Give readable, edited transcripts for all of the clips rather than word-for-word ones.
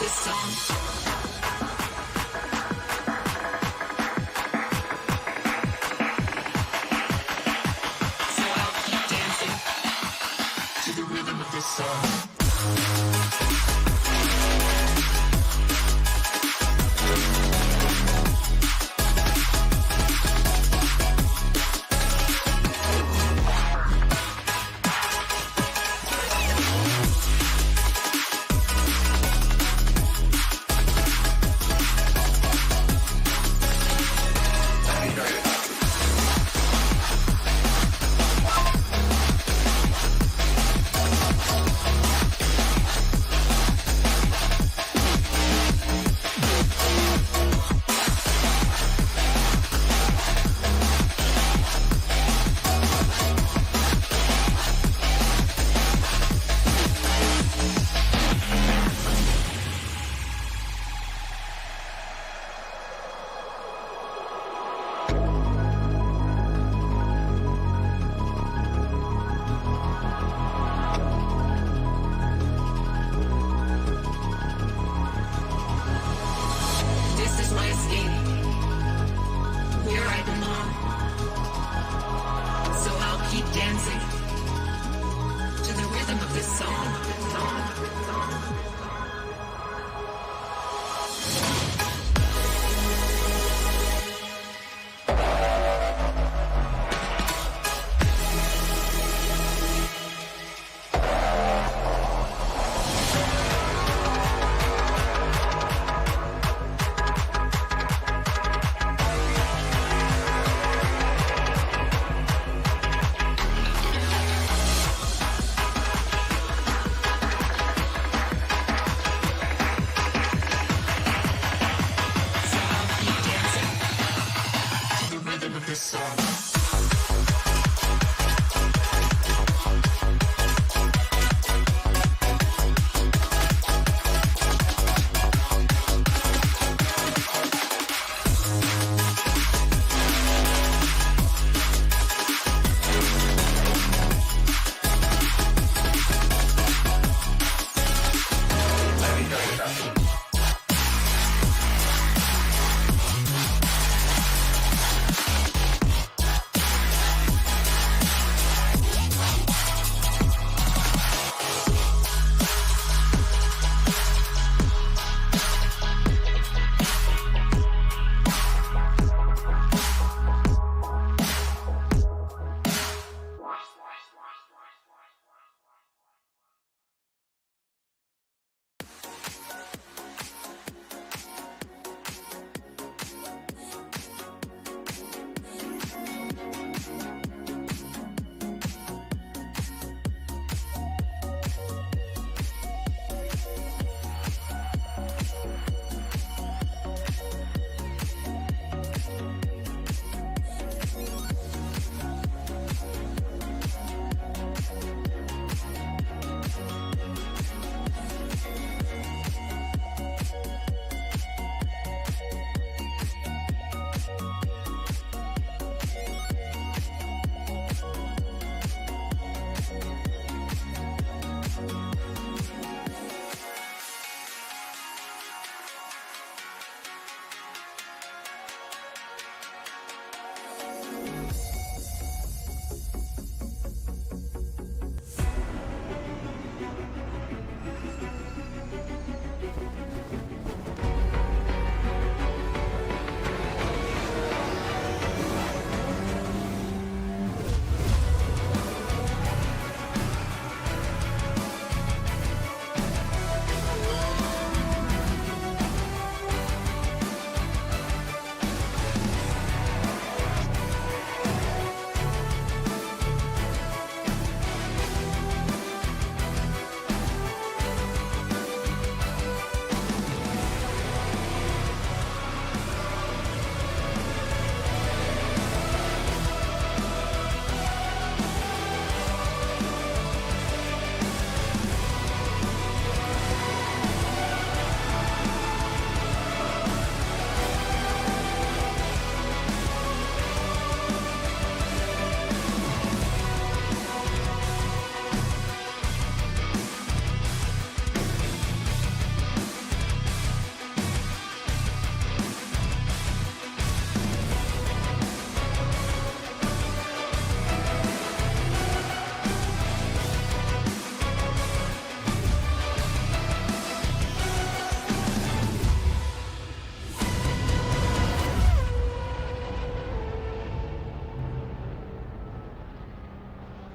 this song. So I'll keep dancing to the rhythm of this song.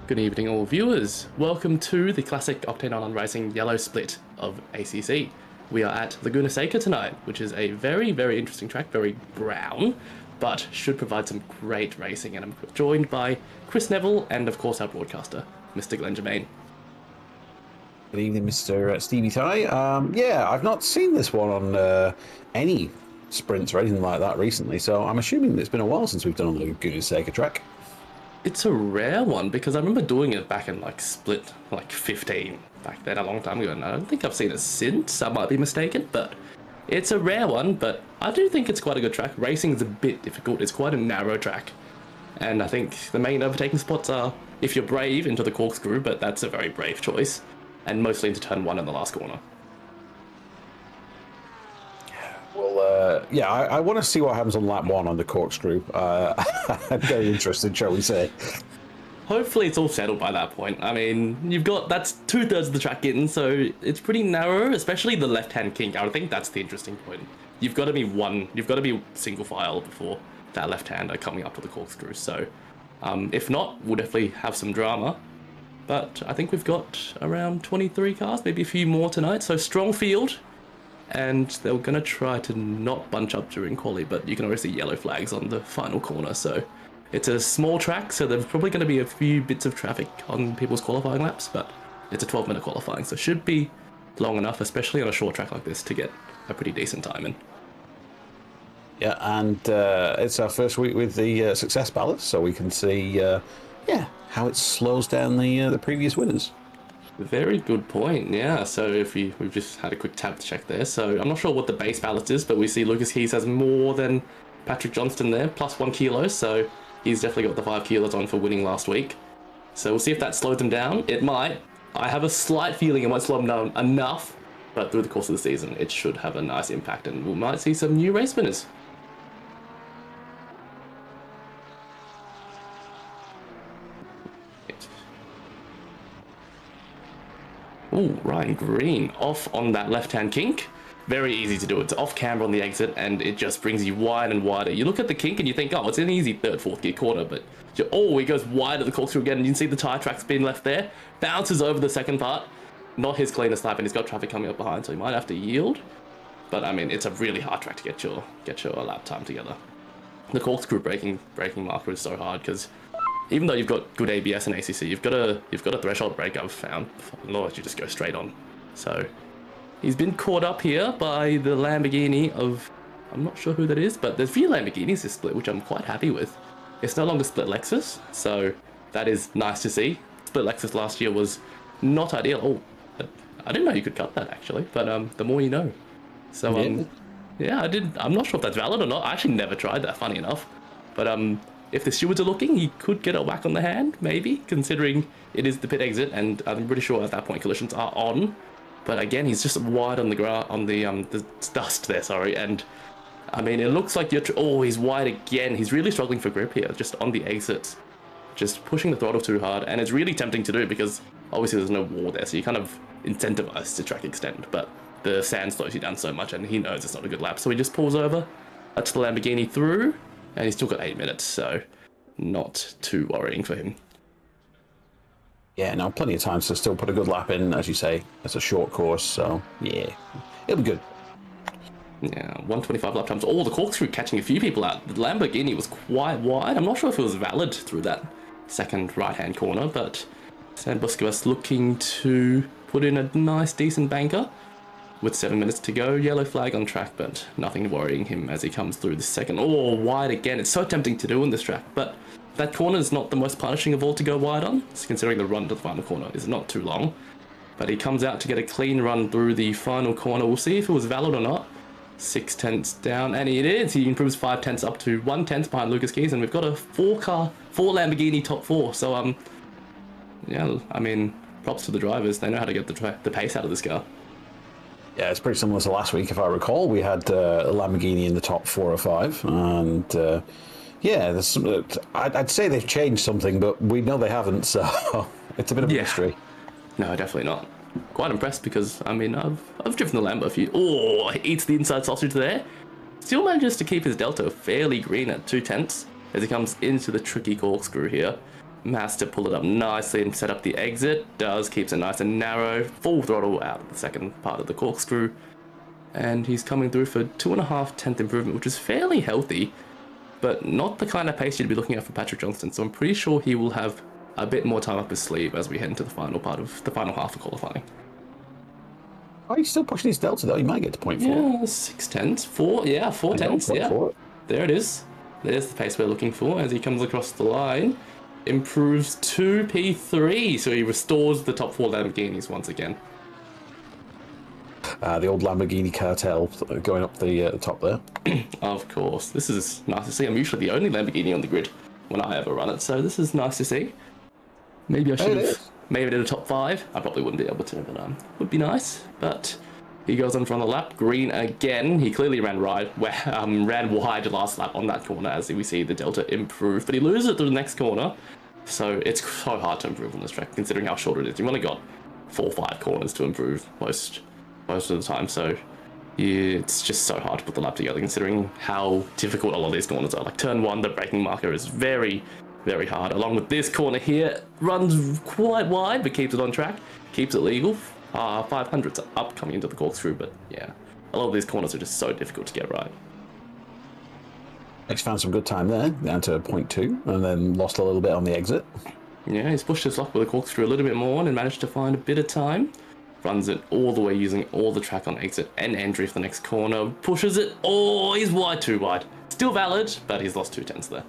Good evening, all viewers. Welcome to the classic Octane Online Racing yellow split of ACC. We are at LAGUNA SECA tonight, which is a very, very interesting track, very brown, but should provide some great racing. And I'm joined by Chris Neville and, of course, our broadcaster, Mr. Glenn Germain. Good evening, Mr. Stevie Ty. Yeah, I've not seen this one on any sprints or anything like that recently, so I'm assuming that it's been a while since we've done a LAGUNA SECA track. It's a rare one because I remember doing it back in split 15 back then, a long time ago, and I don't think I've seen it since. I might be mistaken, but it's a rare one. But I do think it's quite a good track. Racing is a bit difficult. It's quite a narrow track, and I think the main overtaking spots are if you're brave into the corkscrew, but that's a very brave choice, and mostly into turn 1 in the last corner. Well, yeah, I want to see what happens on lap 1 on the corkscrew. I'm very interested, shall we say. Hopefully it's all settled by that point. I mean, that's 2/3 of the track in, so it's pretty narrow, especially the left-hand kink. I think that's the interesting point. You've got to be single file before that left-hander coming up to the corkscrew. So, if not, we'll definitely have some drama. But I think we've got around 23 cars, maybe a few more tonight. So strong field. And they're going to try to not bunch up during quali, but you can already see yellow flags on the final corner. So it's a small track, so there's probably going to be a few bits of traffic on people's qualifying laps, but it's a 12-minute qualifying, so should be long enough, especially on a short track like this, to get a pretty decent time in. Yeah, and it's our first week with the success ballot, so we can see, how it slows down the previous winners. Very good point, yeah. So we've just had a quick tab to check there. So I'm not sure what the base ballot is, but we see Lucas Keys has more than Patrick Johnston there, plus 1 kilo. So he's definitely got the 5 kilos on for winning last week. So we'll see if that slows him down. It might. I have a slight feeling it won't slow him down enough, but through the course of the season, it should have a nice impact, and we might see some new race winners. Ooh, Ryan Green off on that left-hand kink. Very easy to do. It's off camber on the exit, and it just brings you wide and wider. You look at the kink and you think, oh, it's an easy 3rd, 4th gear corner, but he goes wide at the corkscrew again, and you can see the tyre track spin left there. Bounces over the second part. Not his cleanest lap, and he's got traffic coming up behind, so he might have to yield. But I mean, it's a really hard track to get your lap time together. The corkscrew braking marker is so hard because even though you've got good ABS and ACC, you've got a threshold brake, I've found. Otherwise, you just go straight on. So he's been caught up here by the Lamborghini of, I'm not sure who that is, but there's a few Lamborghinis this split, which I'm quite happy with. It's no longer split Lexus, so that is nice to see. Split Lexus last year was not ideal. Oh, I didn't know you could cut that actually, but the more you know. So yeah, I'm not sure if that's valid or not. I actually never tried that, funny enough, but if the stewards are looking, he could get a whack on the hand, maybe, considering it is the pit exit, and I'm pretty sure at that point collisions are on. But again, he's just wide on the dust there, sorry, and I mean, it looks like he's wide again. He's really struggling for grip here, just on the exits, just pushing the throttle too hard, and it's really tempting to do because obviously there's no wall there, so you kind of incentivize to track extend, but the sand slows you down so much, and he knows it's not a good lap, so he just pulls over, lets the Lamborghini through. And he's still got 8 minutes, so not too worrying for him. Yeah, no, plenty of time to still put a good lap in, as you say. It's a short course, so yeah, it'll be good. Yeah, 125 lap times. Oh, the corkscrew catching a few people out. The Lamborghini was quite wide. I'm not sure if it was valid through that second right-hand corner, but Sam Busquets looking to put in a nice, decent banker. With 7 minutes to go, yellow flag on track, but nothing worrying him as he comes through the second. Oh, wide again. It's so tempting to do in this track, but that corner is not the most punishing of all to go wide on, considering the run to the final corner is not too long. But he comes out to get a clean run through the final corner. We'll see if it was valid or not. 6 tenths down, and it is. He improves 5 tenths up to 1 tenth behind Lucas Keys, and we've got a 4 Lamborghini top 4. So, yeah, I mean, props to the drivers. They know how to get the pace out of this car. Yeah, it's pretty similar to last week, if I recall. We had a Lamborghini in the top 4 or 5, and yeah, there's some, I'd say they've changed something, but we know they haven't, so it's a bit of a mystery. No, definitely not. Quite impressed because, I mean, I've driven the Lambo a few. Oh, he eats the inside sausage there. Still manages to keep his delta fairly green at 2 tenths as he comes into the tricky corkscrew here. Has to pull it up nicely and set up the exit. Does, keeps it nice and narrow. Full throttle out of the second part of the corkscrew. And he's coming through for 2.5 improvement, which is fairly healthy, but not the kind of pace you'd be looking at for Patrick Johnston. So I'm pretty sure he will have a bit more time up his sleeve as we head into the final part of the final half of qualifying. Oh, he's still pushing his delta though. He might get to 0.4. Yeah, 6 tenths. 4 tenths. Yeah, there it is. There's the pace we're looking for as he comes across the line. Improves to P3, so he restores the top 4 Lamborghinis once again. The old Lamborghini cartel going up the top there. Of course, this is nice to see. I'm usually the only Lamborghini on the grid when I ever run it, so this is nice to see. Maybe I should have made it in the top 5. I probably wouldn't be able to, but would be nice. But he goes on for the lap. Green again. He clearly ran wide last lap on that corner as we see the delta improve, but he loses it to the next corner. So it's so hard to improve on this track considering how short it is. You've only got 4 or 5 corners to improve most of the time. So it's just so hard to put the lap together considering how difficult a lot of these corners are. Like turn 1, the braking marker is very, very hard. Along with this corner here, runs quite wide but keeps it on track, keeps it legal. 500s up coming into the corkscrew, but yeah, a lot of these corners are just so difficult to get right. X found some good time there, down to 0.2, and then lost a little bit on the exit. Yeah, he's pushed his luck with the corkscrew a little bit more and managed to find a bit of time. Runs it all the way using all the track on exit and entry for the next corner. Pushes it. Oh, he's wide, too wide. Still valid, but he's lost 2 tenths there.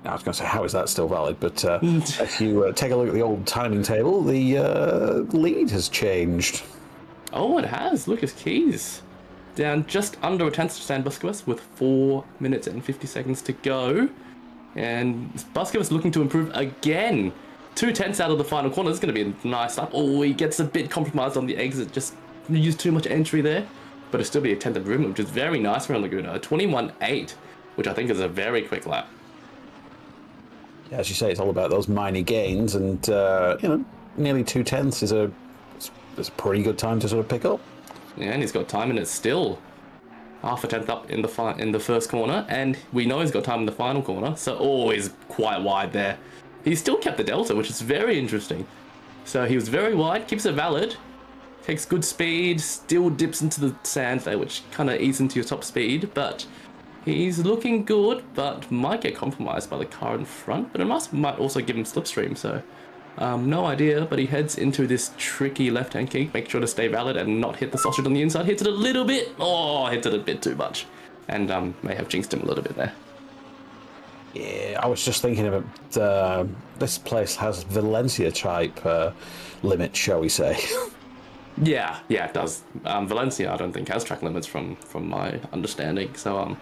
I was going to say, how is that still valid? But if you take a look at the old timing table, the lead has changed. Oh, it has. Lucas Keys down just under a tenth to Stan Busquets with 4 minutes and 50 seconds to go. And Busquets looking to improve again. 2 tenths out of the final corner. This is going to be a nice lap. Oh, he gets a bit compromised on the exit. Just used too much entry there. But it'll still be a 10th improvement, which is very nice for Laguna. 21.8, which I think is a very quick lap. As you say, it's all about those minor gains, and nearly 2 tenths is a pretty good time to sort of pick up. Yeah, and he's got time in it still. Half a tenth up in the first corner, and we know he's got time in the final corner, so always quite wide there. He's still kept the delta, which is very interesting. So he was very wide, keeps it valid, takes good speed, still dips into the sand there, which kind of eats into your top speed, but he's looking good, but might get compromised by the car in front, but it might also give him slipstream, so no idea. But he heads into this tricky left-hand kink. Make sure to stay valid and not hit the sausage on the inside. Hits it a little bit. Oh, hits it a bit too much, and may have jinxed him a little bit there. Yeah, I was just thinking about this place has Valencia type limits, shall we say? Yeah, it does. Valencia, I don't think, has track limits from my understanding. So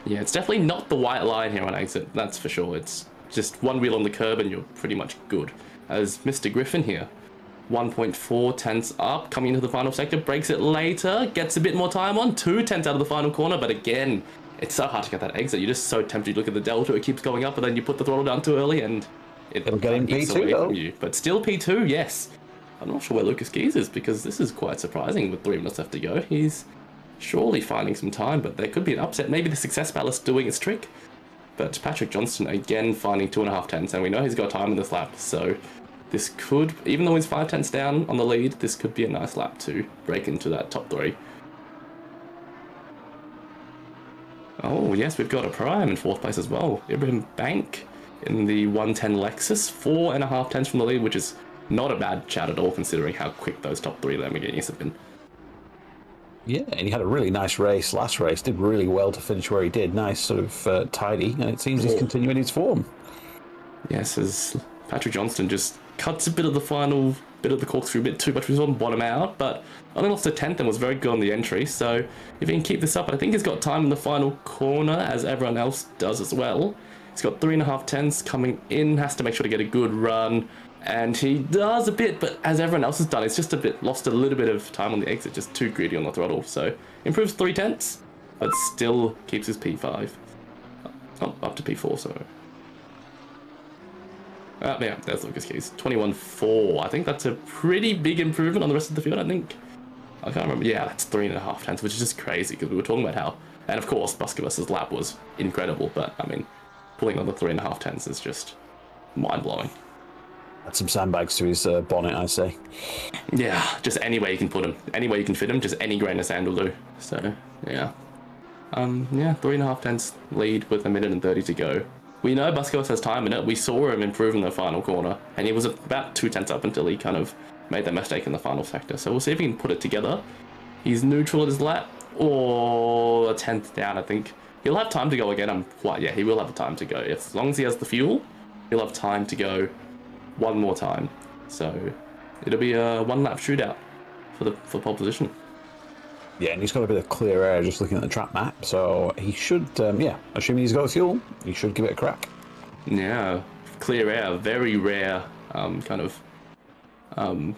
yeah, it's definitely not the white line here on exit, that's for sure. It's just one wheel on the curb and you're pretty much good. As Mr. Griffin here, 1.4 tenths up, coming into the final sector, breaks it later, gets a bit more time on, 2 tenths out of the final corner, but again, it's so hard to get that exit. You're just so tempted to look at the delta, it keeps going up, but then you put the throttle down too early and it'll get in P2 though. You. But still P2, yes. I'm not sure where Lucas Keys is, because this is quite surprising with 3 minutes left to go. He's surely finding some time, but there could be an upset. Maybe the Success Palace doing its trick. But Patrick Johnston again finding 2.5 tenths, and we know he's got time in this lap, so this could, even though he's 5 tenths down on the lead, this could be a nice lap to break into that top 3. Oh yes, we've got a prime in 4th place as well. Ibrahim Bank in the 110 Lexus, 4.5 tenths from the lead, which is not a bad chat at all considering how quick those top 3 Lamborghinis have been. Yeah, and he had a really nice race last race, did really well to finish where he did. Nice, sort of tidy, and it seems he's continuing his form. Yes, as Patrick Johnston just cuts a bit of the final bit of the corkscrew a bit too much. We saw him bottom out, but only lost a 10th and was very good on the entry. So if he can keep this up, I think he's got time in the final corner, as everyone else does as well. He's got 3.5 tenths coming in, has to make sure to get a good run. And he does a bit, but as everyone else has done, it's just lost a little bit of time on the exit, just too greedy on the throttle. So improves 3 tenths, but still keeps his P5. Oh, up to P4, sorry. Yeah, there's Lucas Keys. 21.4. I think that's a pretty big improvement on the rest of the field, I think. I can't remember. Yeah, that's 3.5 tenths, which is just crazy, because we were talking about how... And of course, Busquets' lap was incredible, but, I mean, pulling on the 3.5 tenths is just mind-blowing. Add some sandbags to his bonnet, I say. Yeah, just any way you can put him. Any way you can fit him, just any grain of sand will do. So, yeah. Yeah, 3.5 tenths lead with 1:30 to go. We know Busquets has time in it. We saw him improve in the final corner, and he was about 2 tenths up until he kind of made that mistake in the final sector. So we'll see if he can put it together. He's neutral at his lap, or a tenth down, I think. He'll have time to go again. Yeah, he will have time to go. As long as he has the fuel, he'll have time to go one more time. So it'll be a 1-lap shootout for pole position. Yeah, and he's got a bit of clear air just looking at the track map, so he should, assuming he's got the fuel, he should give it a crack. Yeah, clear air, very rare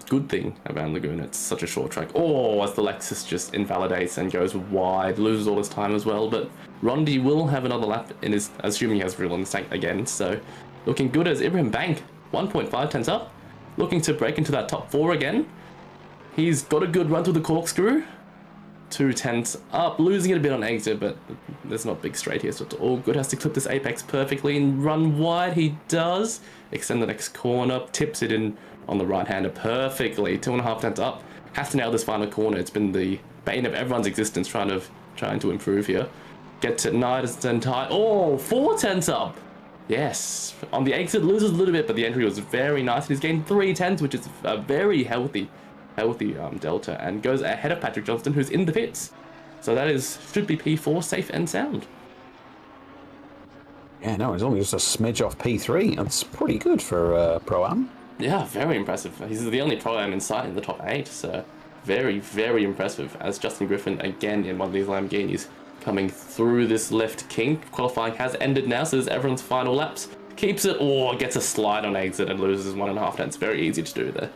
good thing around Laguna. It's such a short track. Oh, as the Lexus just invalidates and goes wide, loses all his time as well, but Rondi will have another lap in his, assuming he has fuel in the tank again, so looking good as Ibrahim Bank, 1.5 tenths up, looking to break into that top 4 again. He's got a good run through the corkscrew. 2 tenths up, losing it a bit on exit, but there's not big straight here, so it's all good. Has to clip this apex perfectly and run wide. He does. Extend the next corner, tips it in on the right-hander perfectly. 2.5 tenths up. Has to nail this final corner. It's been the bane of everyone's existence trying to improve here. Gets it nice and tight. Oh, 4 tenths up. Yes. On the exit, loses a little bit, but the entry was very nice. He's gained 3 tenths, which is a very healthy delta, and goes ahead of Patrick Johnston, who's in the pits. So that should be P4, safe and sound. Yeah, no, he's only just a smidge off P3. That's pretty good for Pro-Am. Yeah, very impressive. He's the only Pro-Am in sight in the top 8, so very, very impressive. As Justin Griffin, again, in one of these Lamborghinis, coming through this left kink. Qualifying has ended now, so this is everyone's final laps. Keeps it, or gets a slide on exit and loses 1.5 tenths. Very easy to do there.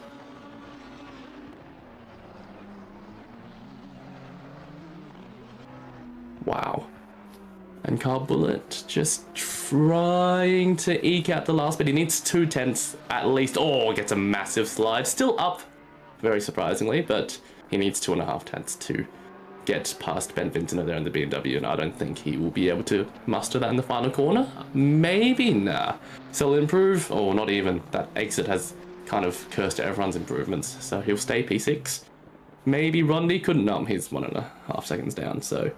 Wow. And Carl Bullet just trying to eke out the last bit. He needs 2 tenths at least. Oh, gets a massive slide. Still up, very surprisingly, but he needs 2.5 tenths to get past Ben Vincent there in the BMW, and I don't think he will be able to muster that in the final corner. Maybe, nah. So he'll improve, or not even. That exit has kind of cursed everyone's improvements, so he'll stay P6. Maybe Rondi couldn't. No, he's 1.5 seconds down, so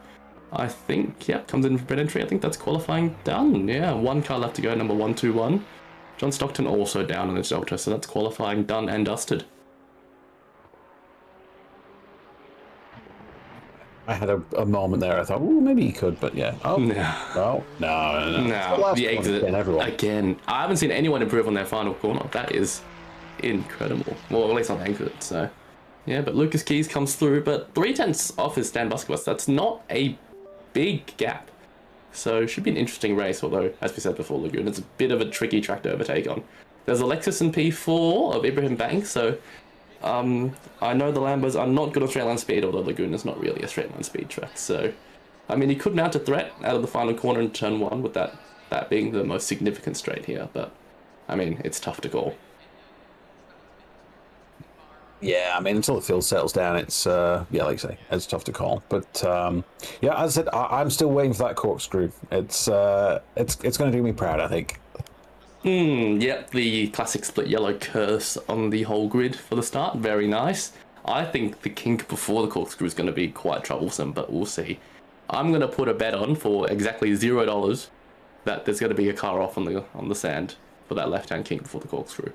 I think, yeah, comes in for pit entry. I think that's qualifying done. Yeah, 1 car left to go, number 121. John Stockton also down in the Delta, so that's qualifying done and dusted. I had a moment there. I thought, oh, maybe he could, but yeah. Oh, no. The exit again. I haven't seen anyone improve on their final corner. That is incredible. Well, at least on the exit. So, yeah. But Lucas Keys comes through, but 3 tenths off his Stan Busquets. That's not a big gap. So it should be an interesting race. Although, as we said before, Laguna, it's a bit of a tricky track to overtake on. There's a Lexus in P4 of Ibrahim Banks. So. I know the Lambos are not good on straight line speed, although Laguna's not really a straight line speed track. So, I mean, he could mount a threat out of the final corner in turn 1 with that being the most significant straight here. But, I mean, it's tough to call. Yeah, I mean, until the field settles down, it's, like I say, it's tough to call. But, yeah, as I said, I'm still waiting for that corkscrew. It's going to do me proud, I think. Yep, the classic split yellow curse on the whole grid for the start. Very nice. I think the kink before the corkscrew is going to be quite troublesome, but we'll see. I'm going to put a bet on for exactly $0 that there's going to be a car off on the sand for that left-hand kink before the corkscrew.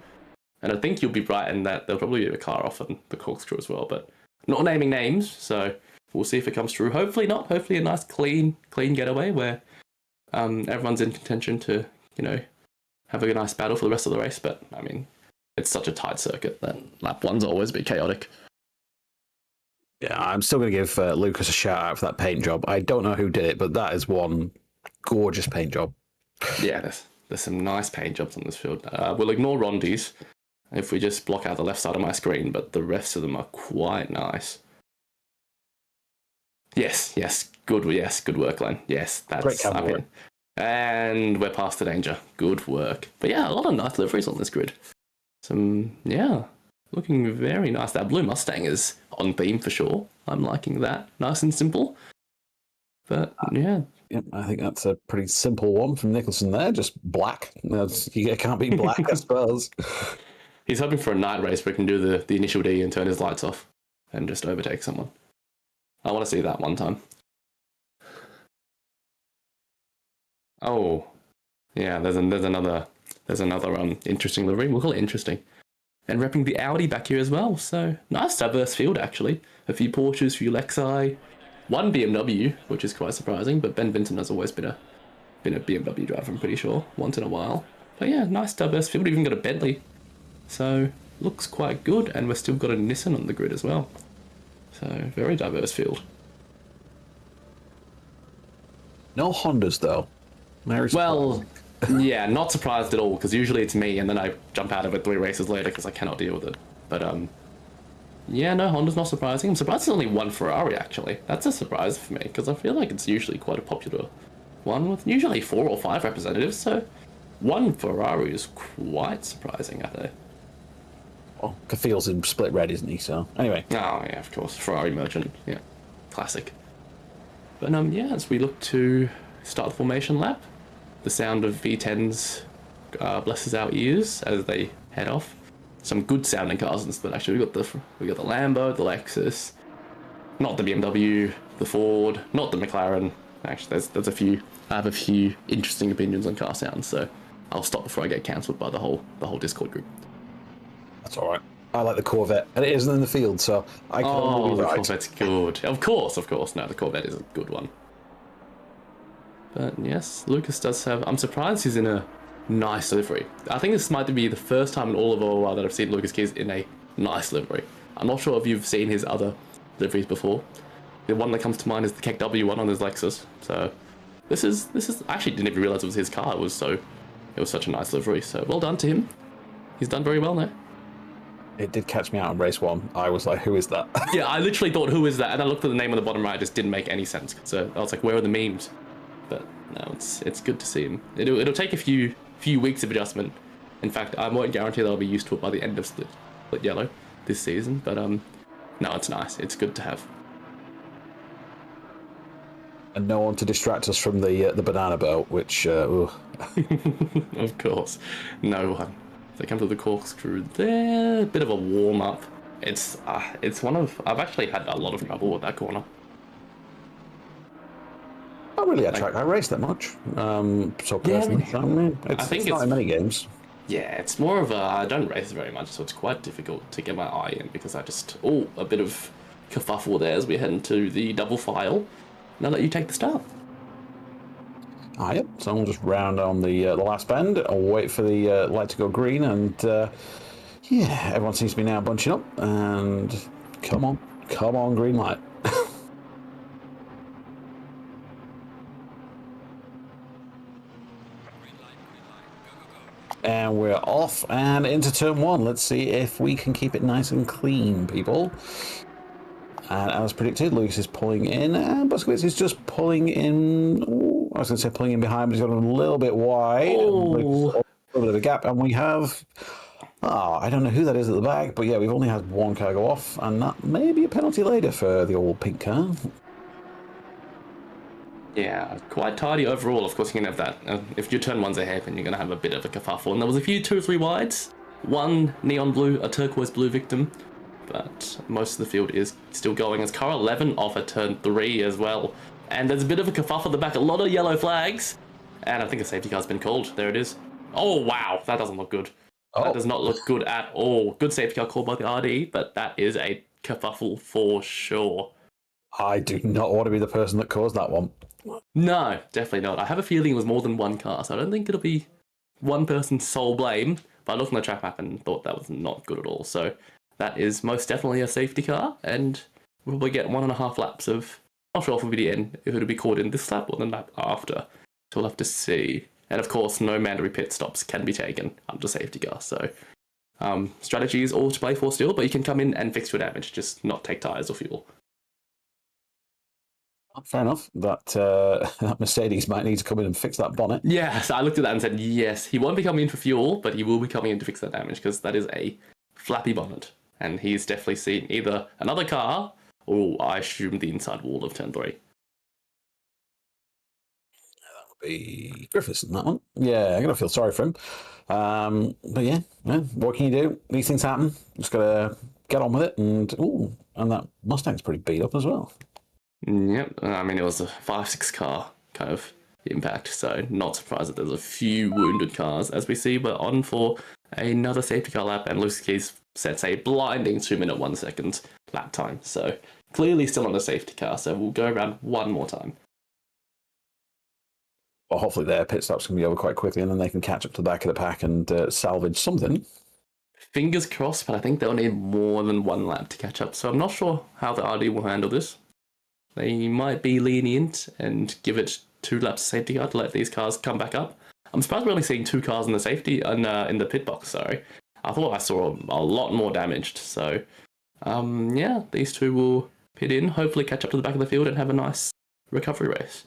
And I think you'll be right in that there'll probably be a car off on the corkscrew as well, but not naming names, so we'll see if it comes through. Hopefully not. Hopefully a nice clean getaway where everyone's in contention to, have a nice battle for the rest of the race, but I mean, it's such a tight circuit that lap 1's always a bit chaotic. Yeah, I'm still going to give Lucas a shout out for that paint job. I don't know who did it, but that is one gorgeous paint job. Yeah, there's some nice paint jobs on this field. We'll ignore Rondi's if we just block out the left side of my screen, but the rest of them are quite nice. Yes, good work, Glenn. Yes, that's great camera. And we're past the danger. Good work. But yeah, a lot of nice liveries on this grid. Looking very nice. That blue Mustang is on theme for sure. I'm liking that. Nice and simple. But yeah, Yep, I think that's a pretty simple one from Nicholson there. Just black. You can't be black, I suppose. He's hoping for a night race where he can do the initial D and turn his lights off and just overtake someone. I want to see that one time. Oh, yeah. There's another interesting livery. We'll call it interesting. And repping the Audi back here as well. So nice diverse field actually. A few Porsches, a few Lexi, one BMW, which is quite surprising. But Ben Vinton has always been a BMW driver, I'm pretty sure, once in a while. But yeah, nice diverse field. Even got a Bentley. So looks quite good, and we've still got a Nissan on the grid as well. So very diverse field. No Hondas though. Well, yeah, not surprised at all, because usually it's me and then I jump out of it 3 races later because I cannot deal with it. But yeah, no, Honda's not surprising. I'm surprised there's only one Ferrari actually. That's a surprise for me, because I feel like it's usually quite a popular one with usually 4 or 5 representatives. So one Ferrari is quite surprising, I think. Well, Cathill's in split red, isn't he? So anyway. Oh yeah, of course, Ferrari merchant, yeah, classic. But yeah, as we look to start the formation lap, the sound of V10s blesses our ears as they head off. Some good sounding cars in split actually. We got the Lambo, the Lexus, not the BMW, the Ford, not the McLaren. Actually, there's a few. I have a few interesting opinions on car sounds, so I'll stop before I get cancelled by the whole Discord group. That's all right. I like the Corvette, and it isn't in the field, so I can only be right. The Corvette's good. Of course. No, the Corvette is a good one. But yes, Lucas does have... I'm surprised he's in a nice livery. I think this might be the first time in all of OOR that I've seen Lucas Keys in a nice livery. I'm not sure if you've seen his other liveries before. The one that comes to mind is the Keck W one on his Lexus. So this is... I actually didn't even realize it was his car. It was such a nice livery. So well done to him. He's done very well there. It did catch me out on race 1. I was like, who is that? Yeah, I literally thought, who is that? And I looked at the name on the bottom right, it just didn't make any sense. So I was like, where are the memes? But no, it's good to see him. It'll take a few weeks of adjustment. In fact, I won't guarantee that I'll be used to it by the end of split yellow this season. But no, it's nice. It's good to have. And no one to distract us from the banana boat, which... Of course, no one. They come to the corkscrew there, a bit of a warm-up. It's one of... I've actually had a lot of trouble with that corner. Not really a track I race that much. So personally, I think it's not in many games. Yeah, it's more of a... I don't race very much, so it's quite difficult to get my eye in, because I just... Oh, a bit of kerfuffle there as we head into the double file. Now let you take the start. Ah, yep. So we'll just round on the last bend. I'll wait for the light to go green, and yeah, everyone seems to be now bunching up. And come on, green light. And we're off and into turn 1. Let's see if we can keep it nice and clean, people. And as predicted, Lucas is pulling in, and Buskowitz is just pulling in. Ooh, I was going to say pulling in behind, but he's got a little bit wide. A little bit of a gap, and we have... I don't know who that is at the back, but yeah, we've only had one car go off, and that may be a penalty later for the old pink car. Yeah, quite tidy overall. Of course, you can have that. If your turn 1's a hairpin, you're going to have a bit of a kerfuffle. And there was a few 2 or 3 wides. One neon blue, a turquoise blue victim. But most of the field is still going as car 11 off at turn 3 as well. And there's a bit of a kerfuffle at the back, a lot of yellow flags. And I think a safety car's been called. There it is. Oh, wow, that doesn't look good. Oh. That does not look good at all. Good safety car called by the RD, but that is a kerfuffle for sure. I do not want to be the person that caused that one. No, definitely not. I have a feeling it was more than one car, so I don't think it'll be one person's sole blame. But I looked on the track map and thought that was not good at all. So that is most definitely a safety car, and we'll probably get 1.5 laps of... Not sure if it'll be the end, if it'll be caught in this lap or the lap after. So we'll have to see. And of course, no mandatory pit stops can be taken under safety car. So strategy is all to play for still, but you can come in and fix your damage, just not take tyres or fuel. Fair enough. That Mercedes might need to come in and fix that bonnet. Yeah, so I looked at that and said, yes, he won't be coming in for fuel, but he will be coming in to fix that damage, because that is a flappy bonnet. And he's definitely seen either another car, or I assume the inside wall of turn 3. be Griffiths in that one. Yeah, I'm gonna feel sorry for him. But yeah, what can you do? These things happen. Just gotta get on with it. And that Mustang's pretty beat up as well. Yep, I mean, it was a 5-6 car kind of impact, so not surprised that there's a few wounded cars as we see. We're on for another safety car lap, and Lucas Keys sets a blinding 2-minute 1 second lap time. So clearly still on a safety car, so we'll go around one more time. Well, hopefully their pit stop's going to be over quite quickly, and then they can catch up to the back of the pack and salvage something. Fingers crossed, but I think they'll need more than one lap to catch up, so I'm not sure how the RD will handle this. They might be lenient and give it 2 laps of safety car to let these cars come back up. I'm surprised we're only seeing 2 cars in the safety in the pit box. Sorry, I thought I saw a lot more damaged. So, yeah, these 2 will pit in, hopefully catch up to the back of the field and have a nice recovery race.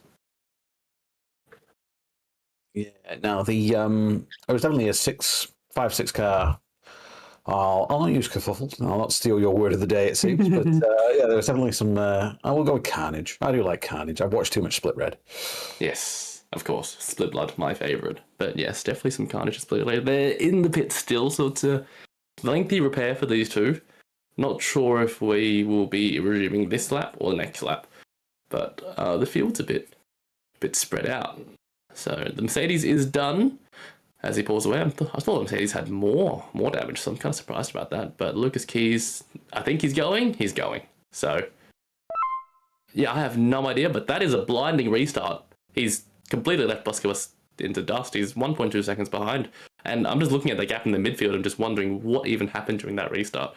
Yeah. Now it was definitely a 5-6 car. I'll not use kerfuffle. I'll not steal your word of the day, it seems. But yeah, there was definitely some. I will go with carnage. I do like carnage. I've watched too much Split Red. Yes, of course. Split Blood, my favourite. But yes, definitely some carnage. Split Blood. They're in the pit still, so it's a lengthy repair for these 2. Not sure if we will be resuming this lap or the next lap. But the field's a bit spread out. So the Mercedes is done. As he pulls away, I thought Mercedes had more damage, so I'm kind of surprised about that. But Lucas Keys, I think he's going. So, yeah, I have no idea, but that is a blinding restart. He's completely left Busquets into dust. He's 1.2 seconds behind. And I'm just looking at the gap in the midfield and just wondering what even happened during that restart.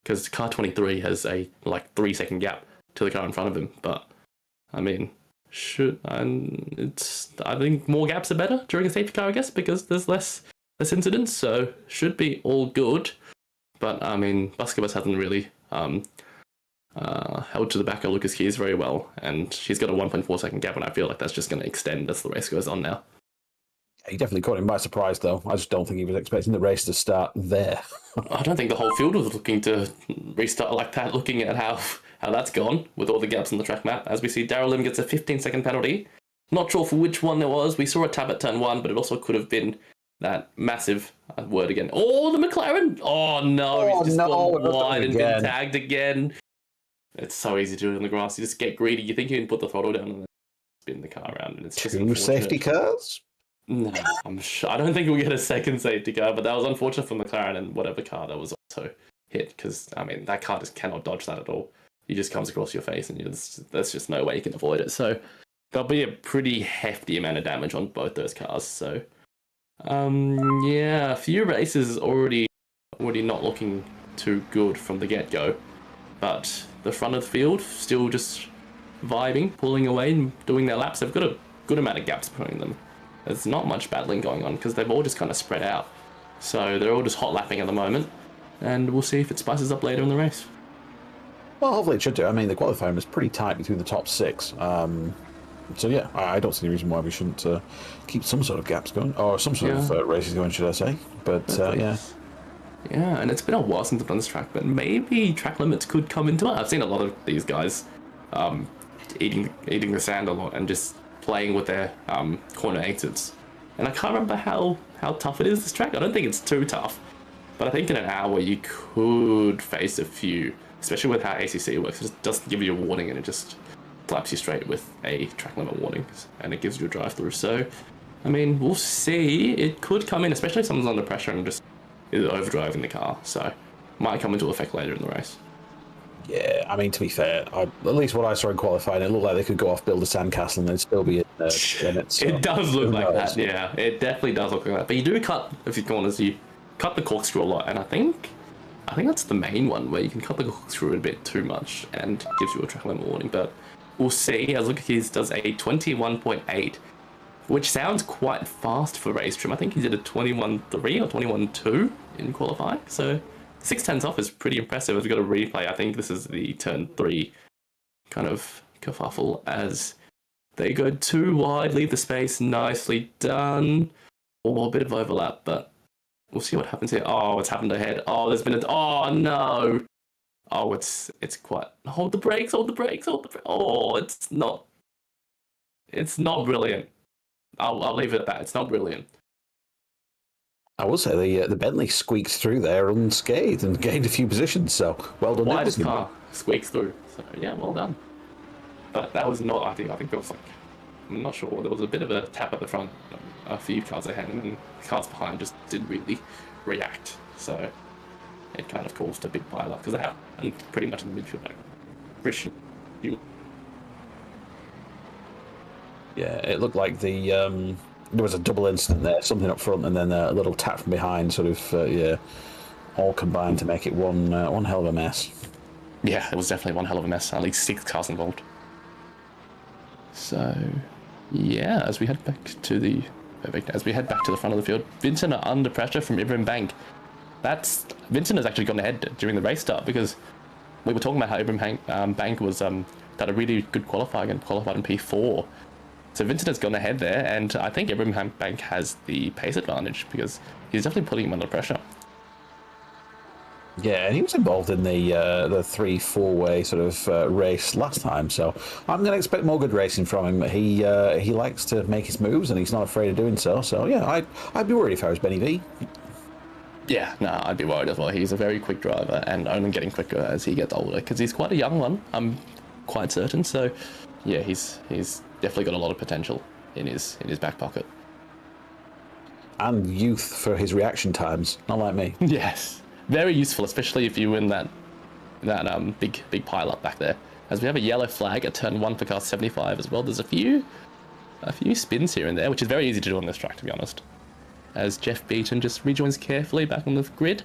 Because car 23 has a 3-second gap to the car in front of him. But, I mean, I think more gaps are better during a safety car, I guess, because there's less incidents, so should be all good. But I mean, Busquets hasn't really held to the back of Lucas Keys very well, and she's got a 1.4 second gap, and I feel like that's just going to extend as the race goes on now. He definitely caught him by surprise, though. I just don't think he was expecting the race to start there. I don't think the whole field was looking to restart like that, looking at how that's gone with all the gaps on the track map. As we see, Darrell Lim gets a 15-second penalty. Not sure for which one there was. We saw a tab at turn 1, but it also could have been that massive word again. Oh, the McLaren! Oh, no. He's just gone wide and been tagged again. It's so easy to do it on the grass. You just get greedy. You think you can put the throttle down and then spin the car around. And it's just 2 safety cars? No, I'm sure. I don't think we'll get a second safety car, but that was unfortunate for McLaren and whatever car that was also hit, because, I mean, that car just cannot dodge that at all. He just comes across your face, and there's just no way you can avoid it. So there'll be a pretty hefty amount of damage on both those cars. So, yeah, a few races already not looking too good from the get-go. But the front of the field still just vibing, pulling away and doing their laps. They've got a good amount of gaps between them. There's not much battling going on because they've all just kind of spread out. So they're all just hot lapping at the moment. And we'll see if it spices up later in the race. Well, hopefully it should do. I mean, the qualifying was pretty tight between the top 6. So, yeah, I don't see any reason why we shouldn't keep some sort of gaps going. Or some sort of races going, should I say. But, yeah. Yeah, and it's been a while since I've done this track, but maybe track limits could come into it. I've seen a lot of these guys eating the sand a lot and just playing with their corner exits. And I can't remember how tough it is, this track. I don't think it's too tough. But I think in an hour you could face a few, especially with how ACC works. It just doesn't give you a warning and it just slaps you straight with a track limit warning. And it gives you a drive through. So, I mean, we'll see. It could come in, especially if someone's under pressure and just is overdriving the car. So, might come into effect later in the race. Yeah, I mean, to be fair, at least what I saw in qualifying, it looked like they could go off, build a sandcastle, and then still be in it. So, it does look like that, yeah. It definitely does look like that. But you do cut, if you're corners, you cut the corkscrew a lot, and I think that's the main one, where you can cut the corkscrew a bit too much, and gives you a track limit warning. But we'll see, as Lucas Keys does a 21.8, which sounds quite fast for race trim. I think he did a 21.3 or 21.2 in qualifying, so 6 tenths off is pretty impressive. As we've got a replay, I think this is the turn 3 kind of kerfuffle as they go too wide, leave the space, nicely done. Or a bit of overlap, but we'll see what happens here. Oh, it's happened ahead. Oh, there's been oh no. Oh, it's quite, hold the brakes. Oh, it's not brilliant. I'll leave it at that. It's not brilliant. I will say the Bentley squeaked through there unscathed and gained a few positions. So well done. Widest car squeaks through. So yeah, well done. But that was not ideal. I think there was like, I'm not sure. There was a bit of a tap at the front, a few cars ahead, and the cars behind just didn't really react. So it kind of caused a big pile up because they happened pretty much in the midfield. Like, Yeah, it looked like there was a double incident there, something up front, and then a little tap from behind, sort of yeah, all combined to make it one hell of a mess. Yeah, it was definitely one hell of a mess. At least 6 cars involved. So yeah, as we head back to the front of the field, Vincent are under pressure from Ibrahim Bank. Vincent has actually gone ahead during the race start because we were talking about how Ibrahim Bank was had a really good qualifying and qualified in P4. So Vincent has gone ahead there, and I think Ibrahim Bank has the pace advantage because he's definitely putting him under pressure. Yeah, and he was involved in the 3-4-way sort of race last time, so I'm going to expect more good racing from him. He likes to make his moves, and he's not afraid of doing so. So yeah, I'd be worried if I was Benny V. Yeah, no, I'd be worried as well. He's a very quick driver, and only getting quicker as he gets older because he's quite a young one. I'm quite certain. So yeah, he's definitely got a lot of potential in his back pocket. And youth for his reaction times, not like me. Yes, very useful, especially if you win that big pile up back there. As we have a yellow flag at turn 1 for car 75 as well. There's a few spins here and there, which is very easy to do on this track, to be honest. As Jeff Beaton just rejoins carefully back on the grid,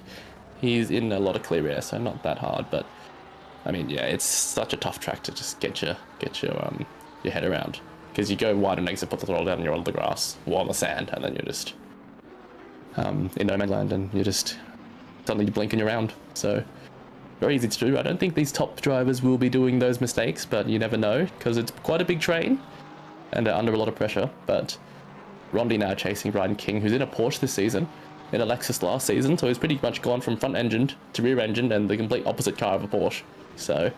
he's in a lot of clear air, so not that hard. But I mean, yeah, it's such a tough track to just get your head around, because you go wide and exit, put the throttle down, and you're on the grass or on the sand, and then you're just in no man's land, and you're just suddenly blinking around. So very easy to do. I don't think these top drivers will be doing those mistakes, but you never know because it's quite a big train and they're under a lot of pressure. But Rondi now chasing Ryan King, who's in a Porsche this season, in a Lexus last season, so he's pretty much gone from front engined to rear engined and the complete opposite car of a Porsche. So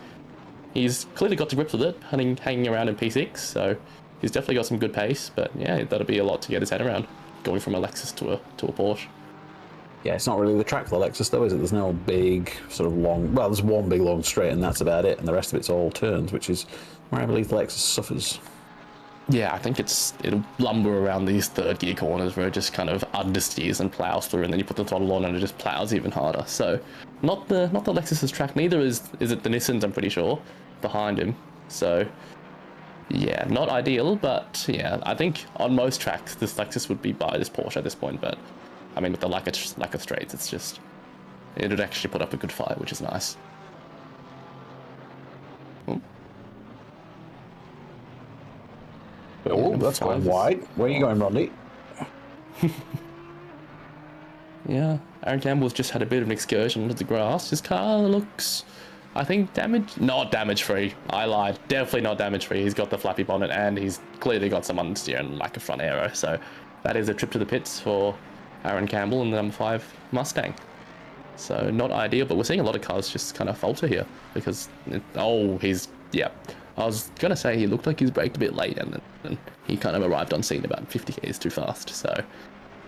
he's clearly got to grips with it, hanging around in P6, so he's definitely got some good pace. But yeah, that'll be a lot to get his head around, going from a Lexus to a Porsche. Yeah, it's not really the track for the Lexus, though, is it? There's no big sort of long... Well, there's one big long straight, and that's about it. And the rest of it's all turns, which is where I believe the Lexus suffers. Yeah, I think it'll lumber around these third gear corners where it just kind of understeers and plows through, and then you put the throttle on and it just plows even harder. So not the Lexus's track. Neither is it the Nissan's, I'm pretty sure, behind him. So yeah, not ideal, but yeah, I think on most tracks this Lexus would be by this Porsche at this point. But I mean, with the lack of straights, it would actually put up a good fight, which is nice. Oh, that's going wide. Where are you going, Rondi? Yeah, Aaron Campbell's just had a bit of an excursion into the grass. His car looks, I think, not damage-free. I lied. Definitely not damage-free. He's got the flappy bonnet and he's clearly got some understeer and lack of front aero. So that is a trip to the pits for Aaron Campbell and the number 5 Mustang. So not ideal, but we're seeing a lot of cars just kind of falter here because, yeah. I was going to say he looked like he's braked a bit late and then he kind of arrived on scene about 50 k's too fast. So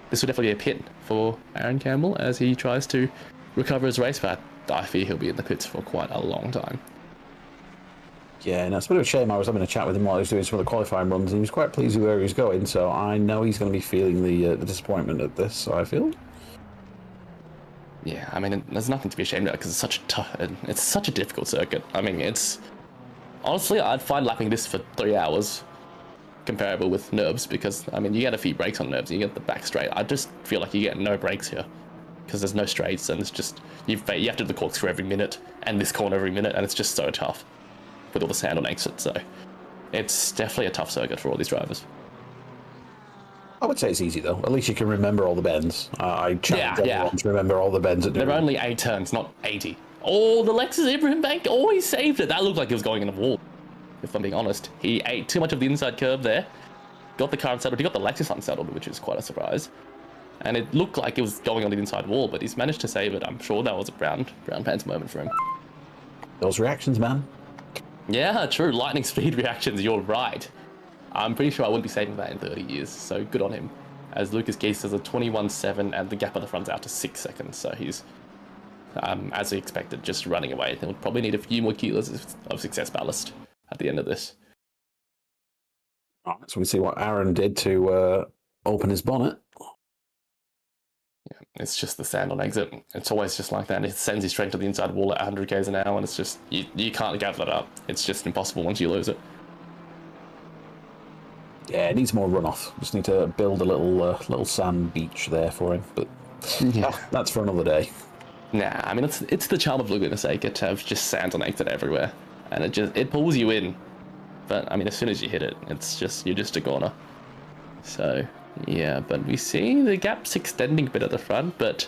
this will definitely be a pit for Aaron Campbell as he tries to recover his race, but I fear he'll be in the pits for quite a long time. Yeah, and it's a bit of a shame. I was having a chat with him while he was doing some of the qualifying runs, and he was quite pleased with where he was going, so I know he's going to be feeling the disappointment at this, I feel. Yeah, I mean, there's nothing to be ashamed of because it's such a difficult circuit. I mean, honestly, I'd find lapping this for 3 hours comparable with NURBS because, I mean, you get a few breaks on NURBS, you get the back straight. I just feel like you get no breaks here because there's no straights and it's just, you have to do the corkscrew every minute and this corner every minute, and it's just so tough with all the sand on exit. So it's definitely a tough circuit for all these drivers. I would say it's easy, though. At least you can remember all the bends. I challenge everyone to remember all the bends. There are only 8 turns, not 80. Oh, the Lexus Ibrahim Bank, he saved it. That looked like he was going in a wall, if I'm being honest. He ate too much of the inside curve there. Got the car unsettled. He got the Lexus unsettled, which is quite a surprise. And it looked like it was going on the inside wall, but he's managed to save it. I'm sure that was a brown pants moment for him. Those reactions, man. Yeah, true. Lightning speed reactions, you're right. I'm pretty sure I wouldn't be saving that in 30 years, so good on him. As Lucas Geese has a 21.7 and the gap at the front's out to 6 seconds, so he's, as he expected, just running away. He'll probably need a few more kilos of success ballast at the end of this. All right, so we see what Aaron did to open his bonnet. Yeah, it's just the sand on exit. It's always just like that. It sends you straight to the inside wall at 100 k's an hour, and it's just, you can't gather that up. It's just impossible once you lose it. Yeah, it needs more runoff. Just need to build a little sand beach there for him. But yeah, that's for another day. Nah, I mean, it's the charm of LAGUNA SECA to have just sand on exit everywhere, and it pulls you in. But I mean, as soon as you hit it, you're just a goner. So yeah, but we see the gap's extending a bit at the front, but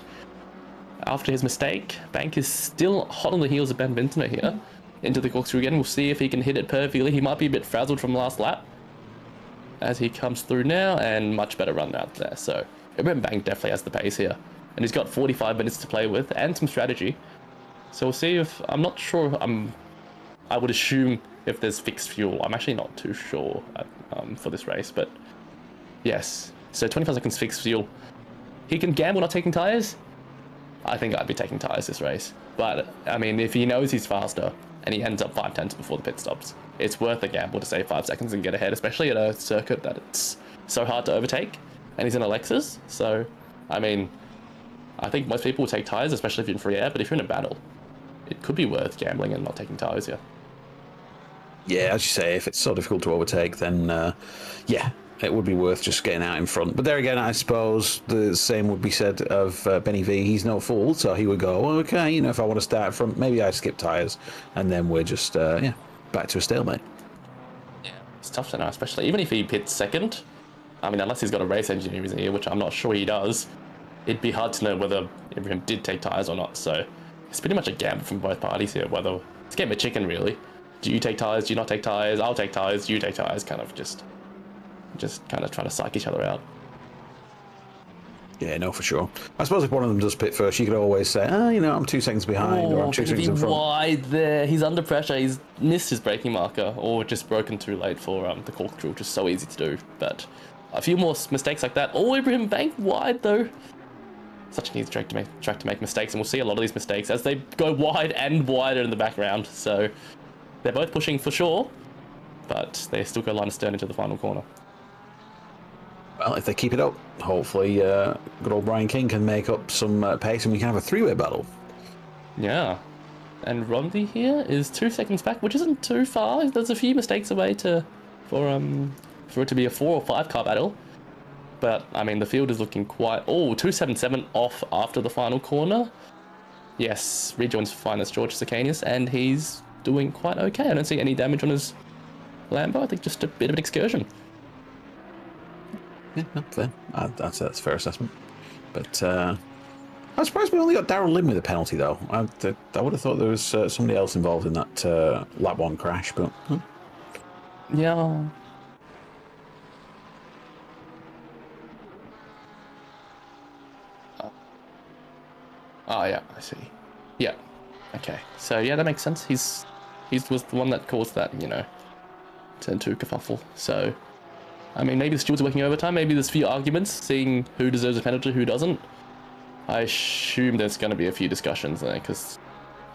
after his mistake, Bank is still hot on the heels of Ben Vintner here. Into the corkscrew again, we'll see if he can hit it perfectly. He might be a bit frazzled from last lap as he comes through now, and much better run out there. So Ibrahim Bank definitely has the pace here, and he's got 45 minutes to play with and some strategy. So we'll see if, I'm not sure, I would assume if there's fixed fuel. I'm actually not too sure for this race, but yes. So 25 seconds fixed fuel. He can gamble not taking tyres. I think I'd be taking tyres this race. But I mean, if he knows he's faster and he ends up 5/10 before the pit stops, it's worth a gamble to save 5 seconds and get ahead, especially at a circuit that it's so hard to overtake. And he's in a Lexus, so I mean, I think most people will take tyres, especially if you're in free air. But if you're in a battle, it could be worth gambling and not taking tyres here. Yeah, as you say, if it's so difficult to overtake, then yeah, it would be worth just getting out in front. But there again, I suppose the same would be said of Benny V. He's no fool, so he would go, well, okay, you know, if I want to start front, maybe I skip tyres, and then we're just, yeah, back to a stalemate. Yeah, it's tough to know, especially even if he pits second. I mean, unless he's got a race engineer in his ear, which I'm not sure he does, it'd be hard to know whether Ibrahim did take tyres or not. So it's pretty much a gamble from both parties here, whether it's game of chicken, really. Do you take tyres? Do you not take tyres? I'll take tyres. You take tyres. Kind of just kind of trying to psych each other out. Yeah, no, for sure. I suppose if one of them does pit first, you could always say, oh, you know, I'm 2 seconds behind, or I'm 2 seconds in front. Wide there. He's under pressure. He's missed his braking marker, or just broken too late for the corkscrew, which is so easy to do. But a few more mistakes like that. Oh, Ibrahim Bank wide though. Such an easy track to make mistakes, and we'll see a lot of these mistakes as they go wide and wider in the background. So they're both pushing for sure, but they still go line astern into the final corner. Well, if they keep it up, hopefully good old Brian King can make up some pace and we can have a three-way battle. Yeah. And Rondi here is 2 seconds back, which isn't too far. There's a few mistakes away for it to be a 4 or 5 car battle. But, I mean, the field is looking quite... Oh, 277 off after the final corner. Yes, rejoins finest George Sicanius, and he's doing quite okay. I don't see any damage on his Lambo. I think just a bit of an excursion. Yeah, no, fair. That's a fair assessment. But I'm surprised we only got Darrell Lynn with a penalty, though. I would have thought there was somebody else involved in that lap 1 crash, but... Yeah. Oh, yeah, I see. Yeah. Okay. So, yeah, that makes sense. He was the one that caused that, you know, turn 2 kerfuffle. So, I mean, maybe the stewards are working overtime. Maybe there's a few arguments, seeing who deserves a penalty, who doesn't. I assume there's going to be a few discussions there, because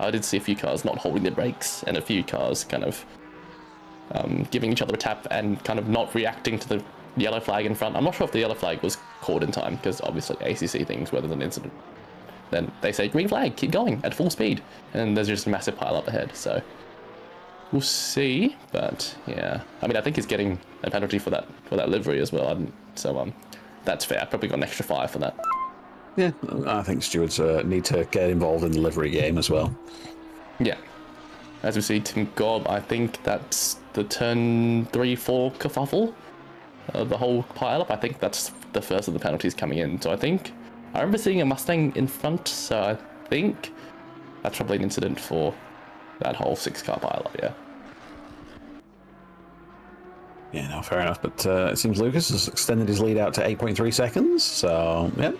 I did see a few cars not holding their brakes, and a few cars kind of giving each other a tap and kind of not reacting to the yellow flag in front. I'm not sure if the yellow flag was caught in time, because obviously ACC things, whether there's an incident. Then they say, green flag, keep going at full speed. And there's just a massive pile up ahead, so we'll see. But yeah, I mean, I think he's getting a penalty for that livery as well. So that's fair. Probably got an extra 5 for that. Yeah, I think stewards need to get involved in the livery game as well. Yeah. As we see, Tim Gobb, I think that's the turn 3-4 kerfuffle. The whole pile up, I think that's the first of the penalties coming in. So I remember seeing a Mustang in front, so I think that's probably an incident for that whole 6-car pile-up, yeah. Yeah, no, fair enough. But it seems Lucas has extended his lead out to 8.3 seconds, so, yeah.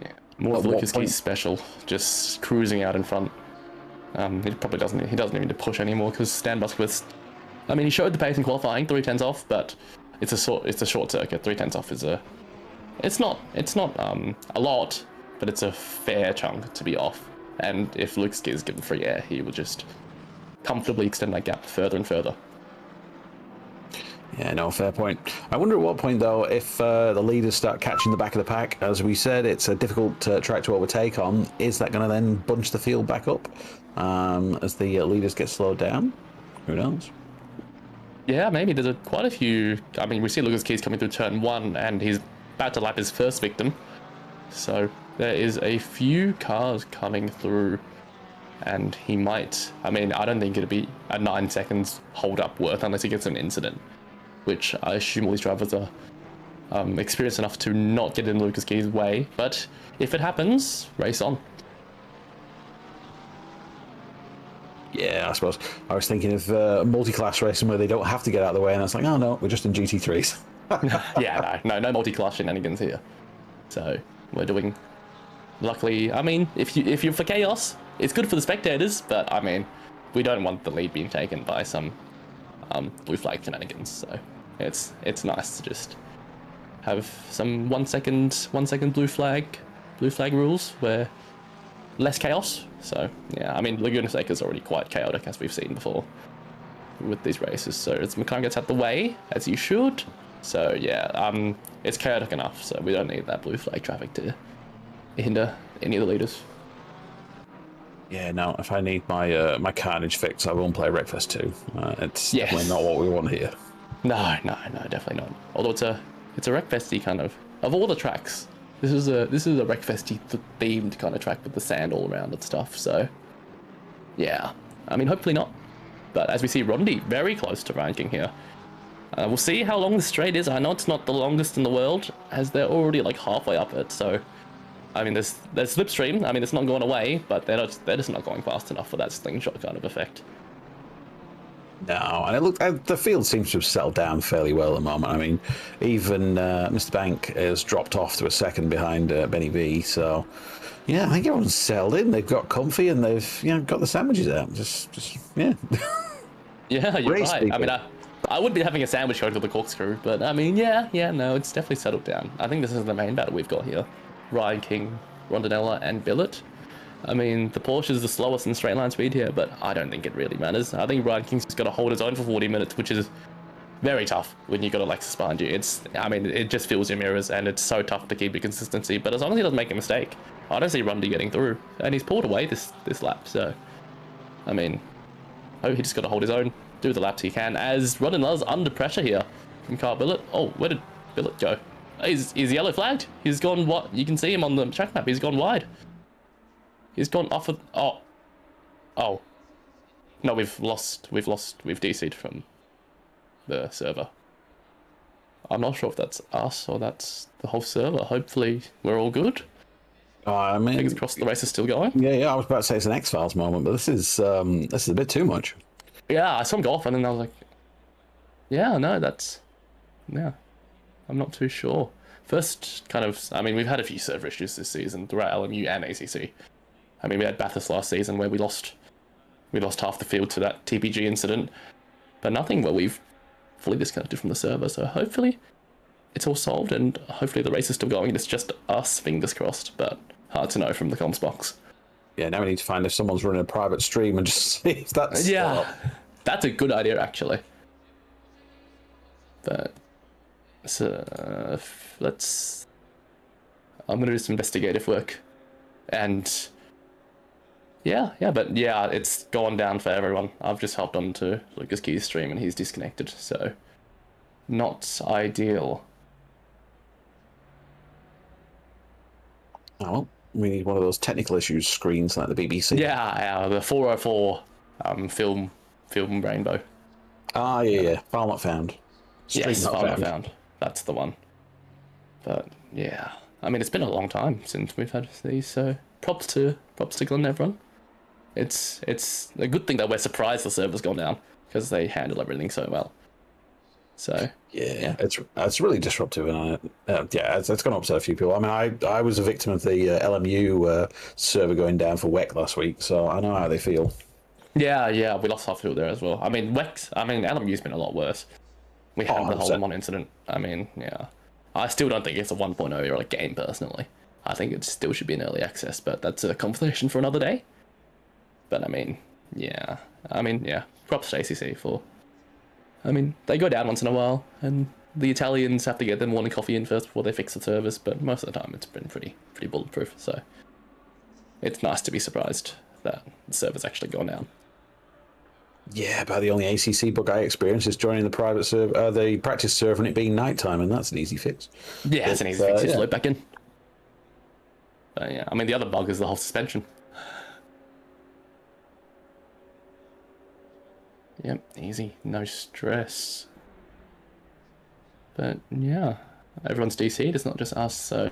Yeah, more of Lucas Key's special, just cruising out in front. He probably doesn't even need to push anymore, because Stan Busquets I mean, he showed the pace in qualifying, 3/10 off, but it's a short circuit. 3/10 off is it's not a lot, but it's a fair chunk to be off. And if Luke's is given free air, he will just comfortably extend that gap further and further. Yeah, no, fair point. I wonder at what point, though, if the leaders start catching the back of the pack. As we said, it's a difficult track to overtake on. Is that going to then bunch the field back up as the leaders get slowed down? Who knows? Yeah, maybe. There's quite a few. I mean, we see Lucas Keys coming through turn 1, and he's about to lap his first victim. So there is a few cars coming through, and he might. I mean, I don't think it'd be a 9 seconds hold up worth unless he gets an incident, which I assume all these drivers are experienced enough to not get in Lucas Keys' way. But if it happens, race on. Yeah, I suppose. I was thinking of multi-class racing where they don't have to get out of the way, and it's like, oh no, we're just in GT3s. Yeah, no multi-class shenanigans here. So we're doing. Luckily, I mean, if you're for chaos, it's good for the spectators. But I mean, we don't want the lead being taken by some blue flag shenanigans. So it's nice to just have some 1 second blue flag rules where less chaos. So yeah, I mean, Laguna Seca is already quite chaotic, as we've seen before with these races. So as McLaren gets out the way, as you should. So yeah, it's chaotic enough. So we don't need that blue flag traffic to hinder any of the leaders. Yeah, no, if I need my carnage fix, I won't play Wreckfest 2. It's Yes. definitely not what we want here. No, definitely not. Although it's a Wreckfesty kind of all the tracks. This is a Wreckfesty themed kind of track with the sand all around and stuff. So yeah, I mean, hopefully not. But as we see, Rondi very close to ranking here. We'll see how long the straight is. I know it's not the longest in the world, as they're already like halfway up it. So I mean, there's slipstream. I mean, it's not going away, but they're just not going fast enough for that slingshot kind of effect. No, and it looked, the field seems to have settled down fairly well at the moment. I mean, even Mr. Bank has dropped off to a second behind Benny V. So, yeah, I think everyone's settled in. They've got comfy and they've got the sandwiches out. Just yeah. Yeah, you're Race right. people. I mean, I would be having a sandwich going to the corkscrew, but I mean, yeah, no, it's definitely settled down. I think this is the main battle we've got here. Ryan King, Rondinella, and Billet. I mean, the Porsche is the slowest in straight line speed here, but I don't think it really matters. I think Ryan King's just got to hold his own for 40 minutes, which is very tough when you got a Lexus behind you. It just fills your mirrors, and it's so tough to keep your consistency. But as long as he doesn't make a mistake, I don't see Rundy getting through, and he's pulled away this lap. So, I mean, he just got to hold his own, do the laps he can. As Rodinella's under pressure here from Carl Billet. Oh, where did Billet go? He's yellow flagged. He's gone what? You can see him on the track map. He's gone wide. He's gone off of. Oh. No, we've DC'd from the server. I'm not sure if that's us or that's the whole server. Hopefully, we're all good. I mean, Fingers crossed the race is still going. yeah. I was about to say it's an X-Files moment, but this is a bit too much. Yeah, I saw him go off, and then I was like, yeah, no, yeah. I'm not too sure. First, kind of, I mean, we've had a few server issues this season throughout LMU and ACC. I mean, we had Bathurst last season where we lost half the field to that TPG incident, but nothing where we've fully disconnected from the server. So hopefully it's all solved, and hopefully the race is still going. It's just us, fingers crossed, but hard to know from the comms box. Yeah, now we need to find if someone's running a private stream and just see if that's That's a good idea actually. But so I'm gonna do some investigative work, and yeah, it's gone down for everyone. I've just hopped onto Lucas Key's stream and he's disconnected, so not ideal. Oh, well, we need one of those technical issues screens like the BBC. Yeah, the 404 film rainbow. Ah, yeah. File not found. Yes, file not found. That's the one. But yeah, I mean, it's been a long time since we've had these, so props to Glenn and everyone. It's a good thing that we're surprised the server's gone down, because they handle everything so well. So yeah. It's really disruptive, and it's going to upset a few people. I mean, I was a victim of the LMU server going down for WEC last week, so I know how they feel. Yeah, we lost half field there as well. I mean, LMU's been a lot worse. We had the whole 100%. Mon incident. I mean, yeah. I still don't think it's a 1.0 or a game, personally. I think it still should be an early access, but that's a conversation for another day. But I mean, yeah. Props to ACC for... I mean, they go down once in a while, and the Italians have to get their morning coffee in first before they fix the service, but most of the time it's been pretty bulletproof, so... It's nice to be surprised that the server's actually gone down. Yeah, about the only ACC bug I experienced is joining the the practice server and it being nighttime, and that's an easy fix. Yeah, it's an easy fix. Just yeah. load back in. But yeah, I mean, the other bug is the whole suspension. Yep, easy, no stress. But yeah, everyone's DC'd, it's not just us, so...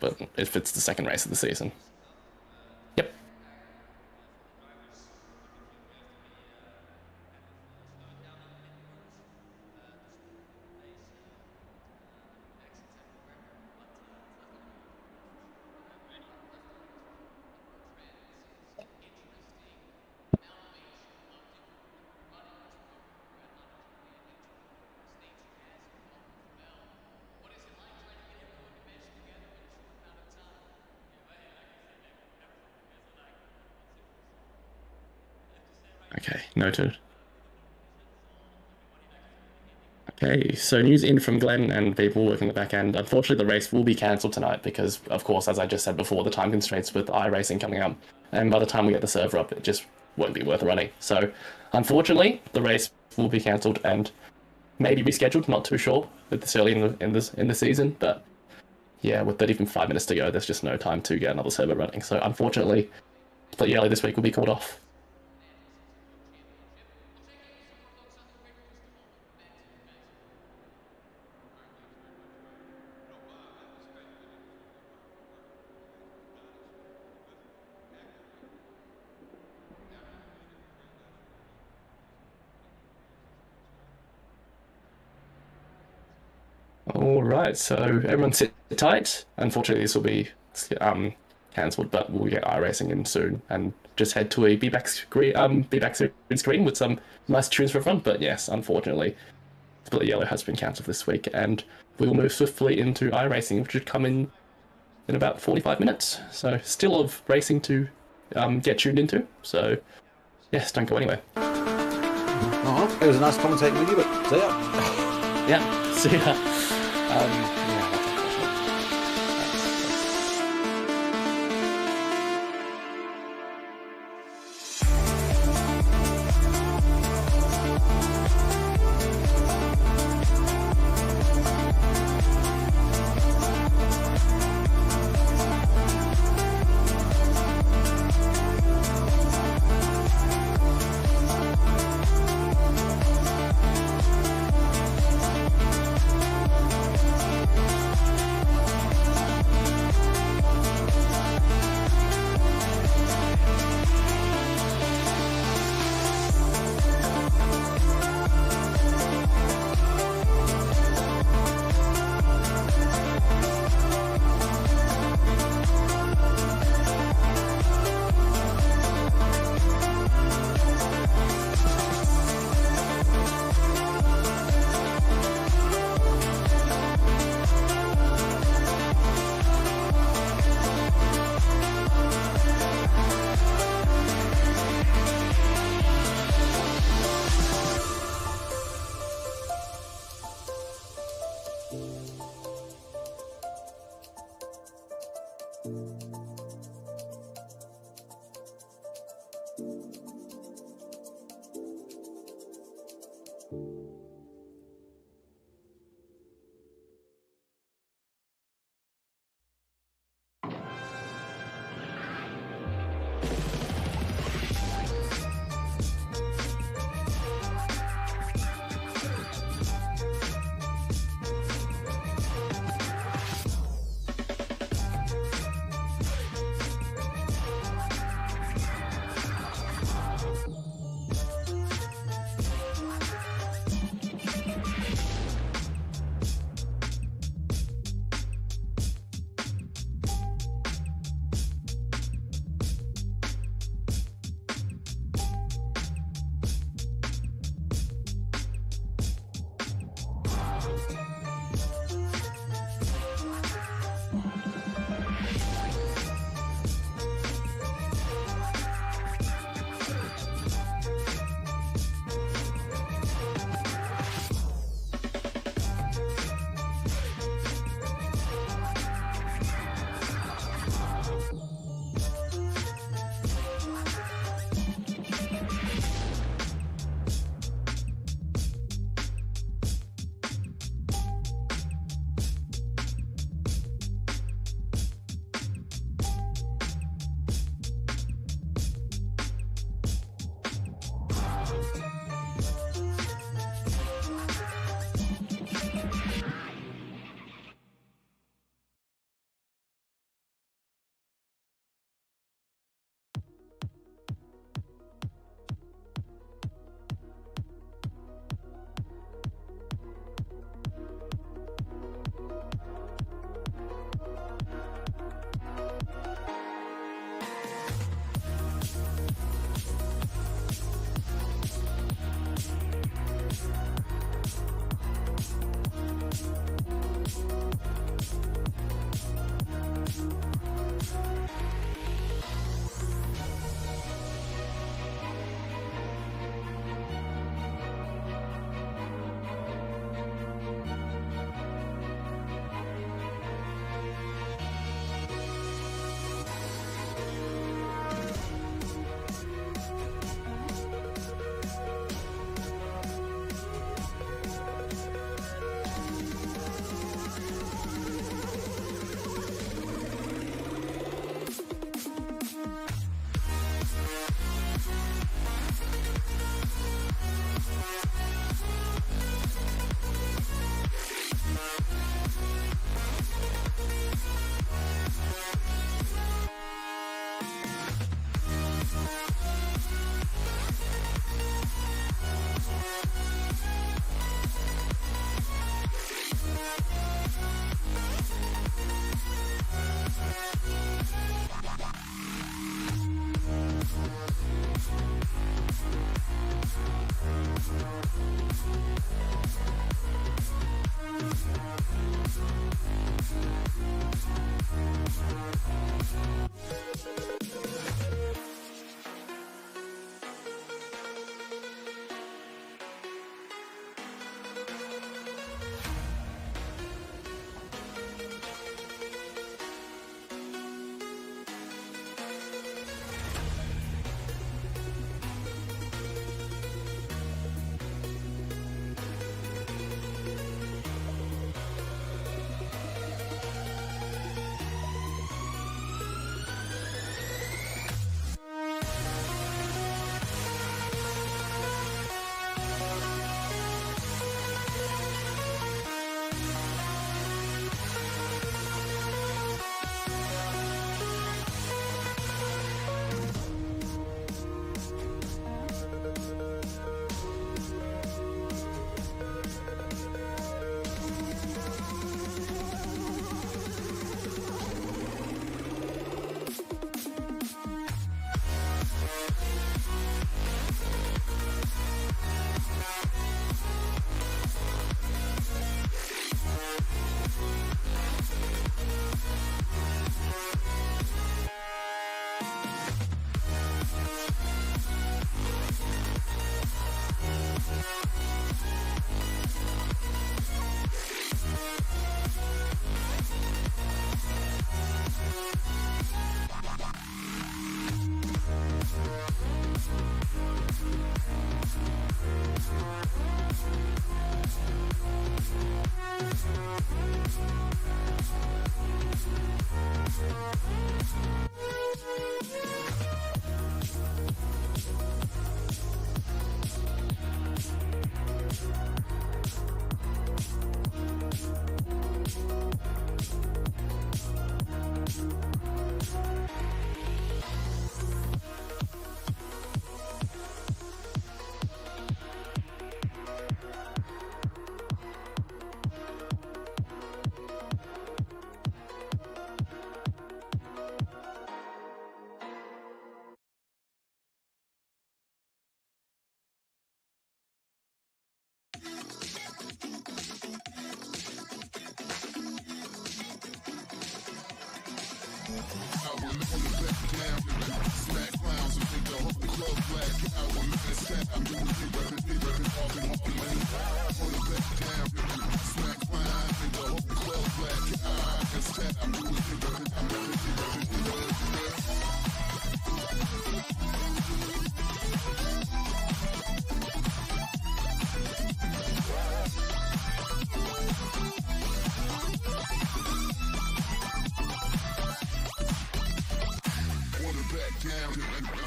But if it's the second race of the season. Yep. Okay, noted. Okay, so news in from Glenn and people working the back end. Unfortunately, the race will be cancelled tonight because, of course, as I just said before, the time constraints with iRacing coming up. And by the time we get the server up, it just won't be worth running. So, unfortunately, the race will be cancelled and maybe rescheduled. Not too sure with this early in the season, but yeah, with 35 minutes to go, there's just no time to get another server running. So, unfortunately, Split early this week will be called off. All right, so everyone sit tight. Unfortunately, this will be cancelled, but we'll get iRacing in soon and just head to a be-back screen with some nice tunes for everyone. But yes, unfortunately, Split Yellow has been cancelled this week, and we will move swiftly into iRacing, which should come in about 45 minutes. So still of racing to get tuned into. So yes, don't go anywhere. Oh, it was a nice commentating with you, but see ya. Yeah, see ya. Yeah, that's unfortunate.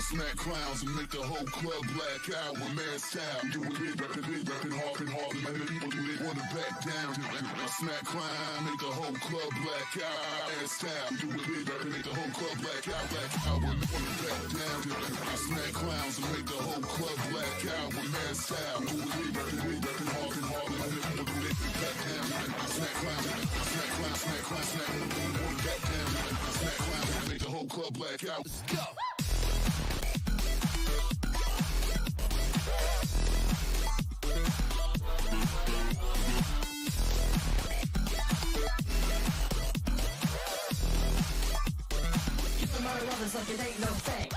Smack clowns and make the whole club black out with mad style. Do it big, rapping hard and hard, and let the people do it. Wanna back down, I smack clown, make the whole club black out. Ass style, do it big, rapping, make the whole club black out. Wanna back down, I smack clowns and make the whole club black out with mad style. Do it big, rapping hard and hard, and let the people do it. Back down, I smack clowns, smack. Wanna back down, I smack clowns and make the whole club black out. Let's go. It's like it ain't no thing.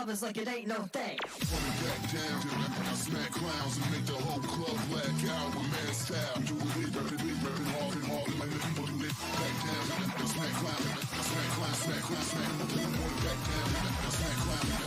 It's like it ain't no thing. Back down, I smack clowns and make the whole club black out with mad style. Do it big, rapping hard and hard, and let the people do it. Back down, I smack clowns, smack. Wanna back down, I smack clowns.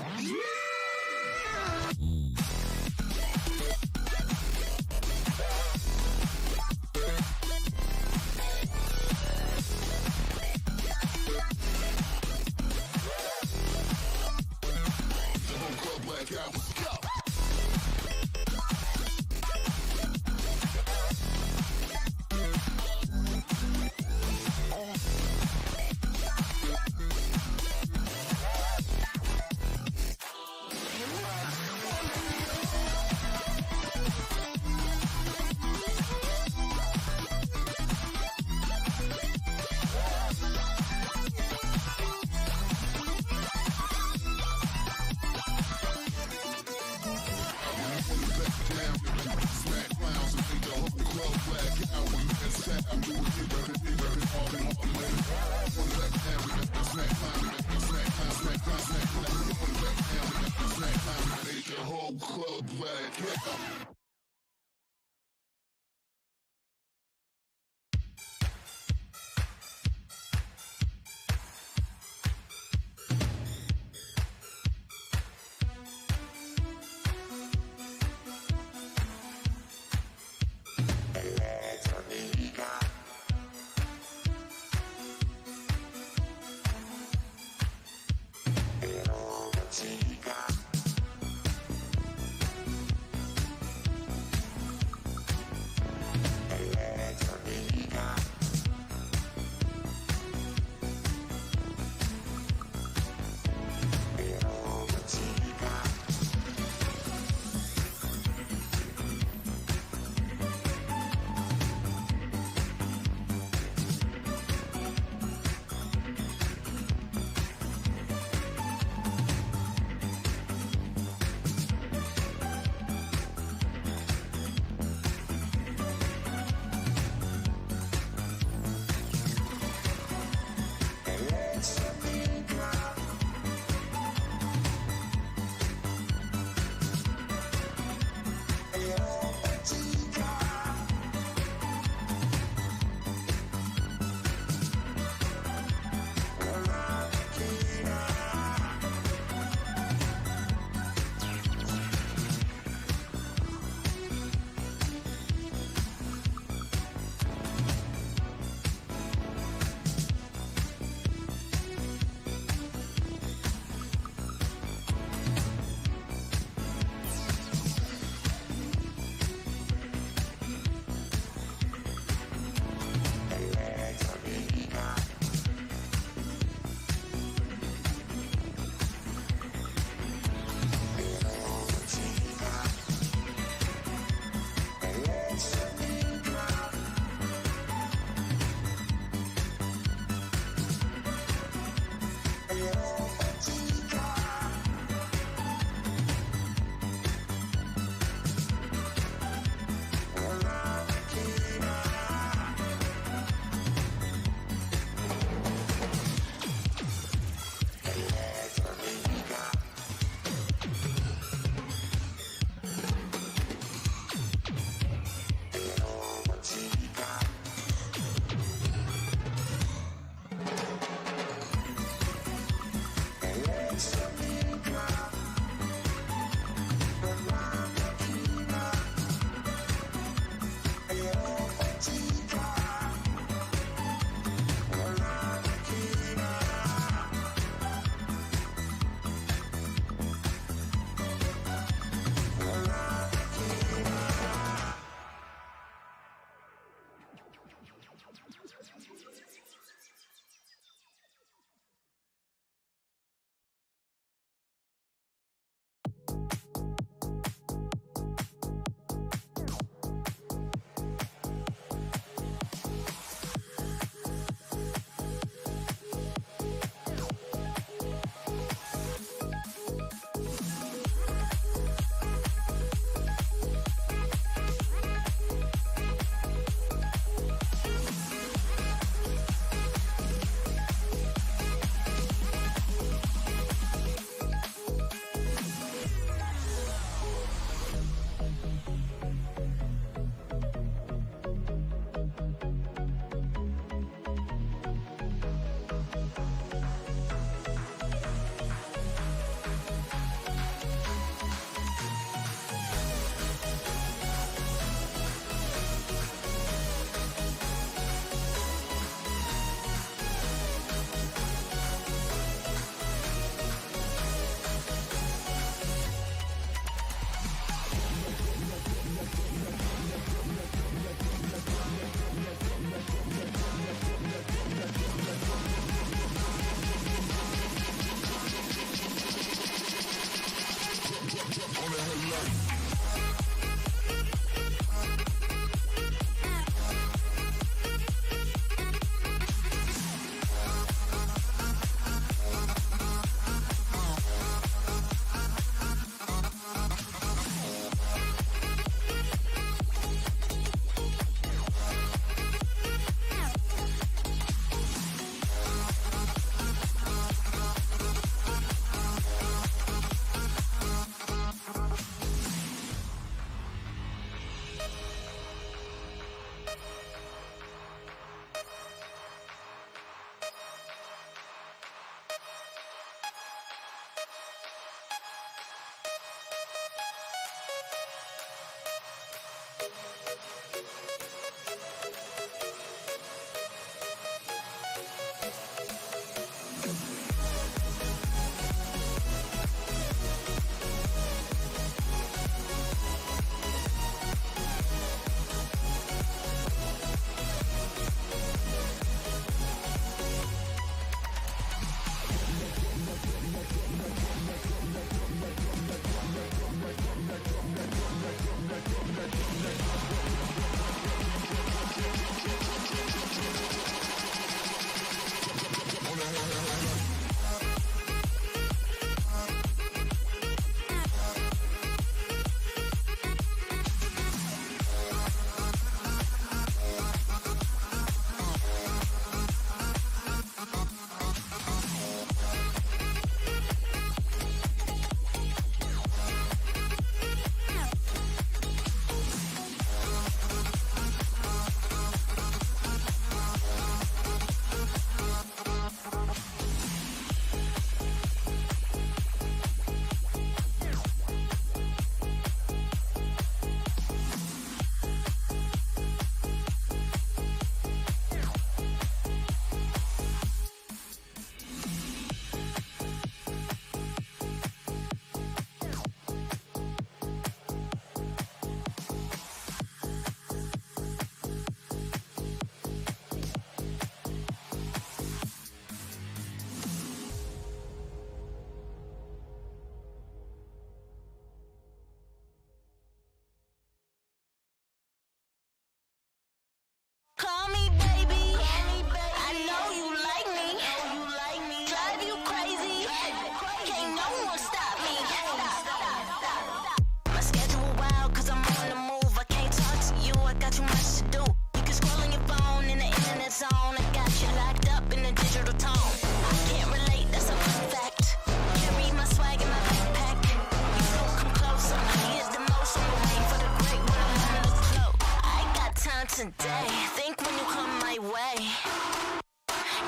down today. Think when you come my way.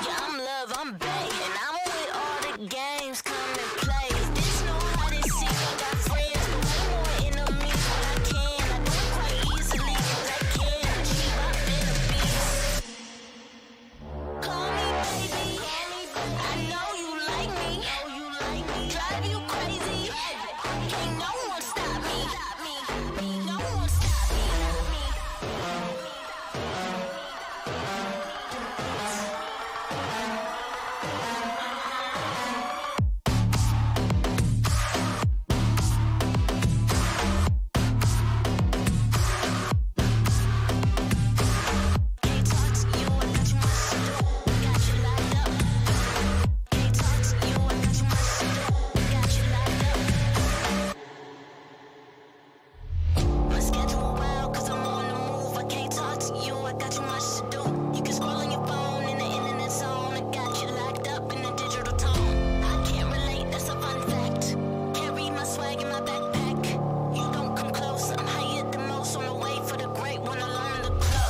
Yeah, I'm love, I'm bae, and I'm with all the games. Come and play. There's no hide and seek. I got friends, but way more enemies. But I can, I do it quite easily, 'cause I can achieve. I've been a beast. Call me baby. I know you like me. Drive you crazy. Can't no one stop me. No one stop me. Can't talk to you, I got you much to do. Got you lined up. Can't talk to you, I got you much to do. Got you lined up. My schedule wild, 'cause I'm on the move. I can't talk to you, I got you much to do. You can scroll on your phone in the internet zone. I got you locked up in a digital tone. I can't relate, that's a fun fact. Carry my swag in my backpack. You don't come close, I'm higher than most. On the way for the great, wanna learn the flow.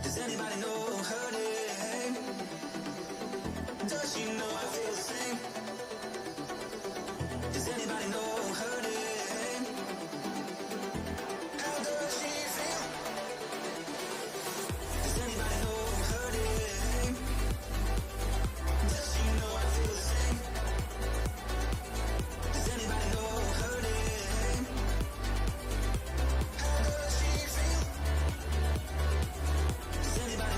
Does anybody know her name? Does she know I feel the same? Does anybody know her name? How does she feel? Does anybody know her name? Does she know I feel the same? Does anybody know her name? How does she feel? Does anybody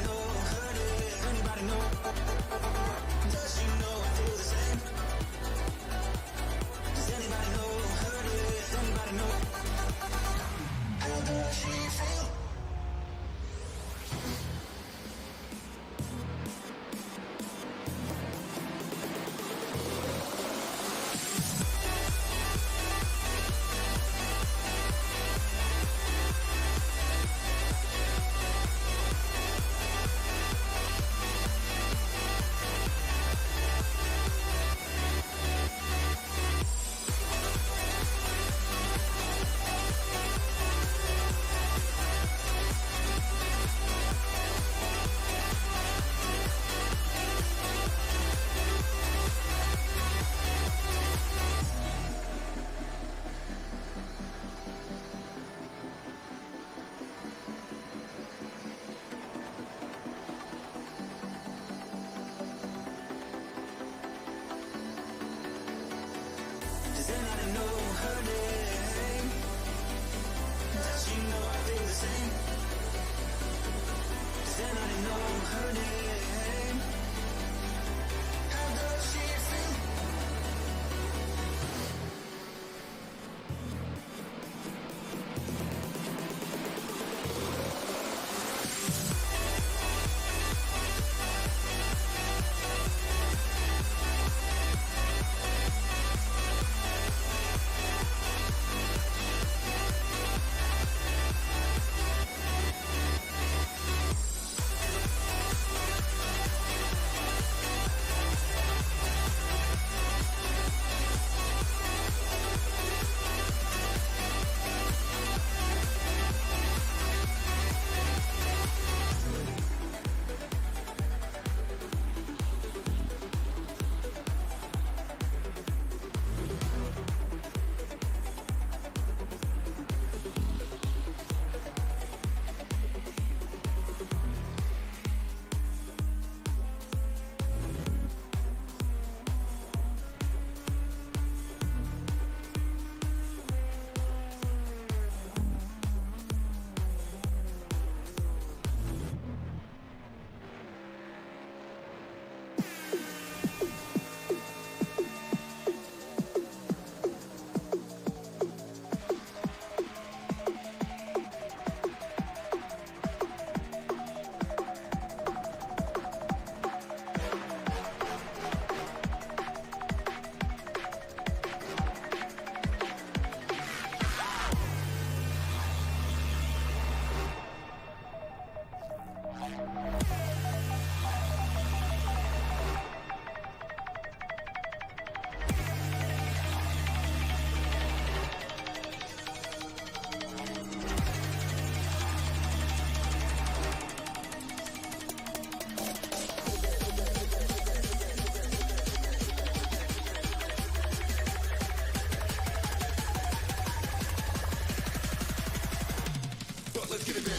let's get it in.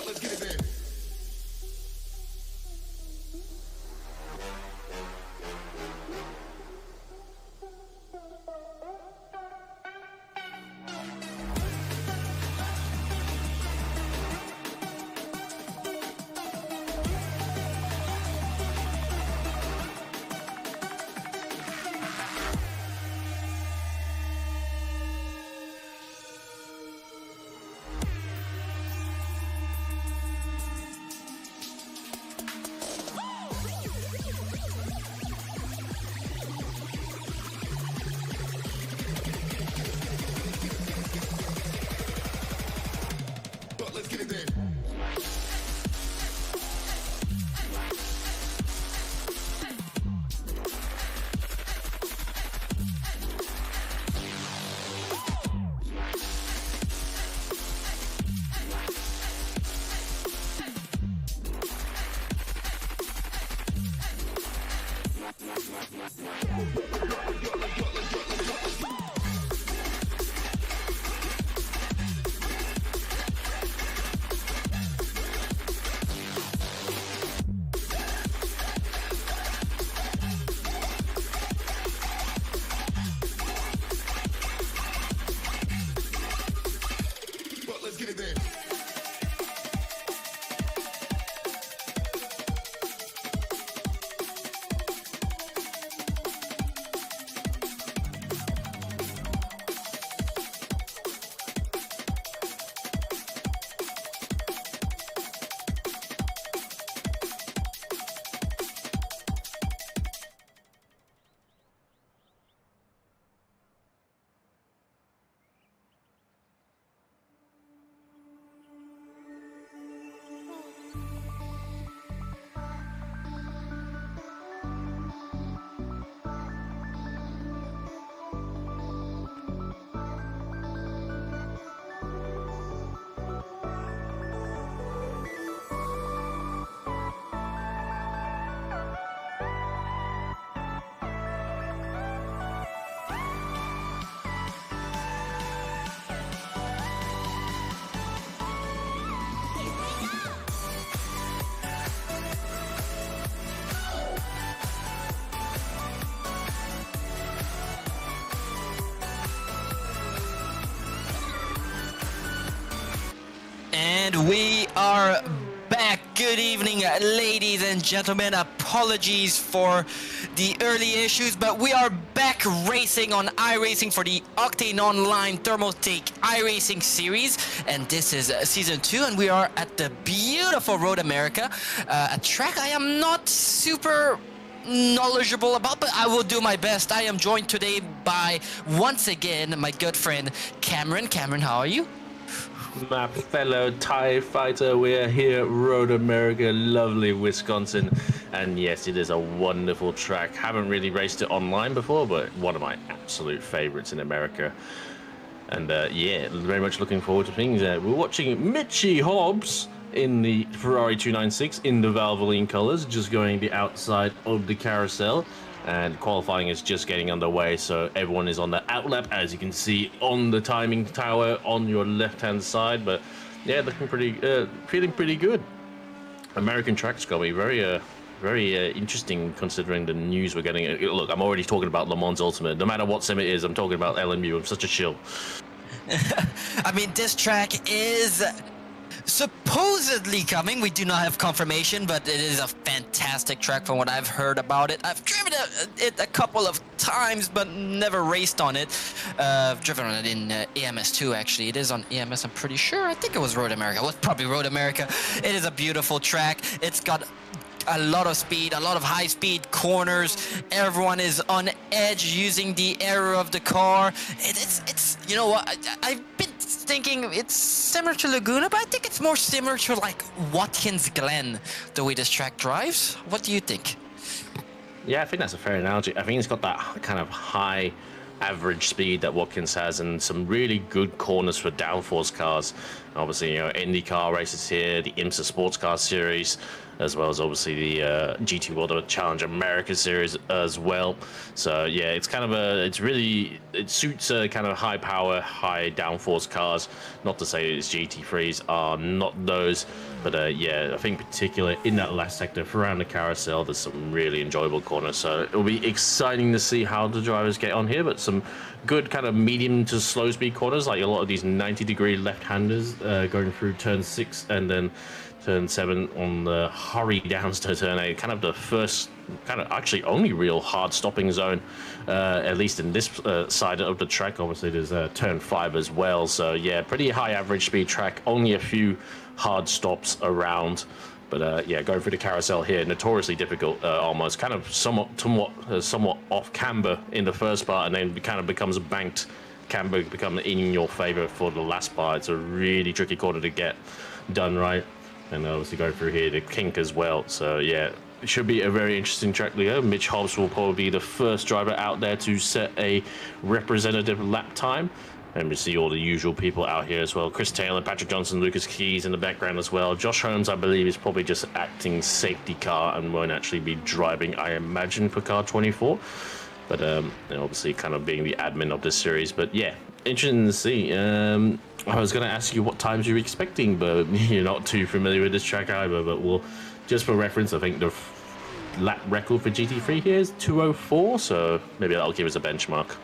Let's get it in. Let's get it in. And we are back. Good evening, ladies and gentlemen. Apologies for the early issues, but we are back racing on iRacing for the Octane Online Thermaltake iRacing series. And this is season 2, and we are at the beautiful Road America, a track I am not super knowledgeable about, but I will do my best. I am joined today by, once again, my good friend Cameron. Cameron, how are you? My fellow TIE fighter, we're here, Road America, lovely Wisconsin, and yes, it is a wonderful track. Haven't really raced it online before, but one of my absolute favorites in America. And yeah, very much looking forward to things. We're watching Mitchie Hobbs in the Ferrari 296 in the Valvoline colors, just going the outside of the carousel. And qualifying is just getting underway, so everyone is on the outlap, as you can see on the timing tower on your left-hand side. But yeah, looking pretty, feeling pretty good. American track's gonna be very interesting considering the news we're getting. Look, I'm already talking about Le Mans Ultimate. No matter what sim it is, I'm talking about LMU. I'm such a shill. I mean, this track is supposedly coming. We do not have confirmation, but it is a fantastic track from what I've heard about it. I've driven it a couple of times, but never raced on it. I've driven on it in AMS2, actually. It is on AMS, I'm pretty sure. I think it was Road America. It was probably Road America. It is a beautiful track. It's got a lot of speed, a lot of high-speed corners. Everyone is on edge using the error of the car. It's you know what? I've been thinking it's similar to Laguna, but I think it's more similar to like Watkins Glen, the way this track drives. What do you think? Yeah, I think that's a fair analogy. I think it's got that kind of high average speed that Watkins has, and some really good corners for downforce cars. Obviously, you know, IndyCar races here, the IMSA Sports Car Series, as well as obviously the GT World Challenge America Series as well. So yeah, it's kind of it suits a kind of high power, high downforce cars. Not to say its GT3s are not those, but yeah, I think particularly in that last sector around the carousel, there's some really enjoyable corners. So it'll be exciting to see how the drivers get on here, but some good kind of medium to slow speed corners, like a lot of these 90-degree left-handers going through turn 6 and then turn 7 on the hurry downs to turn 8, kind of the first, kind of actually only real hard stopping zone, at least in this side of the track. Obviously there's turn 5 as well, so yeah, pretty high average speed track, only a few hard stops around. But yeah, going through the carousel here, notoriously difficult, almost kind of somewhat off camber in the first part, and then it kind of becomes a banked camber, become in your favor for the last part. It's a really tricky corner to get done right, and obviously going through here the kink as well. So yeah, it should be a very interesting track, Leo. Mitch Hobbs will probably be the first driver out there to set a representative lap time. And we see all the usual people out here as well. Chris Taylor, Patrick Johnson, Lucas Keys in the background as well. Josh Holmes, I believe, is probably just acting safety car and won't actually be driving, I imagine, for car 24. But obviously kind of being the admin of this series. But yeah, interesting to see. I was going to ask you what times you're expecting, but you're not too familiar with this track either. But we'll, just for reference, I think the lap record for GT3 here is 2:04. So maybe that'll give us a benchmark.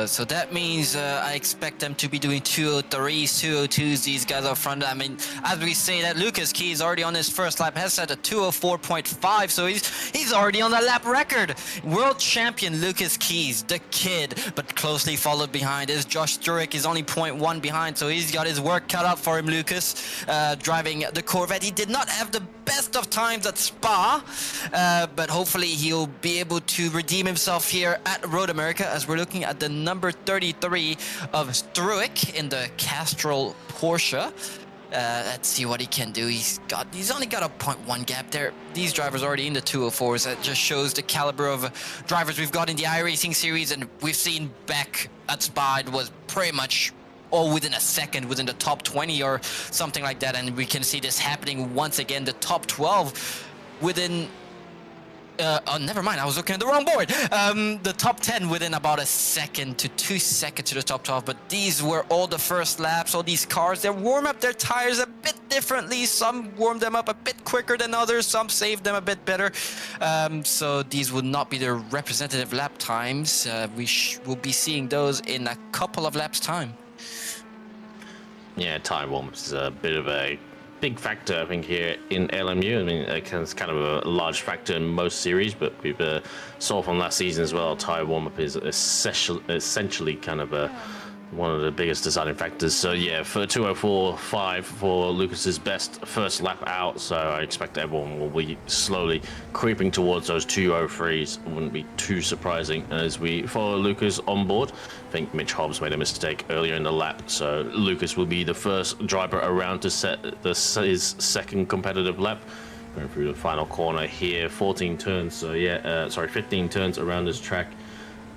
So that means I expect them to be doing 203s, 202s, these guys up front. I mean, as we say that, Lucas Key is already on his first lap, has set a 204.5, so he's already on the lap record. World champion Lucas Keys, the kid, but closely followed behind is Josh Sturek. Is only 0.1 behind, so he's got his work cut out for him, Lucas, driving the Corvette. He did not have the best of times at Spa, but hopefully he'll be able to redeem himself here at Road America, as we're looking at the number 33 of Struick in the Castrol Porsche. Let's see what he can do. He's only got a 0.1 gap there. These drivers are already in the 204s. That just shows the caliber of drivers we've got in the iRacing series, and we've seen back at Spa it was pretty much all within a second, within the top 20 or something like that, and we can see this happening once again. The top 12 within oh, never mind, I was looking at the wrong board. The top 10 within about a second to 2 seconds to the top 12, but these were all the first laps. All these cars, they warm up their tires a bit differently. Some warm them up a bit quicker than others, some save them a bit better. So these would not be the representative lap times. We will be seeing those in a couple of laps time. Yeah, tire warm-ups is a bit of a big factor, I think, here in LMU. I mean, it's kind of a large factor in most series, but we've saw from last season as well, tire warm-up is essentially kind of one of the biggest deciding factors. So yeah, for 2:04.5 for Lucas's best first lap out, so I expect everyone will be slowly creeping towards those 2:03s. Wouldn't be too surprising as we follow Lucas on board. I think Mitch Hobbs made a mistake earlier in the lap, so Lucas will be the first driver around to set his second competitive lap. Going through the final corner here, 14 turns, so yeah, 15 turns around this track.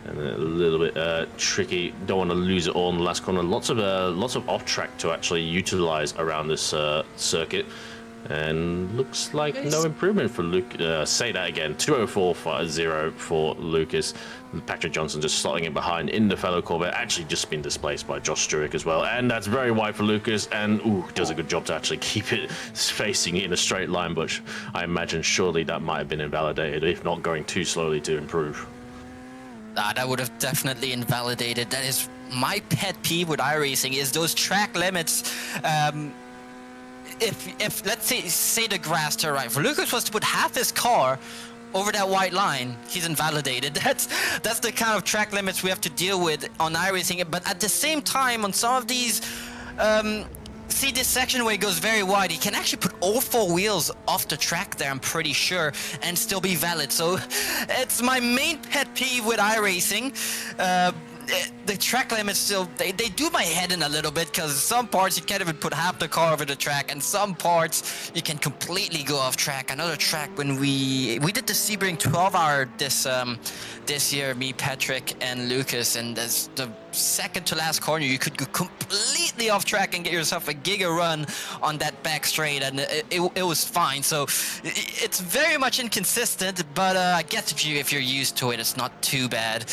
And a little bit tricky. Don't want to lose it all in the last corner. Lots of off track to actually utilize around this circuit, and looks like no improvement for Luke. Say that again. 2:04.50 for Lucas. Patrick Johnson just slotting it behind in the fellow Corvette. Actually, just been displaced by Josh Struick as well, and that's very wide for Lucas. And does a good job to actually keep it facing in a straight line. But I imagine surely that might have been invalidated, if not going too slowly to improve. That would have definitely invalidated. That is my pet peeve with iRacing, is those track limits. If let's say the grass to right, for Lucas was to put half his car over that white line, he's invalidated. That's the kind of track limits we have to deal with on iRacing. But at the same time, on some of these, see this section where it goes very wide, he can actually put all 4 wheels off the track there, I'm pretty sure, and still be valid. So it's my main pet peeve with iRacing. The track limits still, they do my head in a little bit, because some parts you can't even put half the car over the track, and some parts you can completely go off track. Another track when we did the Sebring 12-hour this year, me, Patrick, and Lucas, and as the second to last corner you could go completely off track and get yourself a giga run on that back straight, and it was fine. So it's very much inconsistent, but I guess if you're used to it, it's not too bad.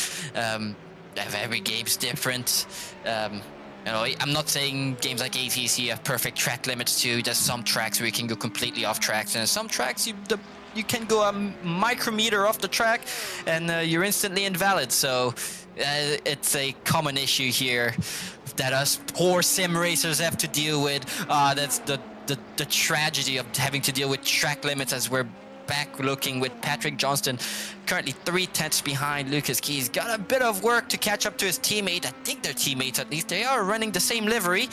Every game's different. You know, I'm not saying games like ATC have perfect track limits too. There's some tracks where you can go completely off tracks, and some tracks you can go a micrometer off the track and you're instantly invalid. So it's a common issue here that us poor sim racers have to deal with. That's the tragedy of having to deal with track limits, as we're back looking with Patrick Johnston currently 3 tenths behind Lucas Keys. Got a bit of work to catch up to his teammate. I think they're teammates, at least. They are running the same livery.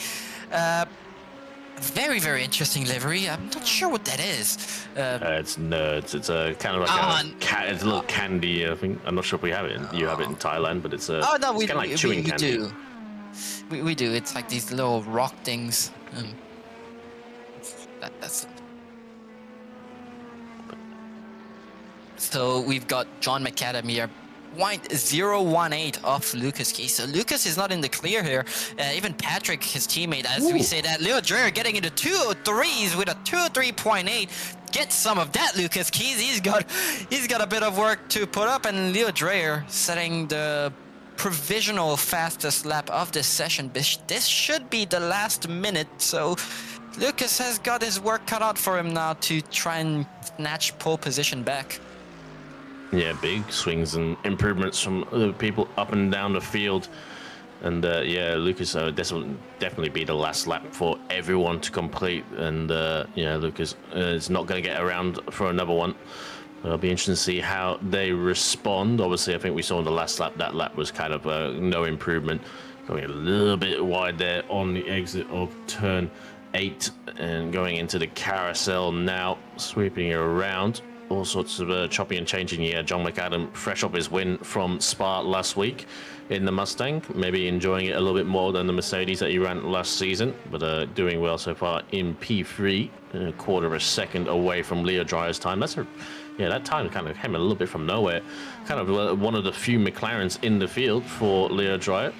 Very, very interesting livery. I'm not sure what that is. It's nerds. It's a kind of like it's a little candy. I think I'm not sure if we have it. You have it in Thailand, but it's a. Oh no, it's kind of like chewing candy. Do. We do. It's like these little rock things. That's. So we've got John McAdam here, 0.018 off Lucas Keys. So Lucas is not in the clear here. Even Patrick, his teammate, as we say that. Leo Dreyer getting into 203s with a 203.8. Get some of that, Lucas Keys. He's got a bit of work to put up, and Leo Dreyer setting the provisional fastest lap of this session. This should be the last minute, so Lucas has got his work cut out for him now to try and snatch pole position back. Yeah, big swings and improvements from the people up and down the field. And yeah, Lucas, this will definitely be the last lap for everyone to complete. And yeah, Lucas is not going to get around for another one. It'll be interesting to see how they respond. Obviously, I think we saw in the last lap, that lap was kind of no improvement. Going a little bit wide there on the exit of turn 8 and going into the carousel now, sweeping around. All sorts of chopping and changing here. John McAdam, fresh off his win from Spa last week in the Mustang, maybe enjoying it a little bit more than the Mercedes that he ran last season, but doing well so far in P3, a quarter of a second away from Leo Dreyer's time. That time kind of came a little bit from nowhere. Kind of one of the few McLarens in the field for Leo Dreyer.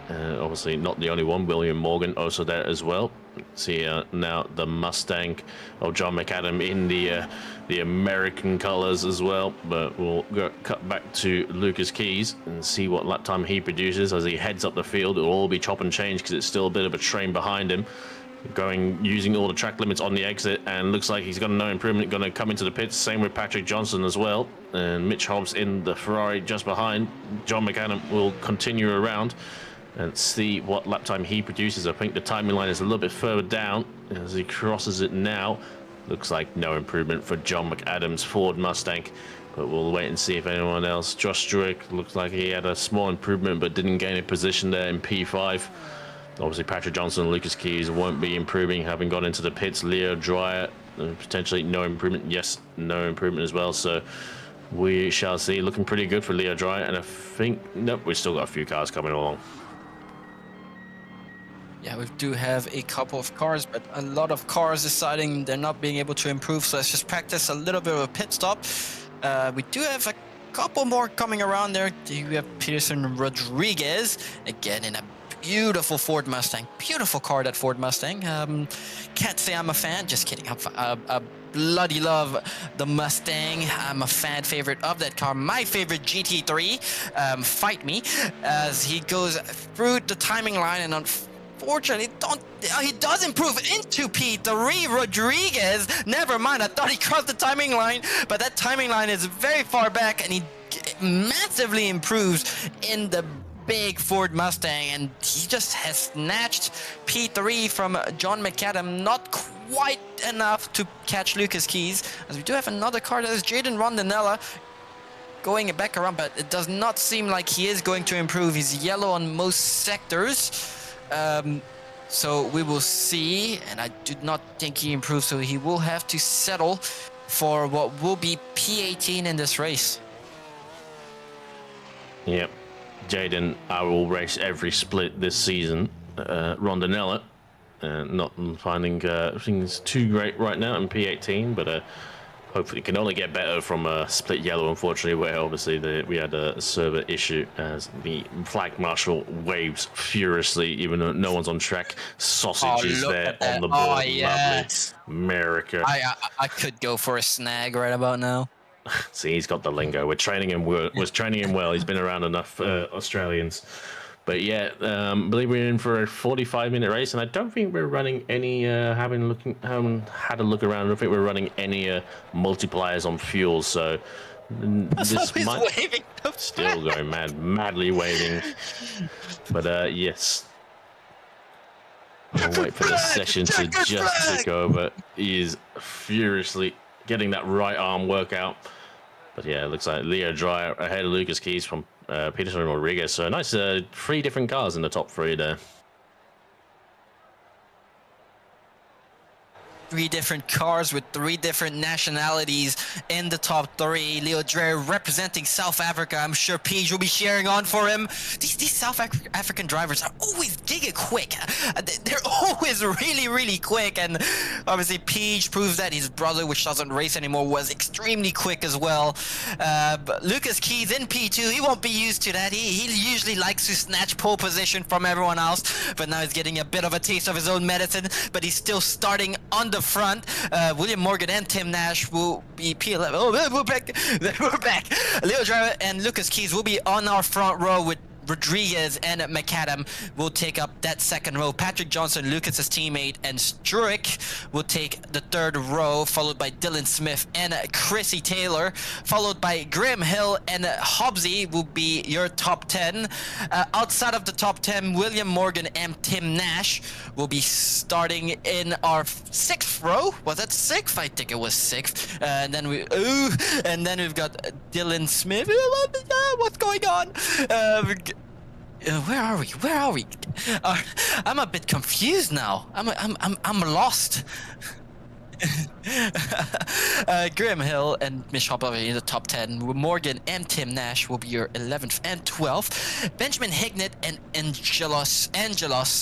Obviously not the only one. William Morgan also there as well. See now the Mustang of John McAdam in the American colors as well. But we'll cut back to Lucas Keys and see what lap time he produces as he heads up the field. It'll all be chop and change because it's still a bit of a train behind him. Using all the track limits on the exit, and looks like he's got no improvement. Going to come into the pits. Same with Patrick Johnson as well, and Mitch Hobbs in the Ferrari just behind. John McAdam will continue around and see what lap time he produces. I think the timing line is a little bit further down as he crosses it now. Looks like no improvement for John McAdam's Ford Mustang, but we'll wait and see if anyone else. Josh Stewart looks like he had a small improvement but didn't gain a position there in P5. Obviously Patrick Johnson and Lucas Keys won't be improving, having gone into the pits. Leo Dreyer, potentially no improvement. Yes, no improvement as well. So we shall see. Looking pretty good for Leo Dreyer, and I think, nope, we've still got a few cars coming along. Yeah, we do have a couple of cars, but a lot of cars deciding they're not being able to improve. So let's just practice a little bit of a pit stop. We do have a couple more coming around there. We have Peterson Rodriguez, again in a beautiful Ford Mustang. Beautiful car, that Ford Mustang. Can't say I'm a fan. Just kidding. I bloody love the Mustang. I'm a fan favorite of that car. My favorite GT3. Fight me. As he goes through the timing line, and unfortunately, he does improve into P3. Rodriguez, never mind. I thought he crossed the timing line, but that timing line is very far back, and he massively improves in the big Ford Mustang, and he just has snatched P3 from John McAdam. Not quite enough to catch Lucas Keys, as we do have another car that is Jaden Rondinella going back around, but it does not seem like he is going to improve. He's yellow on most sectors. So we will see, and I do not think he improves, so he will have to settle for what will be P18 in this race. Yep. Jaden, I will race every split this season. Rondinella, not finding things too great right now in P18, but hopefully it can only get better from split yellow, unfortunately, where obviously we had a server issue as the flag marshal waves furiously, even though no one's on track. Sausages there on the board. Yeah. Lovely. America. I could go for a snag right about now. See, he's got the lingo. We're training him. Was training him well. He's been around enough Australians. But yeah, I believe we're in for a 45-minute race, and I don't think we're running any. Haven't had a look around. I don't think we're running any multipliers on fuel. So this might waving still going madly waving. But yes, I'll wait for the session to just tick over. He is furiously getting that right arm workout. But yeah, it looks like Leo Dreyer ahead of Lucas Keys from Peterson and Rodriguez. So nice, 3 different cars in the top 3 there. 3 different cars with 3 different nationalities in the top 3. Leo Dreyer representing South Africa. I'm sure Page will be cheering on for him. These South African drivers are always giga quick. They're always really quick, and obviously Page proves that his brother, which doesn't race anymore, was extremely quick as well. But Lucas Keys in P2, he won't be used to that. He usually likes to snatch pole position from everyone else, but now he's getting a bit of a taste of his own medicine, but he's still starting on the front. William Morgan and Tim Nash will be P11. Oh, we're back. We're back. Leo Dreyer and Lucas Keys will be on our front row with Rodriguez and McAdam will take up that second row. Patrick Johnson, Lucas's teammate, and Struick will take the third row, followed by Dylan Smith and Chrissy Taylor, followed by Graham Hill and Hobbsy will be your top 10. Outside of the top 10, William Morgan and Tim Nash will be starting in our 6th row. Was that 6th? I think it was 6th. And then we've got Dylan Smith. What's going on? Where are we? I'm a bit confused now. I'm lost. Graham Hill and Mish Hopper in the top 10. Morgan and Tim Nash will be your 11th and 12th. Benjamin Hignett and Angelos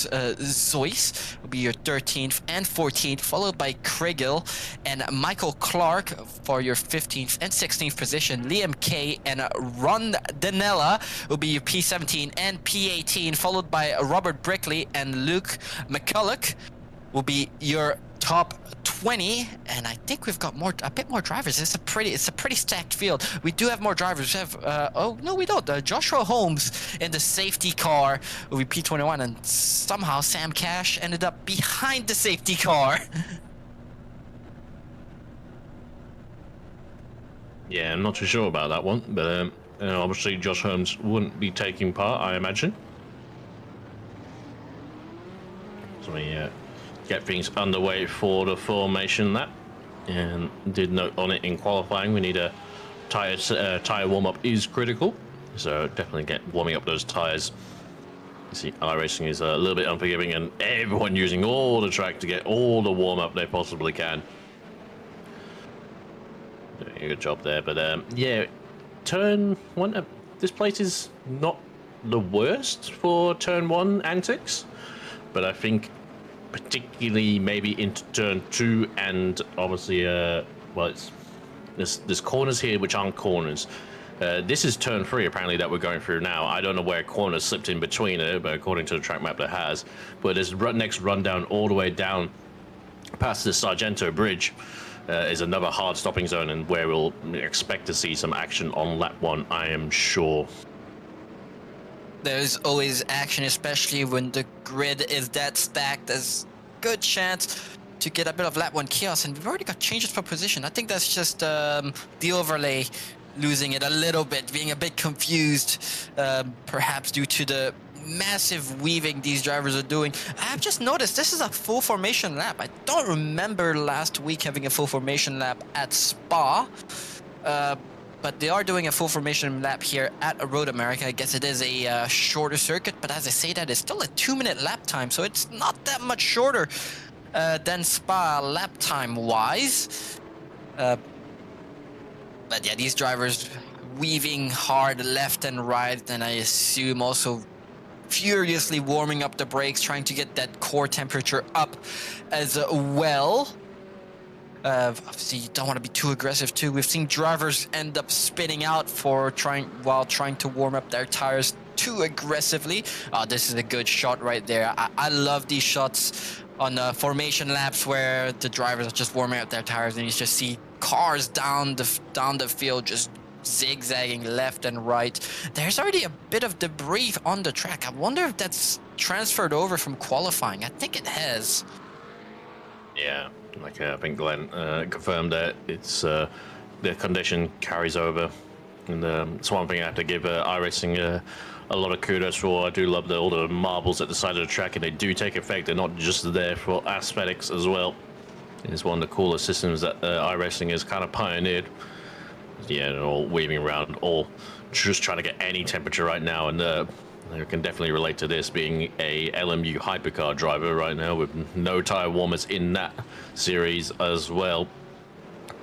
Zois will be your 13th and 14th, followed by Craig Hill and Michael Clark for your 15th and 16th position. Liam Kay and Ron Danella will be your P17 and P18, followed by Robert Brickley and Luke McCulloch will be your top 20, and I think we've got a bit more drivers. It's a pretty stacked field. We do have more drivers. We have oh no, we don't. Joshua Holmes in the safety car will be P21, and somehow Sam Cash ended up behind the safety car. Yeah, I'm not too sure about that one, but obviously Josh Holmes wouldn't be taking part, I imagine. So we get things underway for the formation lap, and did note on it in qualifying we need a tire warm-up is critical, so definitely get warming up those tires. You see, iRacing is a little bit unforgiving, and everyone using all the track to get all the warm-up they possibly can. Doing a good job there, but yeah, turn 1, this place is not the worst for turn 1 antics, but I think particularly maybe into turn 2, and obviously well, there's corners here which aren't corners. This is turn 3 apparently that we're going through now. I don't know where corners slipped in between it, but according to the track map it has. But this next rundown all the way down past the Sargento Bridge is another hard stopping zone, and where we'll expect to see some action on lap 1, I am sure. There's always action, especially when the grid is that stacked. There's good chance to get a bit of lap 1 chaos, and we've already got changes for position. I think that's just the overlay losing it a little bit, being a bit confused, perhaps due to the massive weaving these drivers are doing. I've just noticed this is a full formation lap. I don't remember last week having a full formation lap at Spa. But they are doing a full formation lap here at Road America. I guess it is a shorter circuit, but as I say that, it's still a 2-minute lap time, so it's not that much shorter than Spa lap time wise. But yeah, these drivers weaving hard left and right, and I assume also furiously warming up the brakes, trying to get that core temperature up as well. Obviously, you don't want to be too aggressive too. We've seen drivers end up spinning out while trying to warm up their tires too aggressively. Oh, this is a good shot right there. I love these shots on formation laps where the drivers are just warming up their tires, and you just see cars down the field just zigzagging left and right. There's already a bit of debris on the track. I wonder if that's transferred over from qualifying. I think it has. Yeah, like I think Glenn confirmed that it's the condition carries over, and it's one thing I have to give iRacing a lot of kudos for. I do love all the marbles at the side of the track, and they do take effect. They're not just there for aesthetics as well. It's one of the coolest systems that iRacing has kind of pioneered. Yeah, they're all weaving around, all just trying to get any temperature right now, and I can definitely relate to this, being a LMU hypercar driver right now with no tire warmers in that series as well.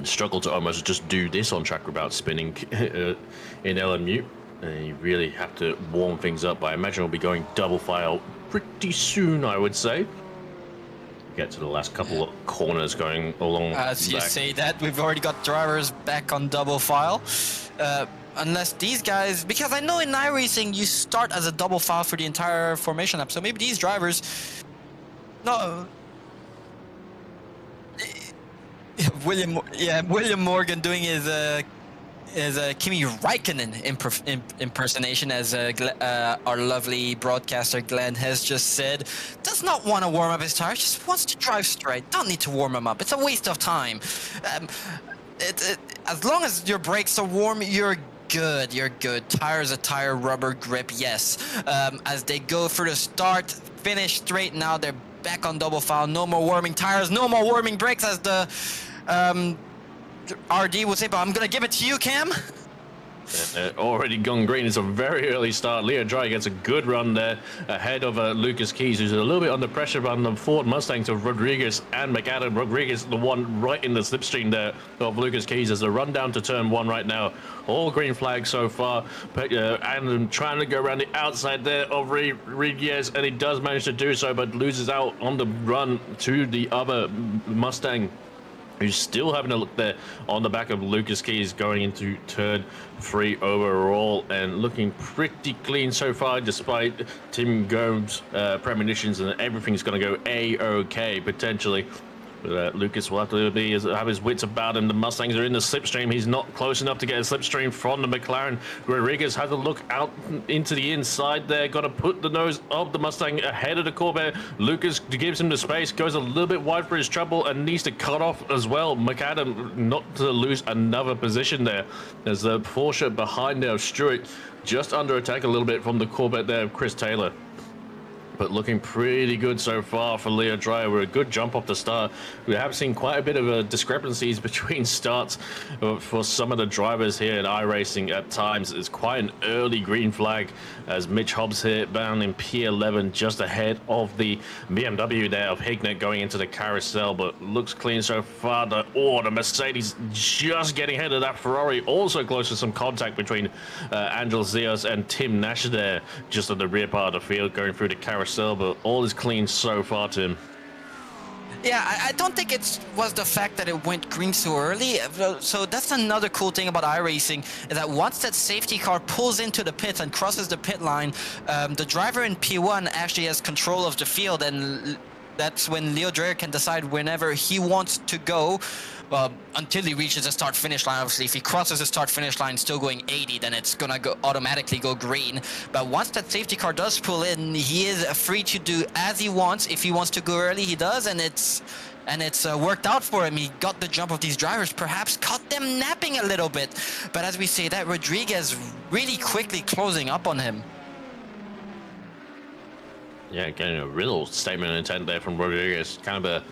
Struggle to almost just do this on track without spinning in LMU. And you really have to warm things up. I imagine we'll be going double file pretty soon, I would say. Get to the last couple of corners going along. As you say that, we've already got drivers back on double file. Unless these guys, because I know in iRacing you start as a double file for the entire formation lap, so maybe these drivers, no, William Morgan doing his Kimi Räikkönen impersonation, as our lovely broadcaster Glenn has just said. Does not want to warm up his tires, just wants to drive straight. Don't need to warm them up. It's a waste of time. As long as your brakes are warm, you're good. You're good. Tires a tire, rubber grip, yes. As they go through the start, finish straight now, they're back on double file. No more warming tires, no more warming brakes, as the RD would say, but I'm gonna give it to you, Cam. Already gone green. It's a very early start. Leo Dry gets a good run there ahead of Lucas Keys, who's a little bit under pressure on the Ford Mustangs of Rodriguez and McAdam. Rodriguez, the one right in the slipstream there of Lucas Keys, as a run down to turn one right now. All green flags so far. And trying to go around the outside there of Rodriguez, and he does manage to do so, but loses out on the run to the other Mustang, who's still having a look there on the back of Lucas Keys going into turn 3 overall, and looking pretty clean so far, despite Tim Gomes' premonitions, and everything's going to go A-OK potentially. But Lucas will have to have his wits about him. The Mustangs are in the slipstream. He's not close enough to get a slipstream from the McLaren. Rodriguez has to look out into the inside there. Got to put the nose of the Mustang ahead of the Corvette. Lucas gives him the space, goes a little bit wide for his trouble, and needs to cut off as well. McAdam not to lose another position there, as the Porsche behind there of Stewart just under attack a little bit from the Corvette there of Chris Taylor. But looking pretty good so far for Leo Dreyer. A good jump off the start. We have seen quite a bit of discrepancies between starts for some of the drivers here at iRacing at times. It's quite an early green flag, as Mitch Hobbs here bound in P11 just ahead of the BMW there of Hignett going into the carousel, but looks clean so far. The Mercedes just getting ahead of that Ferrari. Also close to some contact between Angel Zios and Tim Nash there, just at the rear part of the field going through the carousel. But all is clean so far, Tim. Yeah, I don't think it was the fact that it went green so early. So that's another cool thing about iRacing, is that once that safety car pulls into the pits and crosses the pit line, the driver in P1 actually has control of the field, and that's when Leo Dreyer can decide whenever he wants to go. Until he reaches the start-finish line. Obviously, if he crosses the start-finish line still going 80, then it's gonna automatically go green. But once that safety car does pull in, he is free to do as he wants. If he wants to go early, he does, and it's worked out for him. He got the jump of these drivers, perhaps caught them napping a little bit. But as we say that, Rodriguez really quickly closing up on him. Yeah, getting a real statement of intent there from Rodriguez. Kind of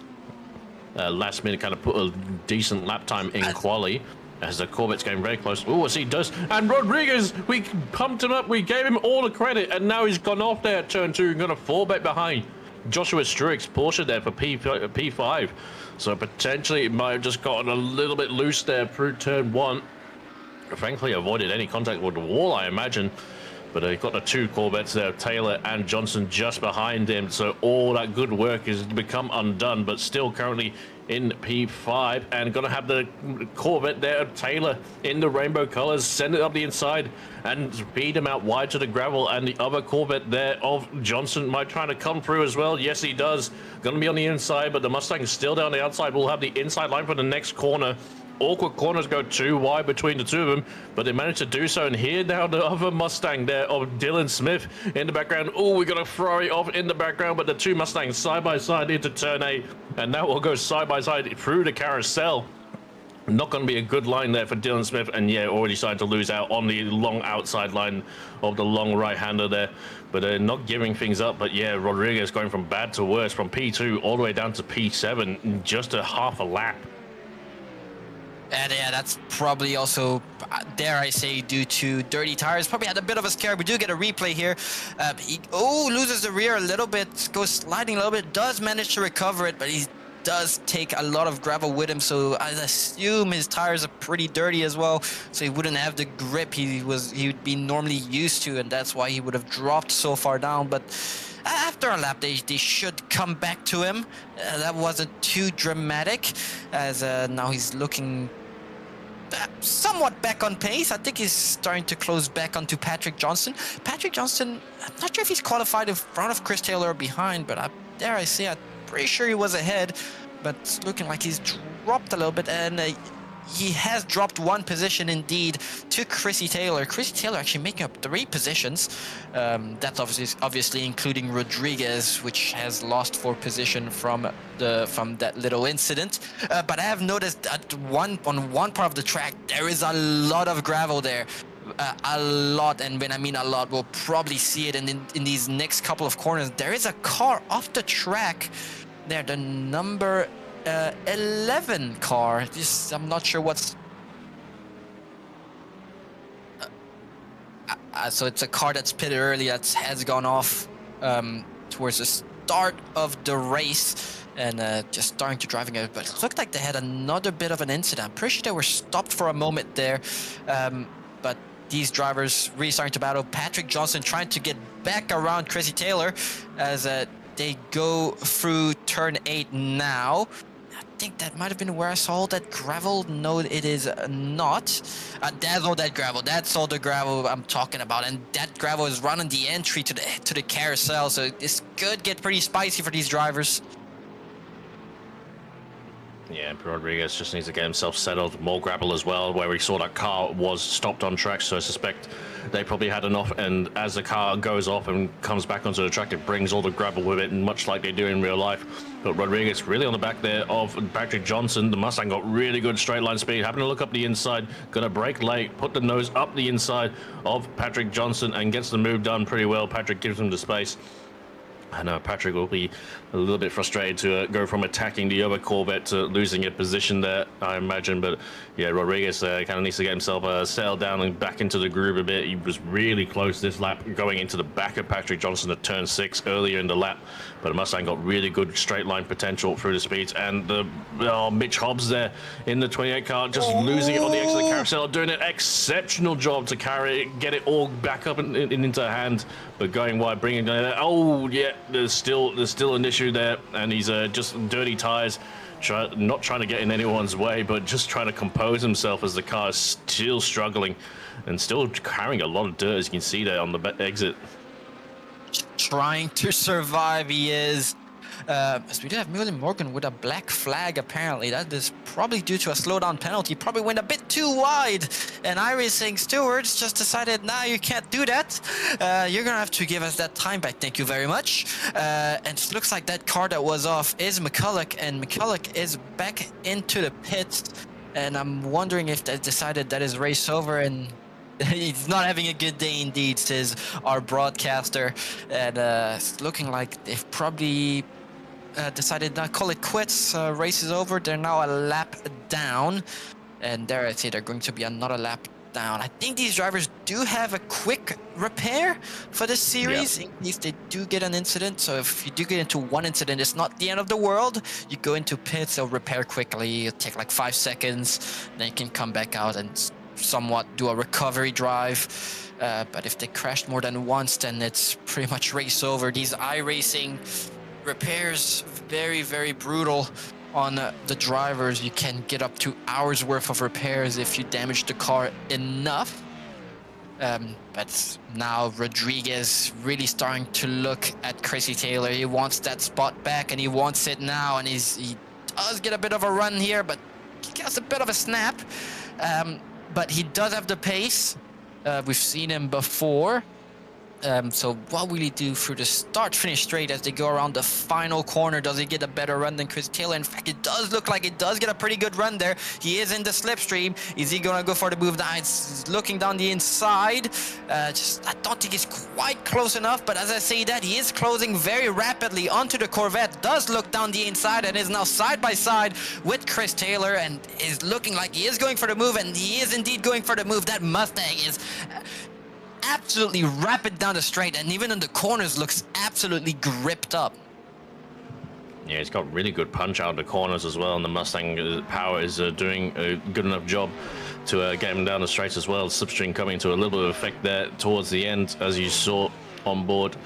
a last minute kind of put a decent lap time in quali. As the Corvette's getting very close. Oh, as he does. And Rodriguez, we pumped him up. We gave him all the credit. And now he's gone off there at turn 2 and going to fall back behind Joshua Struick's Porsche there for P5. So potentially it might have just gotten a little bit loose there through turn 1. Frankly, avoided any contact with the wall, I imagine. But he got the 2 Corvettes there, Taylor and Johnson just behind him. So all that good work has become undone, but still currently in P5 and going to have the Corvette there, Taylor, in the rainbow colors, send it up the inside and feed him out wide to the gravel. And the other Corvette there of Johnson might try to come through as well. Yes, he does. Going to be on the inside, but the Mustang is still down the outside. We'll have the inside line for the next corner. Awkward corners go too wide between the two of them, but they managed to do so. And here now the other Mustang there of Dylan Smith in the background. Oh, we got a Ferrari off in the background, but the 2 Mustangs side by side into turn 8, and now we'll go side by side through the carousel. Not going to be a good line there for Dylan Smith, and yeah, already starting to lose out on the long outside line of the long right-hander there, but not giving things up. But yeah, Rodriguez going from bad to worse, from P2 all the way down to P7 in just a half a lap. And yeah, that's probably also, dare I say, due to dirty tires. Probably had a bit of a scare. We do get a replay here. He loses the rear a little bit, goes sliding a little bit, does manage to recover it, but he does take a lot of gravel with him. So I assume his tires are pretty dirty as well. So he wouldn't have the grip he'd be normally used to, and that's why he would have dropped so far down. But after a lap, they should come back to him. That wasn't too dramatic, as now he's looking somewhat back on pace. I think he's starting to close back onto Patrick Johnson. Patrick Johnson, I'm not sure if he's qualified in front of Chris Taylor or behind, but dare I say, I'm pretty sure he was ahead, but it's looking like he's dropped a little bit, and he has dropped 1 position indeed to Chrissy Taylor. Chrissy Taylor actually making up 3 positions. That's obviously including Rodriguez, which has lost 4 position from that little incident. But I have noticed that on one part of the track there is a lot of gravel there. A lot, and when I mean a lot, we'll probably see it in these next couple of corners. There is a car off the track there, the number 11 car. I'm not sure what's so it's a car that's pitted early, that has gone off towards the start of the race, and just starting to driving it. But it looked like they had another bit of an incident. I'm pretty sure they were stopped for a moment there, but these drivers really starting to battle. Patrick Johnson trying to get back around Chrissy Taylor as they go through turn 8 now. I think that might have been where I saw that gravel. No, it is not. That's all that gravel. That's all the gravel I'm talking about, and that gravel is running the entry to the carousel. So this could get pretty spicy for these drivers. Yeah, Rodriguez just needs to get himself settled. More gravel as well, where we saw that car was stopped on track, so I suspect they probably had enough, and as the car goes off and comes back onto the track, it brings all the gravel with it, much like they do in real life. But Rodriguez really on the back there of Patrick Johnson. The Mustang got really good straight line speed, having to look up the inside, gonna brake late, put the nose up the inside of Patrick Johnson and gets the move done pretty well. Patrick gives him the space. I know Patrick will be a little bit frustrated to go from attacking the other Corvette to losing a position there, I imagine. But yeah, Rodriguez kind of needs to get himself settled down and back into the groove a bit. He was really close this lap, going into the back of Patrick Johnson at turn 6 earlier in the lap. But Mustang got really good straight line potential through the speeds. And Mitch Hobbs there in the 28 car, just losing it on the exit of the carousel, doing an exceptional job to carry it, get it all back up and into hand. But going wide, bringing it down. Oh yeah, there's still an issue there, and he's just dirty tires. Not trying to get in anyone's way, but just trying to compose himself as the car is still struggling and still carrying a lot of dirt, as you can see there on the exit. Trying to survive, he is. As we do have William Morgan with a black flag, apparently. That is probably due to a slowdown penalty. Probably went a bit too wide. And iRacing stewards just decided, nah, you can't do that. You're going to have to give us that time back. Thank you very much. And it looks like that car that was off is McCulloch. And McCulloch is back into the pits. And I'm wondering if they decided that is race over. And He's not having a good day indeed, says our broadcaster. And it's looking like they've probably decided not call it quits. Race is over. They're now a lap down. And there I say they're going to be another lap down. I think these drivers do have a quick repair for this series in case they do get an incident. So if you do get into one incident, it's not the end of the world. You go into pits, they'll repair quickly. It'll take like 5 seconds. Then you can come back out and somewhat do a recovery drive. But if they crashed more than once, then it's pretty much race over. These iRacing repairs, very, very brutal on the drivers. You can get up to hours worth of repairs if you damage the car enough. But now Rodriguez really starting to look at Chrissy Taylor. He wants that spot back and he wants it now, and he does get a bit of a run here, but he gets a bit of a snap. But he does have the pace. We've seen him before. So what will he do through the start-finish straight as they go around the final corner? Does he get a better run than Chris Taylor? In fact, it does look like it does get a pretty good run there. He is in the slipstream. Is he going to go for the move? Now it's looking down the inside. I don't think he's quite close enough, but as I say that, he is closing very rapidly onto the Corvette. Does look down the inside and is now side by side with Chris Taylor and is looking like he is going for the move, and he is indeed going for the move. That Mustang is absolutely rapid down the straight, and even in the corners looks absolutely gripped up. Yeah, he's got really good punch out of the corners as well, and the Mustang power is doing a good enough job to get him down the straights as well. Slipstream coming to a little bit of effect there towards the end, as you saw on board.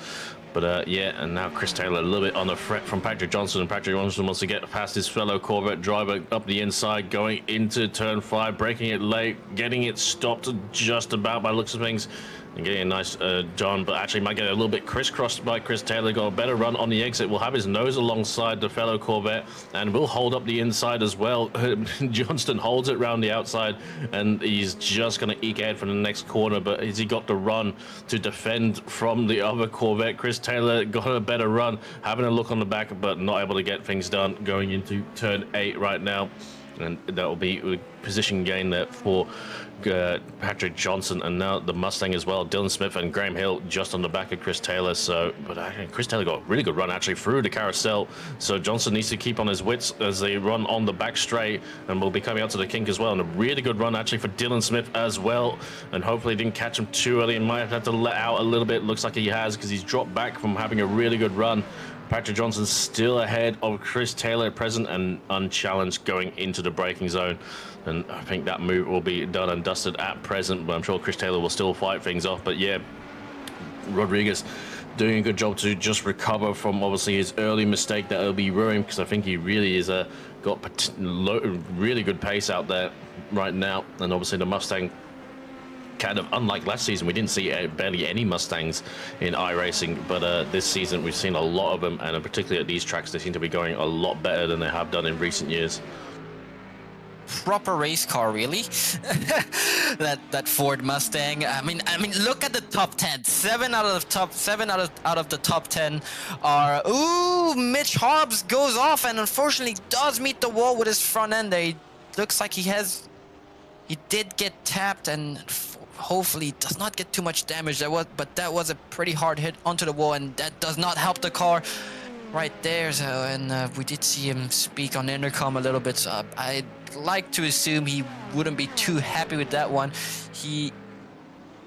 But yeah, and now Chris Taylor a little bit on the threat from Patrick Johnson, and Patrick Johnson wants to get past his fellow Corvette driver up the inside, going into turn 5, breaking it late, getting it stopped just about by looks of things, and getting a nice John, but actually might get a little bit crisscrossed by Chris Taylor. Got a better run on the exit, will have his nose alongside the fellow Corvette and will hold up the inside as well. Johnston holds it round the outside, and he's just going to eke ahead for the next corner, but has he got the run to defend from the other Corvette? Chris Taylor got a better run, having a look on the back, but not able to get things done going into turn 8 right now. And that will be a position gain there for Patrick Johnson, and now the Mustang as well. Dylan Smith and Graham Hill just on the back of Chris Taylor. So, but Chris Taylor got a really good run actually through the carousel. So Johnson needs to keep on his wits as they run on the back straight, and will be coming out to the kink as well. And a really good run actually for Dylan Smith as well. And hopefully didn't catch him too early and might have to let out a little bit. Looks like he has, because he's dropped back from having a really good run. Patrick Johnson still ahead of Chris Taylor at present and unchallenged going into the braking zone. And I think that move will be done and dusted at present, but I'm sure Chris Taylor will still fight things off. But yeah, Rodriguez doing a good job to just recover from obviously his early mistake that will be ruined, because I think he really is got really good pace out there right now. And obviously the Mustang, kind of unlike last season, we didn't see barely any Mustangs in iRacing, but this season we've seen a lot of them, and particularly at these tracks they seem to be going a lot better than they have done in recent years. Proper race car, really. that Ford Mustang. I mean, look at the top 10. 7 out of the top 10 are. Ooh, Mitch Hobbs goes off and unfortunately does meet the wall with his front end. There, looks like he did get tapped, and hopefully does not get too much damage. But that was a pretty hard hit onto the wall, and that does not help the car right there. So, and we did see him speak on intercom a little bit, so I'd like to assume he wouldn't be too happy with that one. He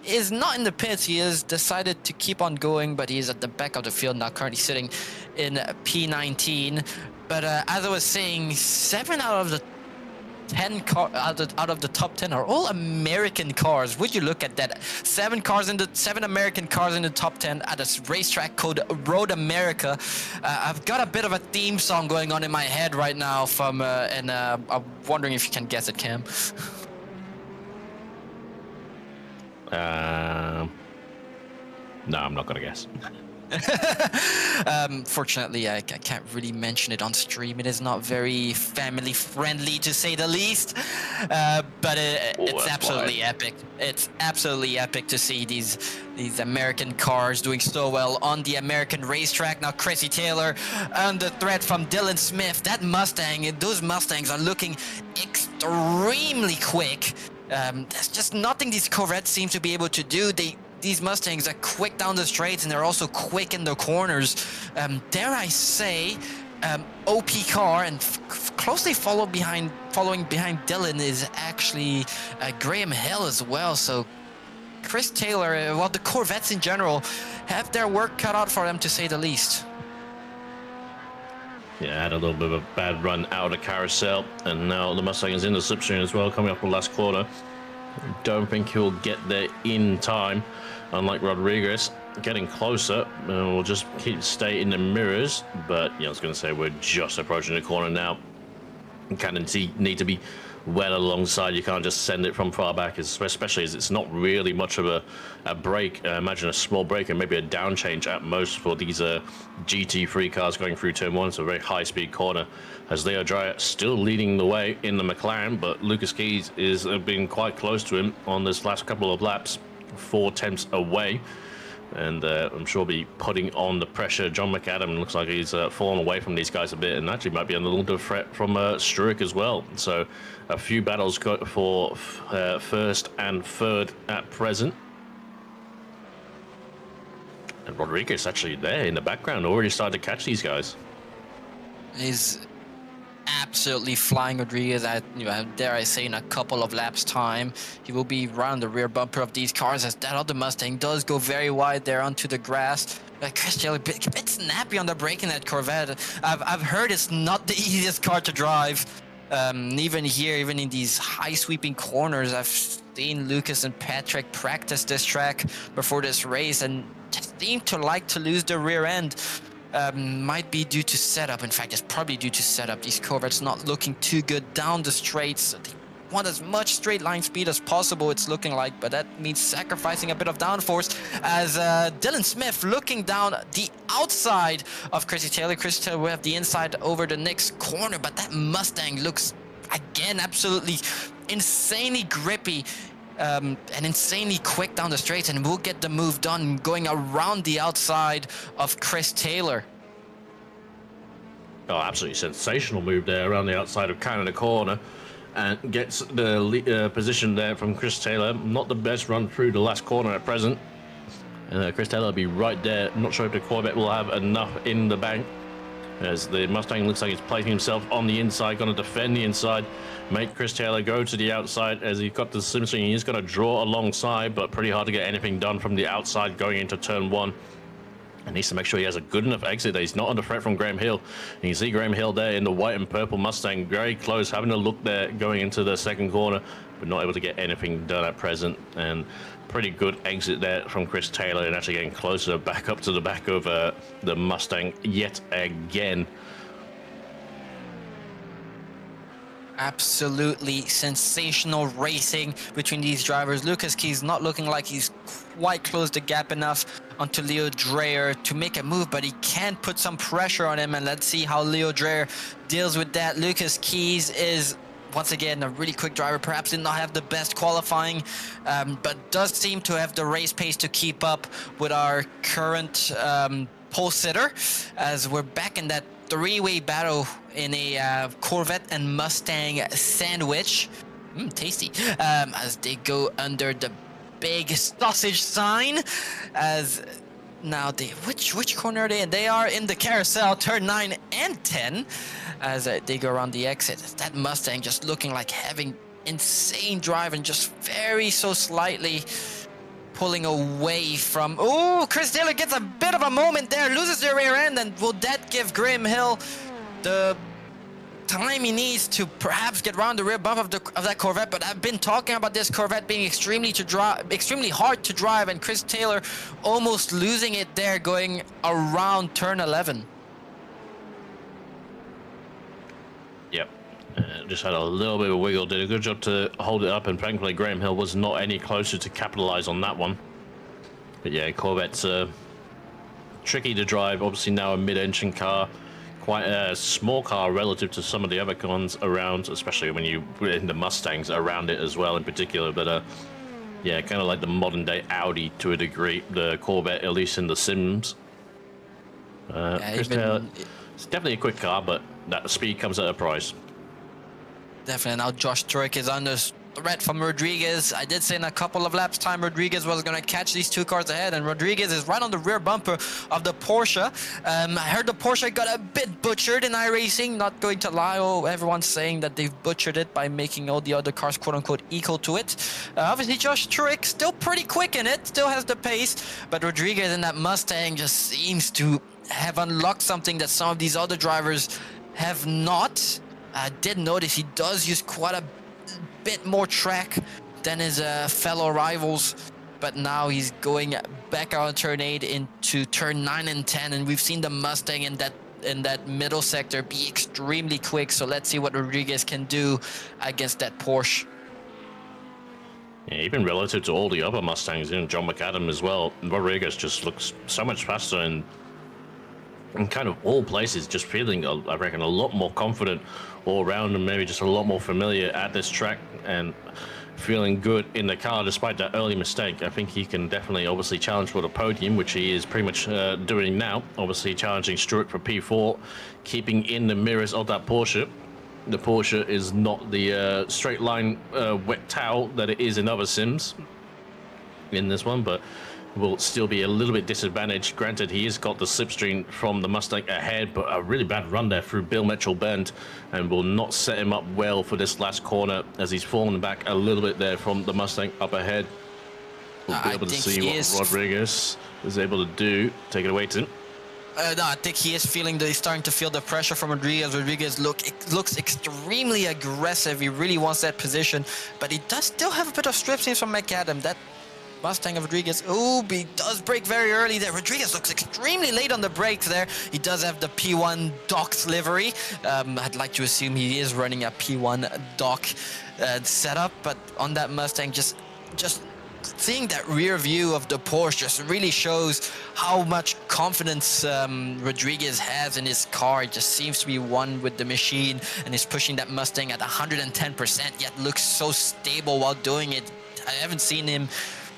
is not in the pits. He has decided to keep on going, but he is at the back of the field now, currently sitting in P19. But as I was saying, 7 out of the 10 out of the top 10 are all American cars. Would you look at that? 7 American cars in the top 10 at a racetrack called Road America. I've got a bit of a theme song going on in my head right now from and I'm wondering if you can guess it, Cam. No, I'm not gonna guess. Fortunately, I can't really mention it on stream. It is not very family friendly, to say the least. But it's absolutely epic. It's absolutely epic to see these American cars doing so well on the American racetrack. Now Chrissy Taylor under threat from Dylan Smith. That Mustang, those Mustangs are looking extremely quick. There's just nothing these Corvettes seem to be able to do. These Mustangs are quick down the straights and they're also quick in the corners. Dare I say, OP car and closely following behind Dylan is actually Graham Hill as well. So Chris Taylor, well, the Corvettes in general have their work cut out for them, to say the least. Yeah, had a little bit of a bad run out of carousel, and now the Mustang is in the slipstream as well, coming up the last corner. Don't think he'll get there in time, unlike Rodriguez. Getting closer, we'll just stay in the mirrors, but yeah, I was going to say we're just approaching the corner now. Kind of need to be well alongside. You can't just send it from far back, especially as it's not really much of a break. Imagine a small break and maybe a down change at most for these GT3 cars going through turn 1. It's a very high-speed corner, as Leo Dreyer still leading the way in the McLaren, but Lucas Keys is being quite close to him on this last couple of laps, 4 tenths away. And I'm sure be putting on the pressure. John McAdam looks like he's fallen away from these guys a bit, and actually might be under a little bit of threat from Struick as well. So a few battles for first and third at present. And Rodriguez actually there in the background, already started to catch these guys. He's absolutely flying Rodriguez at, dare I say, in a couple of laps time. He will be around the rear bumper of these cars, as that other Mustang does go very wide there onto the grass. Chris Taylor, a bit snappy on the brake in that Corvette. I've heard it's not the easiest car to drive. Even here, even in these high sweeping corners, I've seen Lucas and Patrick practice this track before this race and just seem to like to lose the rear end. Might be due to setup. In fact, it's probably due to setup. These Corvettes not looking too good down the straights. They want as much straight line speed as possible, it's looking like, but that means sacrificing a bit of downforce, as Dylan Smith looking down the outside of Chrissy Taylor. Chrissy Taylor will have the inside over the next corner, but that Mustang looks, again, absolutely insanely grippy. And insanely quick down the straight, and we'll get the move done going around the outside of Chris Taylor. Oh, absolutely sensational move there around the outside of Canada corner, and gets the position there from Chris Taylor. Not the best run through the last corner at present. Chris Taylor will be right there. I'm not sure if the Corvette will have enough in the bank, as the Mustang looks like he's placing himself on the inside, going to defend the inside, make Chris Taylor go to the outside, as he's got the slipstream. He's going to draw alongside, but pretty hard to get anything done from the outside going into turn 1. And needs to make sure he has a good enough exit that he's not under threat from Graham Hill. And you see Graham Hill there in the white and purple Mustang, very close, having a look there going into the second corner, but not able to get anything done at present. And pretty good exit there from Chris Taylor, and actually getting closer back up to the back of the Mustang yet again. Absolutely sensational racing between these drivers. Lucas Keys not looking like he's quite closed the gap enough onto Leo Dreyer to make a move, but he can put some pressure on him, and let's see how Leo Dreyer deals with that. Lucas Keys is, once again, a really quick driver. Perhaps did not have the best qualifying, but does seem to have the race pace to keep up with our current pole sitter, as we're back in that three-way battle in a Corvette and Mustang sandwich. Tasty. As they go under the big sausage sign, as now which corner are they in? They are in the carousel, turn 9 and 10, as they go around the exit. That Mustang just looking like having insane drive and just very so slightly pulling away from... Oh, Chris Taylor gets a bit of a moment there, loses the rear end, and will that give Graham Hill the time he needs to perhaps get around the rear bump of that Corvette? But I've been talking about this Corvette being extremely hard to drive, and Chris Taylor almost losing it there going around turn 11. Yep. Just had a little bit of a wiggle, did a good job to hold it up, and thankfully Graham Hill was not any closer to capitalize on that one. But yeah, Corvette's tricky to drive. Obviously now a mid-engine car, quite a small car relative to some of the other cons around, especially when you put in the Mustangs around it as well in particular. But yeah, kind of like the modern day Audi to a degree, the Corvette, at least in the sims. Chris Taylor, it's definitely a quick car, but that speed comes at a price. Definitely. Now Josh Turek is under threat from Rodriguez. I did say in a couple of laps time Rodriguez was going to catch these two cars ahead, and Rodriguez is right on the rear bumper of the Porsche. I heard the Porsche got a bit butchered in iRacing, not going to lie. Everyone's saying that they've butchered it by making all the other cars quote-unquote equal to it. Obviously Josh Truex still pretty quick in it, still has the pace, but Rodriguez in that Mustang just seems to have unlocked something that some of these other drivers have not. I did notice he does use quite a bit more track than his fellow rivals, but now he's going back out of turn 8 into turn 9 and 10, and we've seen the Mustang in that middle sector be extremely quick. So let's see what Rodriguez can do against that Porsche. Yeah, even relative to all the other Mustangs, John McAdam as well, Rodriguez just looks so much faster and in kind of all places, just feeling, I reckon, a lot more confident all around, and maybe just a lot more familiar at this track and feeling good in the car despite that early mistake. I think he can definitely obviously challenge for the podium, which he is pretty much doing now. Obviously challenging Stewart for P4, keeping in the mirrors of that Porsche. The Porsche is not the straight line wet towel that it is in other sims in this one, but will still be a little bit disadvantaged. Granted, he has got the slipstream from the Mustang ahead, but a really bad run there through Bill Mitchell Bend, and will not set him up well for this last corner as he's fallen back a little bit there from the Mustang up ahead. We'll be able to see what Rodriguez is able to do. Take it away, Tim. No, I think he is he's starting to feel the pressure from Rodriguez. Rodriguez looks extremely aggressive. He really wants that position, but he does still have a bit of strip seams from McAdam. That Mustang of Rodriguez, he does brake very early there. Rodriguez looks extremely late on the brakes there. He does have the P1 Doc's livery. I'd like to assume he is running a P1 Doc setup, but on that Mustang, just seeing that rear view of the Porsche just really shows how much confidence Rodriguez has in his car. It just seems to be one with the machine, and is pushing that Mustang at 110%, yet looks so stable while doing it. I haven't seen him,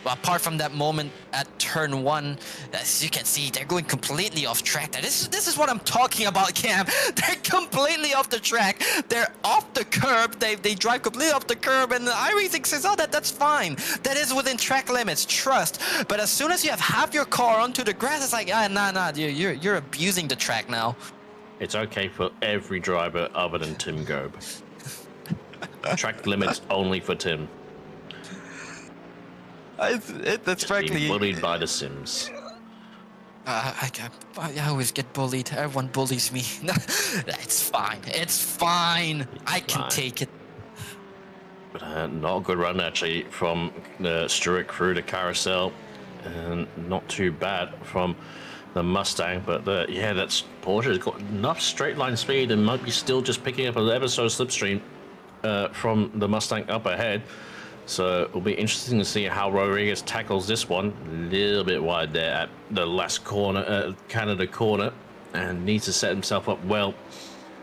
apart from that moment at turn 1, as you can see, they're going completely off track. This is what I'm talking about, Cam. They're completely off the track. They're off the curb. They drive completely off the curb, and iRacing says, oh, that's fine. That is within track limits. Trust. But as soon as you have half your car onto the grass, it's like, nah, you're abusing the track now. It's okay for every driver other than Tim Gobe. Track limits only for Tim. That's frankly bullied by the Sims. I always get bullied. Everyone bullies me. It's fine. It's fine. I can take it. But not a good run actually from the Stewart through the carousel, and not too bad from the Mustang. But that's Porsche has got enough straight line speed and might be still just picking up a ever so slipstream from the Mustang up ahead. So it'll be interesting to see how Rodriguez tackles this one. A little bit wide there at the last corner, Canada corner, and needs to set himself up well.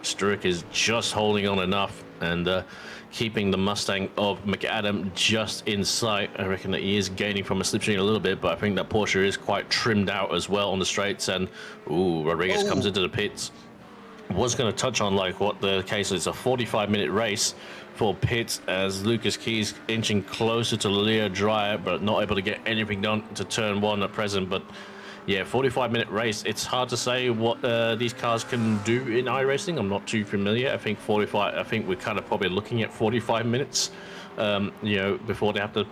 Stewart is just holding on enough and keeping the Mustang of McAdam just in sight. I reckon that he is gaining from a slipstream a little bit, but I think that Porsche is quite trimmed out as well on the straights. And Rodriguez comes into the pits. Was going to touch on what the case is. A 45-minute race for pits as Lucas Keys inching closer to Leo Dreyer, but not able to get anything done to turn 1 at present. But yeah, 45-minute race. It's hard to say what these cars can do in iRacing. I'm not too familiar. I think we're kind of probably looking at 45 minutes, before they have to.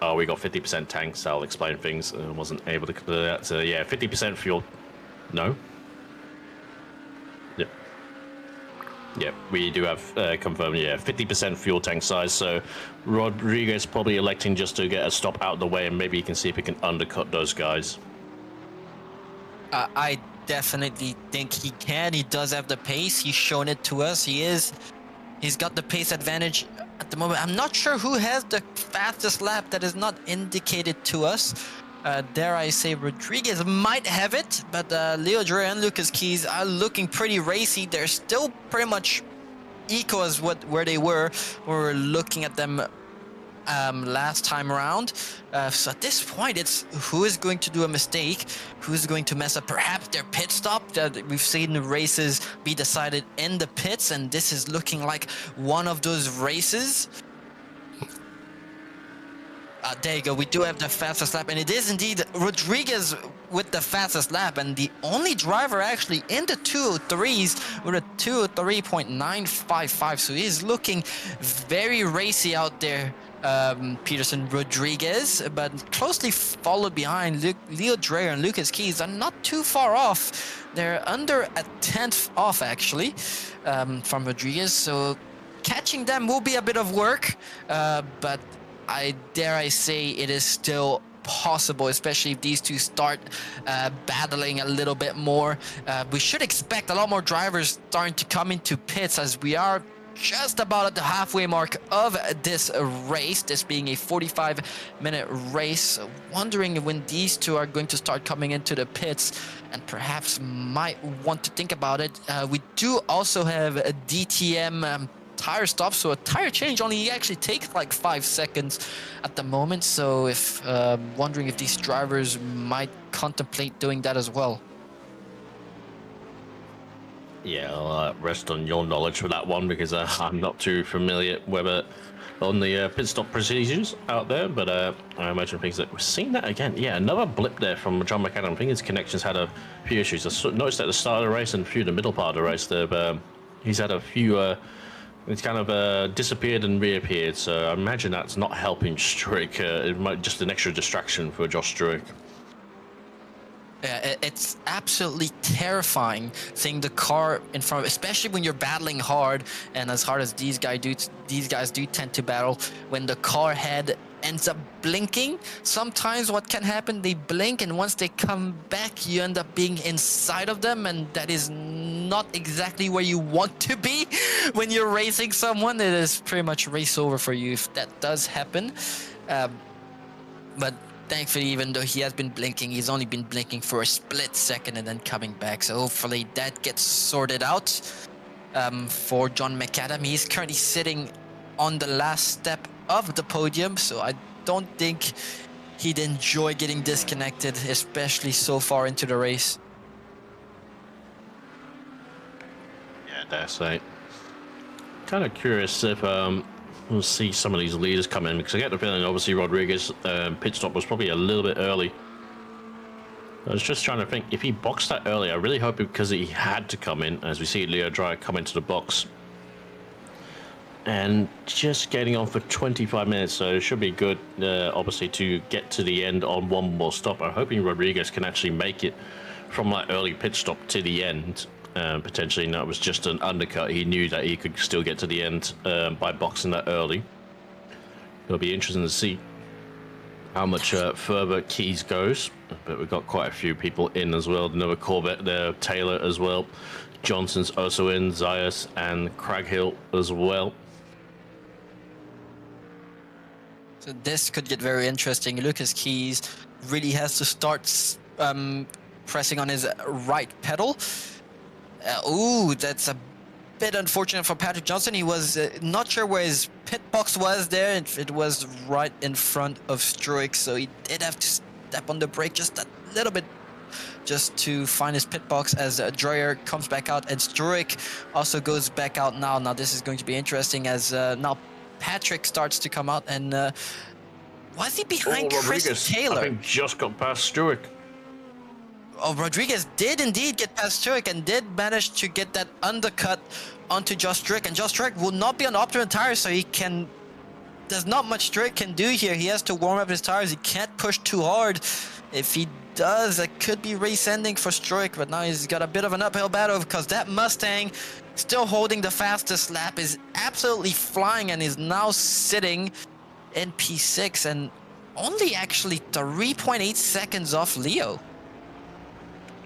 Oh, we got 50% tanks. I'll explain things. I wasn't able to clear that. So yeah, 50% fuel. No. Yeah, we do have confirmed, 50% fuel tank size, so Rodriguez probably electing just to get a stop out of the way, and maybe he can see if he can undercut those guys. I definitely think he can. He does have the pace. He's shown it to us. He's got the pace advantage at the moment. I'm not sure who has the fastest lap. That is not indicated to us. Dare I say Rodriguez might have it, but Leo Dreyer and Lucas Keys are looking pretty racy. They're still pretty much equal as where they were when we were looking at them last time around. So at this point, it's who is going to do a mistake, who's going to mess up perhaps their pit stop. We've seen the races be decided in the pits, and this is looking like one of those races. There you go. We do have the fastest lap, and it is indeed Rodriguez with the fastest lap, and the only driver actually in the 203s with a 203.955. So he's looking very racy out there, Peterson Rodriguez, but closely followed behind Leo Dreyer and Lucas Keys are not too far off. They're under a 10th off actually from Rodriguez. So catching them will be a bit of work, but I say it is still possible, especially if these two start battling a little bit more. We should expect a lot more drivers starting to come into pits as we are just about at the halfway mark of this race, this being a 45-minute race. Wondering when these two are going to start coming into the pits and perhaps might want to think about it. We do also have a DTM tire stop, so a tire change only actually takes like 5 seconds at the moment. So if wondering if these drivers might contemplate doing that as well. Yeah, I'll rest on your knowledge for that one, because I'm not too familiar whether on the pit stop procedures out there, but I imagine things that we're seeing that again. Yeah, another blip there from John McAdam. I think his connections had a few issues. I noticed at the start of the race and a few in the middle part of the race there, he's had a few it's kind of disappeared and reappeared, so I imagine that's not helping Struik. It might just an extra distraction for Josh Struik. Yeah, it's absolutely terrifying seeing the car in front of, especially when you're battling hard, and as hard as these guys do tend to battle. When the car head ends up blinking, sometimes what can happen, they blink, and once they come back, you end up being inside of them, and that is not exactly where you want to be when you're racing someone. It is pretty much race over for you if that does happen. But thankfully, even though he has been blinking, he's only been blinking for a split second and then coming back. So hopefully that gets sorted out for John McAdam. He's currently sitting on the last step of the podium, so I don't think he'd enjoy getting disconnected, especially so far into the race. Yeah, that's right. Kind of curious if we'll see some of these leaders come in, because I get the feeling obviously Rodriguez pit stop was probably a little bit early. I was just trying to think if he boxed that early. I really hope because he had to come in, as we see Leo Dreyer come into the box. And just getting on for 25 minutes, so it should be good, obviously, to get to the end on one more stop. I'm hoping Rodriguez can actually make it from that early pit stop to the end. Potentially, that was just an undercut. He knew that he could still get to the end by boxing that early. It'll be interesting to see how much further Keys goes. But we've got quite a few people in as well. Another Corvette there, Taylor as well. Johnson's also in, Zayas and Craghill as well. So this could get very interesting. Lucas Keys really has to start pressing on his right pedal. Ooh, that's a bit unfortunate for Patrick Johnson. He was not sure where his pit box was there. It was right in front of Struik, so he did have to step on the brake just a little bit just to find his pit box as Dreyer comes back out, and Struik also goes back out now. Now this is going to be interesting as now Patrick starts to come out, and was he behind Chris Taylor? I think just got past Struik. Oh, Rodriguez did indeed get past Struik and did manage to get that undercut onto Josh Struik, and Josh Struik will not be on optimum tires, so there's not much Struik can do here. He has to warm up his tires. He can't push too hard. If he does, it could be race ending for Struik, but now he's got a bit of an uphill battle because that Mustang, still holding the fastest lap, is absolutely flying and is now sitting in P6 and only actually 3.8 seconds off Leo.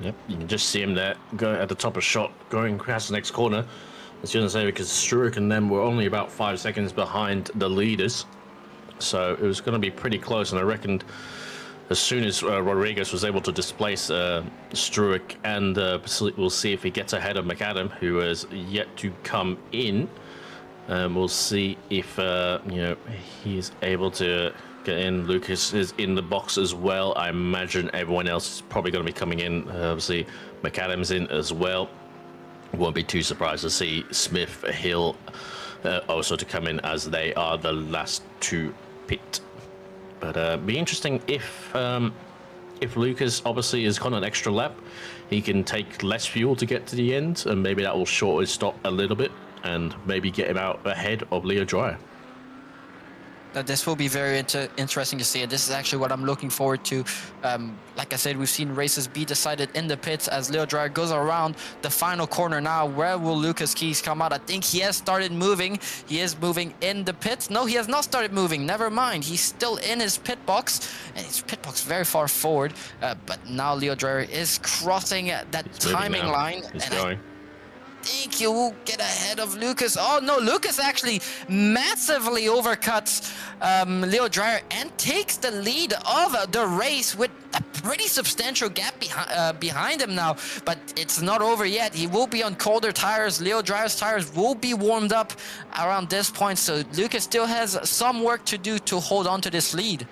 Yep, you can just see him there, going at the top of shot, going past the next corner. I was going to say, because Struik and them were only about 5 seconds behind the leaders. So it was going to be pretty close, and I reckoned as soon as Rodriguez was able to displace Struik, and we'll see if he gets ahead of McAdam, who has yet to come in. We'll see if he's able to get in. Lucas is in the box as well. I imagine everyone else is probably going to be coming in. Obviously, McAdam's in as well. Won't be too surprised to see Smith, Hill also to come in, as they are the last to pit. But be interesting if Lucas obviously has got an extra lap, he can take less fuel to get to the end, and maybe that will short his stop a little bit, and maybe get him out ahead of Leo Dreyer. This will be very interesting to see, and this is actually what I'm looking forward to. Like I said, we've seen races be decided in the pits as Leo Dreyer goes around the final corner now. Where will Lucas Keys come out? I think he has started moving. He is moving in the pits. No, he has not started moving. Never mind. He's still in his pit box, and his pit box very far forward. But now Leo Dreyer is crossing that timing line. He's going. I think he will get ahead of Lucas. Oh no, Lucas actually massively overcuts Leo Dreyer and takes the lead of the race with a pretty substantial gap behind him now. But it's not over yet. He will be on colder tires. Leo Dreyer's tires will be warmed up around this point, so Lucas still has some work to do to hold on to this lead.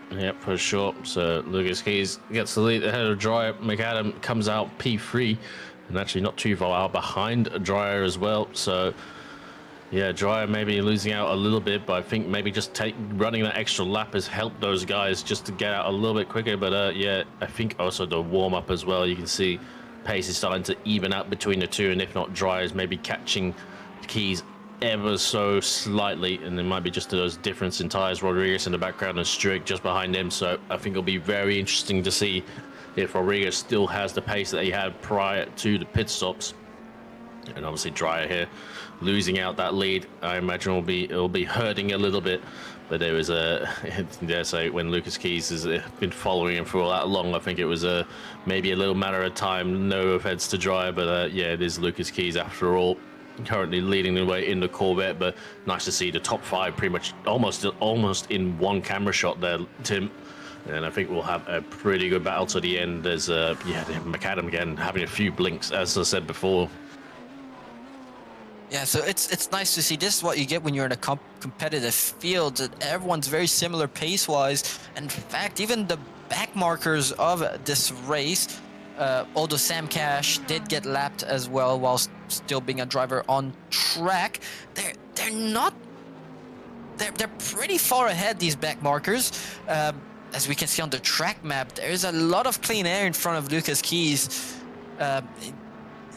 Yep, for sure. So Lucas Keys gets the lead ahead of Dreyer. McAdam comes out P3 and actually not too far out behind Dreyer as well. So yeah, Dreyer maybe losing out a little bit, but I think maybe just running that extra lap has helped those guys just to get out a little bit quicker. But yeah, I think also the warm up as well. You can see pace is starting to even out between the two, and if not, Dreyer is maybe catching Keys ever so slightly, and there might be just those difference in tires. Rodriguez in the background and Stewart just behind him, so I think it'll be very interesting to see if Rodriguez still has the pace that he had prior to the pit stops. And obviously Dreyer here losing out that lead, I imagine it'll be hurting a little bit. But there was dare say, when Lucas Keys has been following him for all that long, I think it was maybe a little matter of time. No offense to Dreyer, but yeah, it is Lucas Keys after all, currently leading the way in the Corvette. But nice to see the top five pretty much almost in one camera shot there, Tim. And I think we'll have a pretty good battle to the end. There's yeah, McAdam again having a few blinks, as I said before. Yeah, so it's nice to see. This is what you get when you're in a competitive field. That everyone's very similar pace-wise. In fact, even the back markers of this race, although Sam Cash did get lapped as well while still being a driver on track, they're not. They're pretty far ahead, these back markers. As we can see on the track map, there is a lot of clean air in front of Lucas Keys.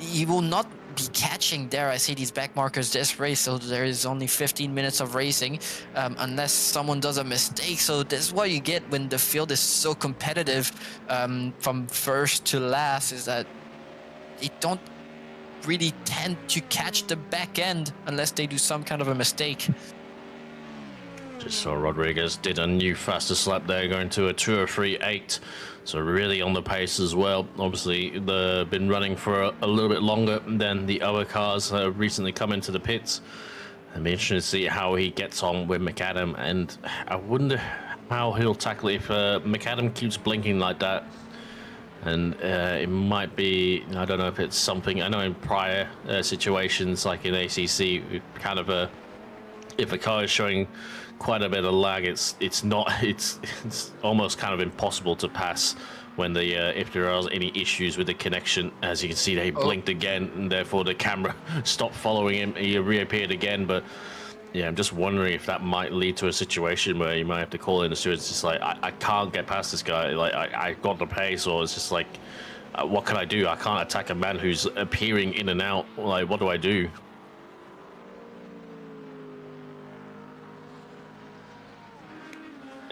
He will not be catching, dare I say, these back markers this race, so there is only 15 minutes of racing unless someone does a mistake. So this is what you get when the field is so competitive from first to last, is that they don't really tend to catch the back end unless they do some kind of a mistake. Just saw Rodriguez did a new fastest lap there, going to a 2:03.8. So really on the pace as well. Obviously, they've been running for a little bit longer than the other cars that have recently come into the pits. It'll be interesting to see how he gets on with McAdam, and I wonder how he'll tackle it if McAdam keeps blinking like that. And it might be, I don't know if it's something, I know in prior situations like in ACC, kind of if a car is showing quite a bit of lag, it's almost kind of impossible to pass when if there are any issues with the connection. As you can see, they blinked again, and therefore the camera stopped following him. He reappeared again. But yeah, I'm just wondering if that might lead to a situation where you might have to call in the stewards. It's just like, I can't get past this guy. Like I got the pace, or it's just like, what can I do? I can't attack a man who's appearing in and out. Like, what do I do?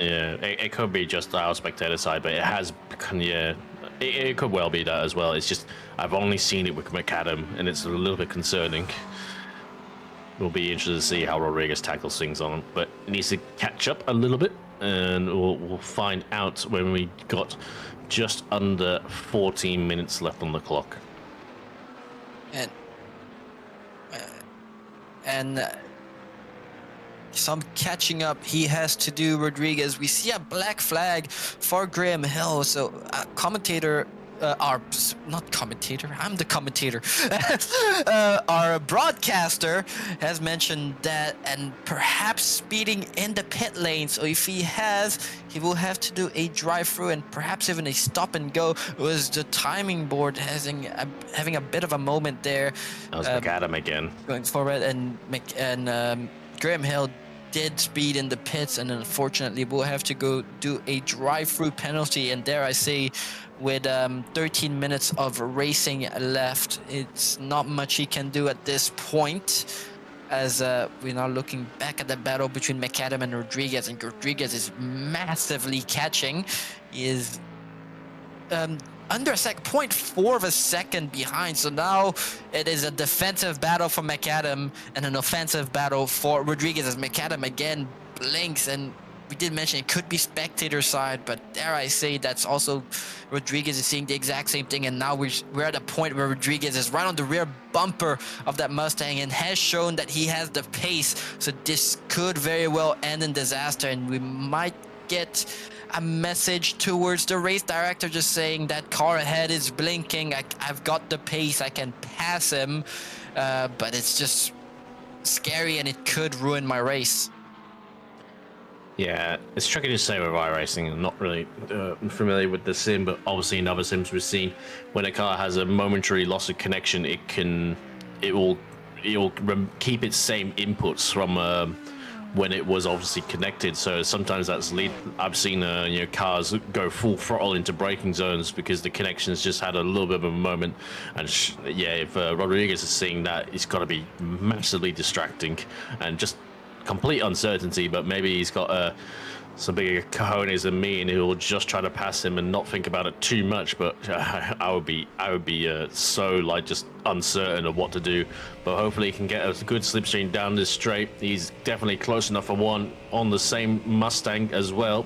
Yeah, it could be just our spectator side, but it has, yeah, it could well be that as well. It's just, I've only seen it with McAdam, and it's a little bit concerning. We'll be interested to see how Rodriguez tackles things on, but it needs to catch up a little bit, and we'll find out when we got just under 14 minutes left on the clock. And some catching up he has to do, Rodriguez. We see a black flag for Graham Hill. So commentator, not commentator, I'm the commentator. Our broadcaster has mentioned that, and perhaps speeding in the pit lane. So if he he will have to do a drive-through and perhaps even a stop and go. It was the timing board having a bit of a moment there. That was McAdam again. Going forward, and Graham Hill dead speed in the pits, and unfortunately will have to go do a drive-through penalty. And dare I say, with 13 minutes of racing left, it's not much he can do at this point, as we're now looking back at the battle between McAdam and Rodriguez, and Rodriguez is massively catching. He is under a 0.4 of a second behind. So now it is a defensive battle for McAdam and an offensive battle for Rodriguez, as McAdam again blinks, and we did mention it could be spectator side, but dare I say that's also Rodriguez is seeing the exact same thing. And now we're at a point where Rodriguez is right on the rear bumper of that Mustang and has shown that he has the pace. So this could very well end in disaster, and we might get a message towards the race director just saying that car ahead is blinking. I've got the pace, I can pass him, but it's just scary and it could ruin my race. Yeah, it's tricky to say with iRacing. I'm not really familiar with the sim, but obviously in other sims we've seen when a car has a momentary loss of connection, it will keep its same inputs from when it was obviously connected. So sometimes I've seen cars go full throttle into braking zones because the connections just had a little bit of a moment. And if Rodriguez is seeing that, it's got to be massively distracting and just complete uncertainty. But maybe he's got some bigger cojones than me, and he'll just try to pass him and not think about it too much. But I would be so just uncertain of what to do. But hopefully he can get a good slipstream down this straight. He's definitely close enough for one on the same Mustang as well.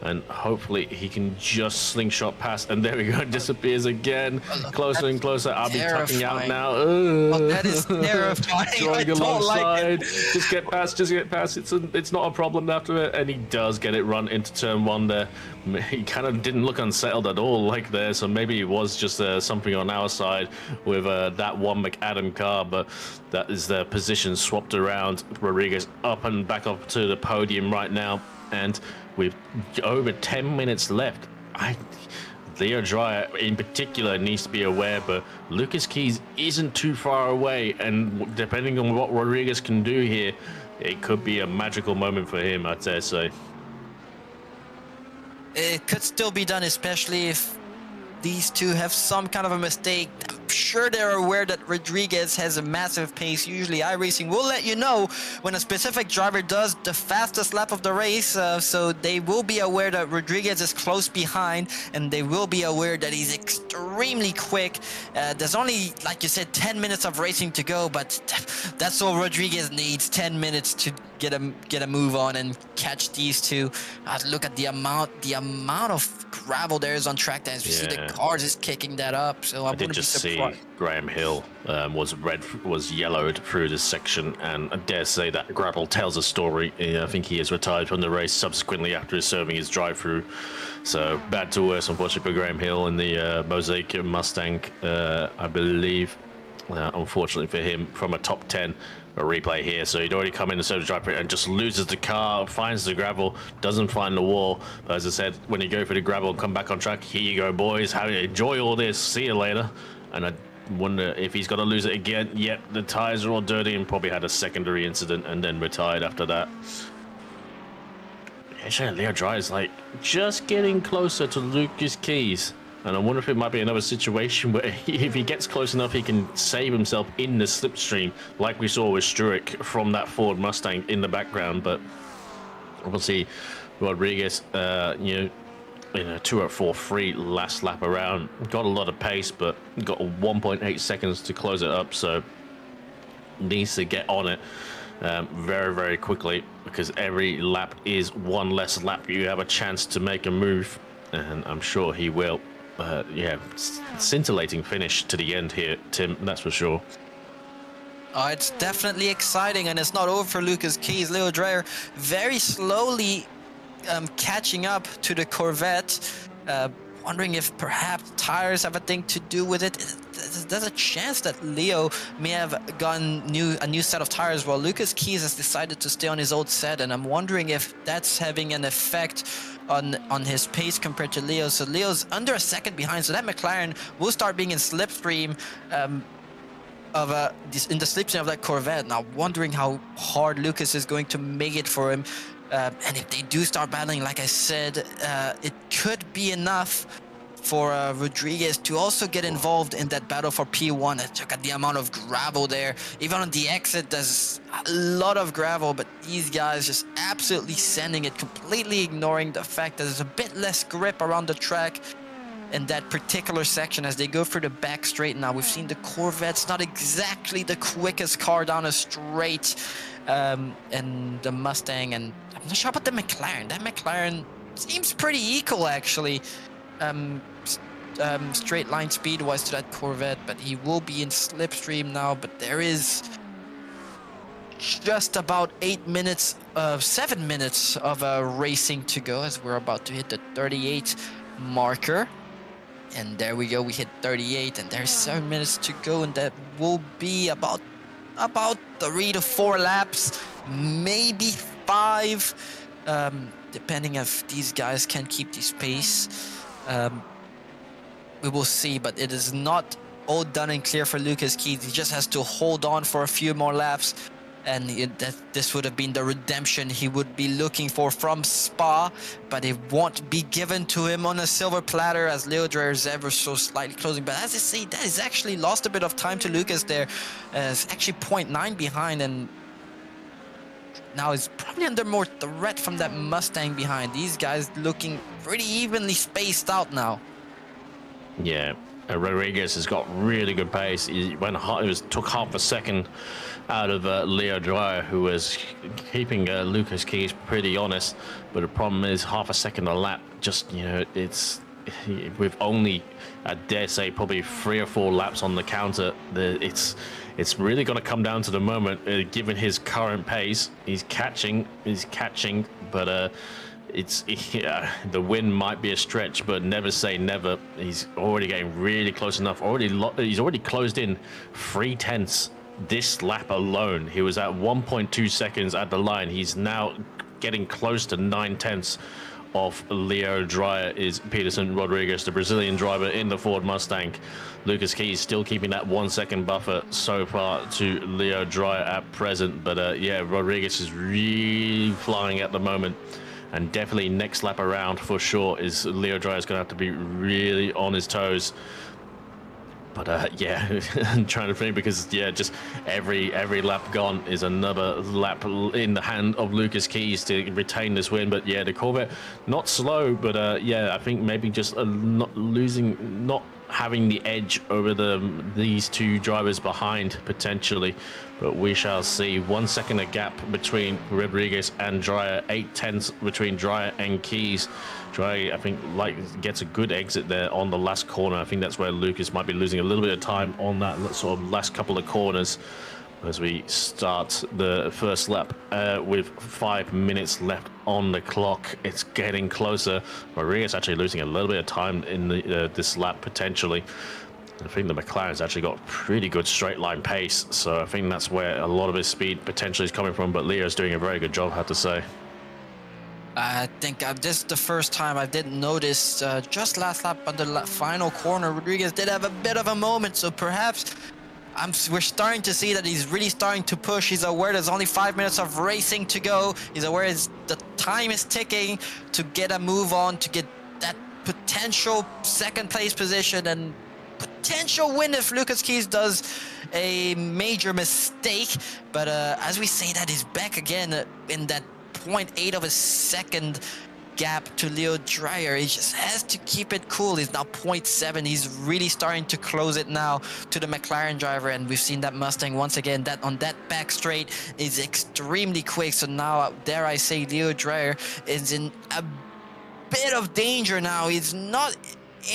And hopefully he can just slingshot past, and there we go, disappears again. Closer and closer. I'll be tucking out now. Oh, that is terrifying. Drawing I don't like alongside. it. Just get past. It's not a problem after it, and he does get it run into turn one there. He kind of didn't look unsettled at all there, so maybe it was just something on our side with that one McAdam car, but that is the position swapped around. Rodriguez up and back up to the podium right now, and with over 10 minutes left. Leo Dreyer in particular needs to be aware, but Lucas Keys isn't too far away, and depending on what Rodriguez can do here, it could be a magical moment for him, I'd dare say. It could still be done, especially if these two have some kind of a mistake. I'm sure they're aware that Rodriguez has a massive pace. Usually iRacing will let you know when a specific driver does the fastest lap of the race, so they will be aware that Rodriguez is close behind, and they will be aware that he's extremely quick. There's only, like you said, 10 minutes of racing to go, but that's all Rodriguez needs, 10 minutes to get a move on and catch these two. Look at the amount of gravel there is on track. As you see, the cars is kicking that up. So I did just see Graham Hill was yellowed through this section, and I dare say that gravel tells a story. I think he is retired from the race subsequently after serving his drive-through. So bad to worse, unfortunately, for Graham Hill in the Mosaic Mustang, I believe. Unfortunately for him, from a top 10. A replay here, so he'd already come in and served the drive and just loses the car, finds the gravel, doesn't find the wall. But as I said, when you go for the gravel and come back on track, here you go, boys. Enjoy all this. See you later. And I wonder if he's got to lose it again. Yep, the tires are all dirty, and probably had a secondary incident and then retired after that. Actually, Leo Dry is just getting closer to Lucas Keys. And I wonder if it might be another situation where if he gets close enough, he can save himself in the slipstream, like we saw with Struick from that Ford Mustang in the background. But obviously, Rodriguez, in a 2:04.3 last lap around, got a lot of pace, but got 1.8 seconds to close it up. So needs to get on it very, very quickly, because every lap is one less lap you have a chance to make a move, and I'm sure he will. Scintillating finish to the end here, Tim, that's for sure. Oh, it's definitely exciting, and it's not over for Lucas Keys. Leo Dreyer very slowly catching up to the Corvette. Wondering if perhaps tires have a thing to do with it. There's a chance that Leo may have gotten a new set of tires, while Lucas Keys has decided to stay on his old set, and I'm wondering if that's having an effect on his pace compared to Leo. So Leo's under a second behind, so that McLaren will start being in slipstream. of in the slipstream of that Corvette. Now wondering how hard Lucas is going to make it for him. And if they do start battling, like I said, it could be enough for Rodriguez to also get involved in that battle for P1. Look at the amount of gravel there. Even on the exit, there's a lot of gravel, but these guys just absolutely sending it, completely ignoring the fact that there's a bit less grip around the track in that particular section as they go through the back straight. Now we've seen the Corvette's not exactly the quickest car down a straight, and the Mustang, and I'm not sure about the McLaren. That McLaren seems pretty equal actually, straight line speed wise to that Corvette, but he will be in slipstream now. But there is just about 7 minutes of racing to go as we're about to hit the 38 marker. And there we go, we hit 38, and there's 7 minutes to go, and that will be about 3 to 4 laps, maybe 5, depending if these guys can keep this pace. We will see, but it is not all done and clear for Lucas Keys. He just has to hold on for a few more laps, and this would have been the redemption he would be looking for from Spa, but it won't be given to him on a silver platter as Leo Dreyer is ever so slightly closing. But as I say, that is actually lost a bit of time to Lucas there. It's actually 0.9 behind, and now is probably under more threat from that Mustang behind. These guys looking pretty evenly spaced out now. Yeah, Rodriguez has got really good pace. He took half a second out of Leo Dreyer, who was keeping Lucas Keys pretty honest. But the problem is half a second a lap. Just, you know, it's with only, I dare say, probably 3 or 4 laps on the counter. It's really going to come down to the moment. Given his current pace, he's catching, but the win might be a stretch, but never say never. He's already getting really close enough. He's already closed in 3/10 this lap alone. He was at 1.2 seconds at the line. He's now getting close to 9/10 of Leo Dreyer is Peterson Rodriguez, the Brazilian driver in the Ford Mustang. Lucas Keys still keeping that 1 second buffer so far to Leo Dreyer at present. But yeah, Rodriguez is really flying at the moment. And definitely next lap around for sure is Leo Dreyer is going to have to be really on his toes. But yeah, I'm trying to think, because yeah, just every lap gone is another lap in the hand of Lucas Keys to retain this win. But yeah, the Corvette not slow, but yeah, I think maybe just not having the edge over these two drivers behind potentially. But we shall see. 1 second a gap between Rodriguez and Dreyer, 8/10 between Dreyer and Keys. Dreyer, I think, gets a good exit there on the last corner. I think that's where Lucas might be losing a little bit of time on that sort of last couple of corners as we start the first lap with 5 minutes left on the clock. It's getting closer. Rodriguez actually losing a little bit of time in this lap potentially. I think the McLaren's actually got pretty good straight line pace, so I think that's where a lot of his speed potentially is coming from. But Leo's doing a very good job, I have to say. I think this is the first time I didn't notice just last lap on the final corner, Rodriguez did have a bit of a moment, so perhaps we're starting to see that he's really starting to push. He's aware there's only 5 minutes of racing to go. He's aware the time is ticking to get a move on, to get that potential second place position and potential win if Lucas Keys does a major mistake. But as we say, that he's back again in that 0.8 of a second gap to Leo Dreyer. He just has to keep it cool. He's now 0.7. He's really starting to close it now to the McLaren driver, and we've seen that Mustang once again that on that back straight is extremely quick. So now, dare I say, Leo Dreyer is in a bit of danger now. He's not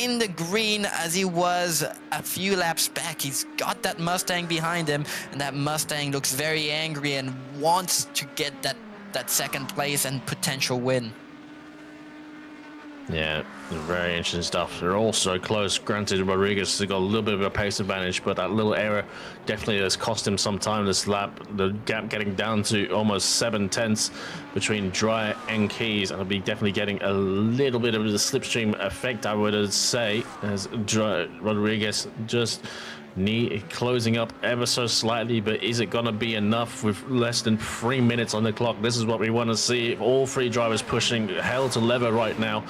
in the green as he was a few laps back. He's got that Mustang behind him, and that Mustang looks very angry and wants to get that second place and potential win. Yeah, very interesting stuff. They're all so close. Granted, Rodriguez has got a little bit of a pace advantage, but that little error definitely has cost him some time this lap. The gap getting down to almost 7/10 between Dreyer and Keys, and he'll be definitely getting a little bit of the slipstream effect, I would say, as Rodriguez just closing up ever so slightly, but is it going to be enough with less than 3 minutes on the clock? This is what we want to see. All three drivers pushing hell to leather right now,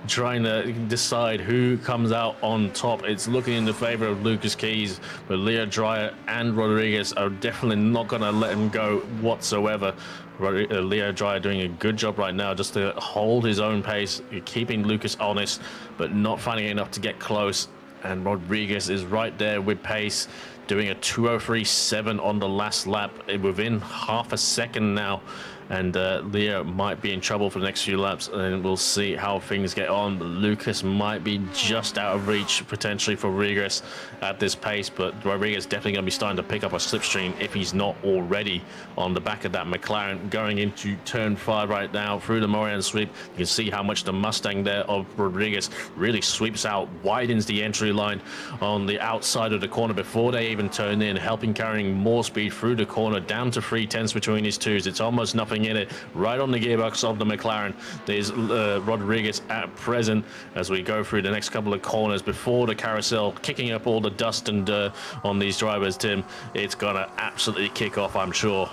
trying to decide who comes out on top. It's looking in the favor of Lucas Keys, but Leo Dreyer and Rodriguez are definitely not going to let him go whatsoever. Leo Dreyer doing a good job right now just to hold his own pace, keeping Lucas honest, but not finding enough to get close. And Rodriguez is right there with pace, doing a 2:03.7 on the last lap within half a second now. And Leo might be in trouble for the next few laps, and we'll see how things get on. But Lucas might be just out of reach potentially for Rodriguez at this pace, but Rodriguez definitely going to be starting to pick up a slipstream if he's not already on the back of that McLaren. Going into turn 5 right now through the Morian sweep, you can see how much the Mustang there of Rodriguez really sweeps out, widens the entry line on the outside of the corner before they even turn in, helping carrying more speed through the corner down to 3/10 between his twos. It's almost nothing in it, right on the gearbox of the McLaren. There's Rodriguez at present as we go through the next couple of corners before the carousel, kicking up all the dust and dirt on these drivers. Tim, it's gonna absolutely kick off, I'm sure.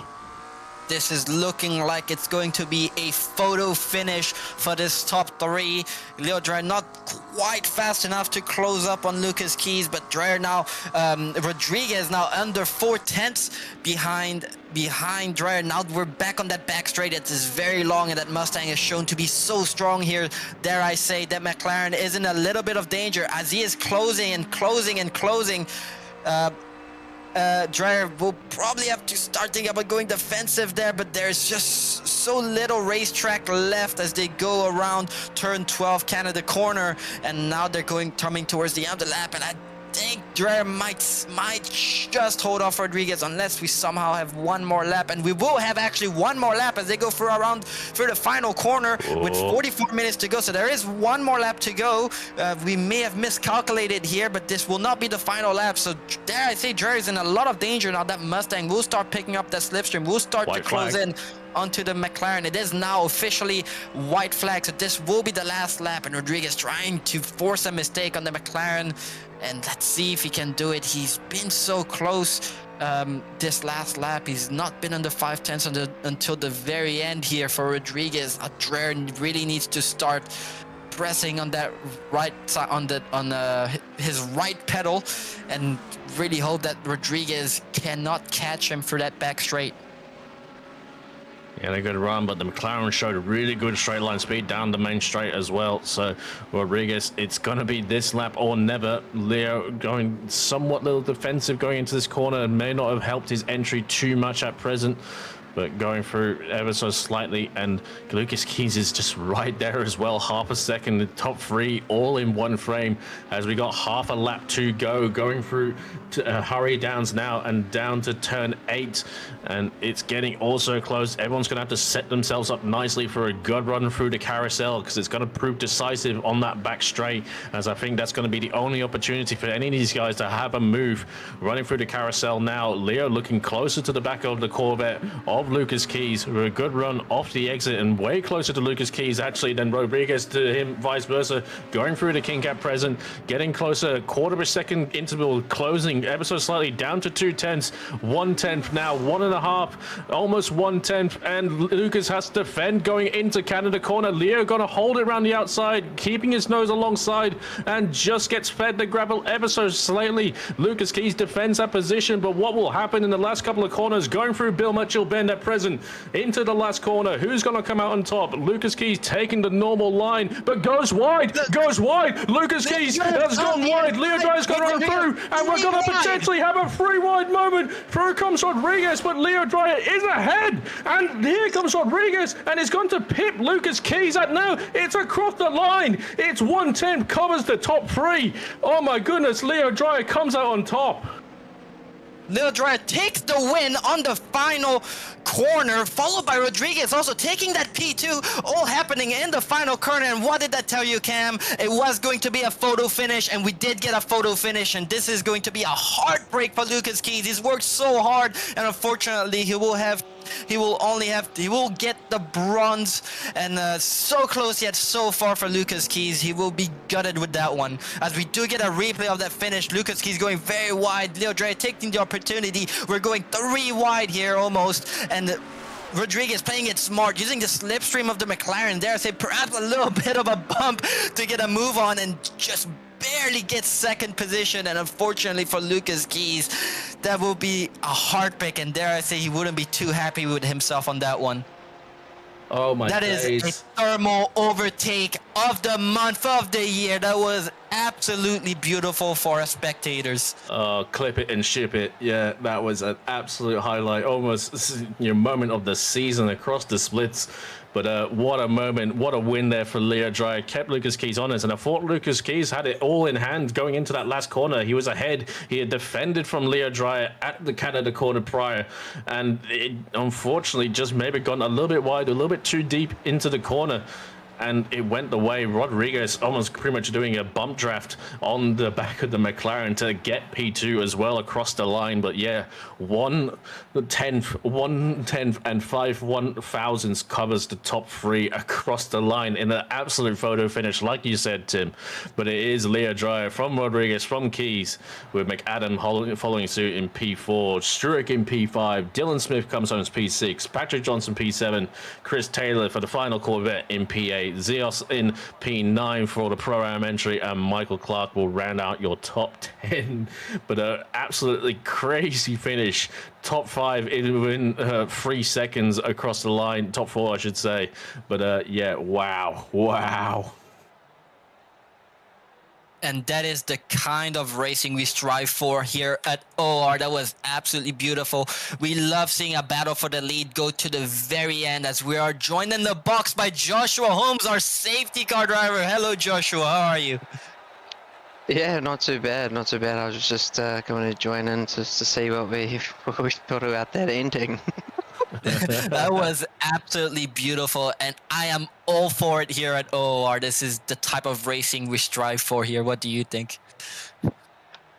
This is looking like it's going to be a photo finish for this top 3. Leo Dreyer not quite fast enough to close up on Lucas Keys, but Dreyer now, Rodriguez now under 4/10 behind Dreyer. Now we're back on that back straight. It is very long, and that Mustang is shown to be so strong here. Dare I say that McLaren is in a little bit of danger as he is closing and closing and closing. Dreyer will probably have to start thinking about going defensive there, but there's just so little racetrack left as they go around turn 12 Canada corner, and now they're coming towards the end of the lap, and I think Dreyer might just hold off Rodriguez unless we somehow have one more lap, and we will have actually one more lap as they go through the final corner with 44 minutes to go. So there is one more lap to go. We may have miscalculated here, but this will not be the final lap. So there I say Dreyer is in a lot of danger now. That Mustang will start picking up that slipstream, will start to close in onto the McLaren. It is now officially white flag, so this will be the last lap, and Rodriguez trying to force a mistake on the McLaren, and let's see if he can do it. He's been so close this last lap. He's not been under 5/10 until the very end here for Rodriguez. Dreyer really needs to start pressing on that right side, on his right pedal, and really hope that Rodriguez cannot catch him for that back straight. Yeah, a good run, but the McLaren showed a really good straight line speed down the main straight as well. So Rodriguez, it's going to be this lap or never. Leo going somewhat little defensive going into this corner and may not have helped his entry too much at present, but going through ever so slightly, and Lucas Keys is just right there as well. Half a second, the top 3 all in one frame as we got half a lap to go, going through hurry downs now and down to turn 8, and it's getting also close. Everyone's gonna have to set themselves up nicely for a good run through the carousel, because it's gonna prove decisive on that back straight, as I think that's gonna be the only opportunity for any of these guys to have a move running through the carousel now. Leo looking closer to the back of the Corvette of Lucas Keys with a good run off the exit, and way closer to Lucas Keys actually than Rodriguez to him, vice versa. Going through the kink at present, getting closer, quarter of a second interval, closing ever so slightly down to 2/10, 1/10 now, 1.5, almost 1/10, and Lucas has to defend going into Canada corner. Leo gonna hold it around the outside, keeping his nose alongside, and just gets fed the gravel ever so slightly. Lucas Keys defends that position, but what will happen in the last couple of corners, going through Bill Mitchell Bend at present into the last corner? Who's gonna come out on top? Lucas Keys taking the normal line, but goes wide. Lucas Keys has gone wide. Leo Dreyer's gonna run through, and we're gonna potentially have a free wide moment. Through comes Rodriguez, but Leo Dreyer is ahead, and here comes Rodriguez, and it's going to pip Lucas Keys at now. It's across the line. It's 1/10, covers the top 3. Oh my goodness, Leo Dreyer comes out on top. Leo Dreyer takes the win on the final corner, followed by Rodriguez also taking that P2, all happening in the final corner. And what did that tell you, Cam? It was going to be a photo finish, and we did get a photo finish, and this is going to be a heartbreak for Lucas Keys. He's worked so hard, and unfortunately he will have He will get the bronze, and so close yet so far for Lucas Keys. He will be gutted with that one. As we do get a replay of that finish, Lucas Keys going very wide. Leo Dre taking the opportunity. We're going 3 wide here almost, and Rodriguez playing it smart, using the slipstream of the McLaren there, say perhaps a little bit of a bump to get a move on, and just barely gets second position. And unfortunately for Lucas Keys, that will be a heartbreak, and dare I say he wouldn't be too happy with himself on that one. Oh my That is days. a thermal overtake of the month of the year. That was absolutely beautiful for us spectators. Clip it and ship it. Yeah, that was an absolute highlight. Almost your moment of the season across the splits. But what a moment, what a win there for Leo Dry. Kept Lucas Keys honest, and I thought Lucas Keys had it all in hand going into that last corner. He was ahead. He had defended from Leo Dry at the Canada corner prior, and it unfortunately just maybe gone a little bit wide, a little bit too deep into the corner. And it went the way. Rodriguez almost pretty much doing a bump draft on the back of the McLaren to get P2 as well across the line. But yeah, 1/10 and 5/1000 covers the top 3 across the line in an absolute photo finish, like you said, Tim. But it is Leo Dreyer from Rodriguez, from Keys, with McAdam following suit in P4, Struick in P5, Dylan Smith comes home as P6, Patrick Johnson P7, Chris Taylor for the final Corvette in P8, Zeos in P9 for the Pro-Am entry, and Michael Clark will round out your top 10. But an absolutely crazy finish. Top 5 within 3 seconds across the line. Top 4, I should say. But yeah, wow. And that is the kind of racing we strive for here at OR. That was absolutely beautiful. We love seeing a battle for the lead go to the very end, as we are joined in the box by Joshua Holmes, our safety car driver. Hello, Joshua. How are you? Yeah, not too bad. I was just going to join in just to see what we thought about that ending. That was absolutely beautiful, and I am all for it here at OOR. This is the type of racing we strive for here. What do you think?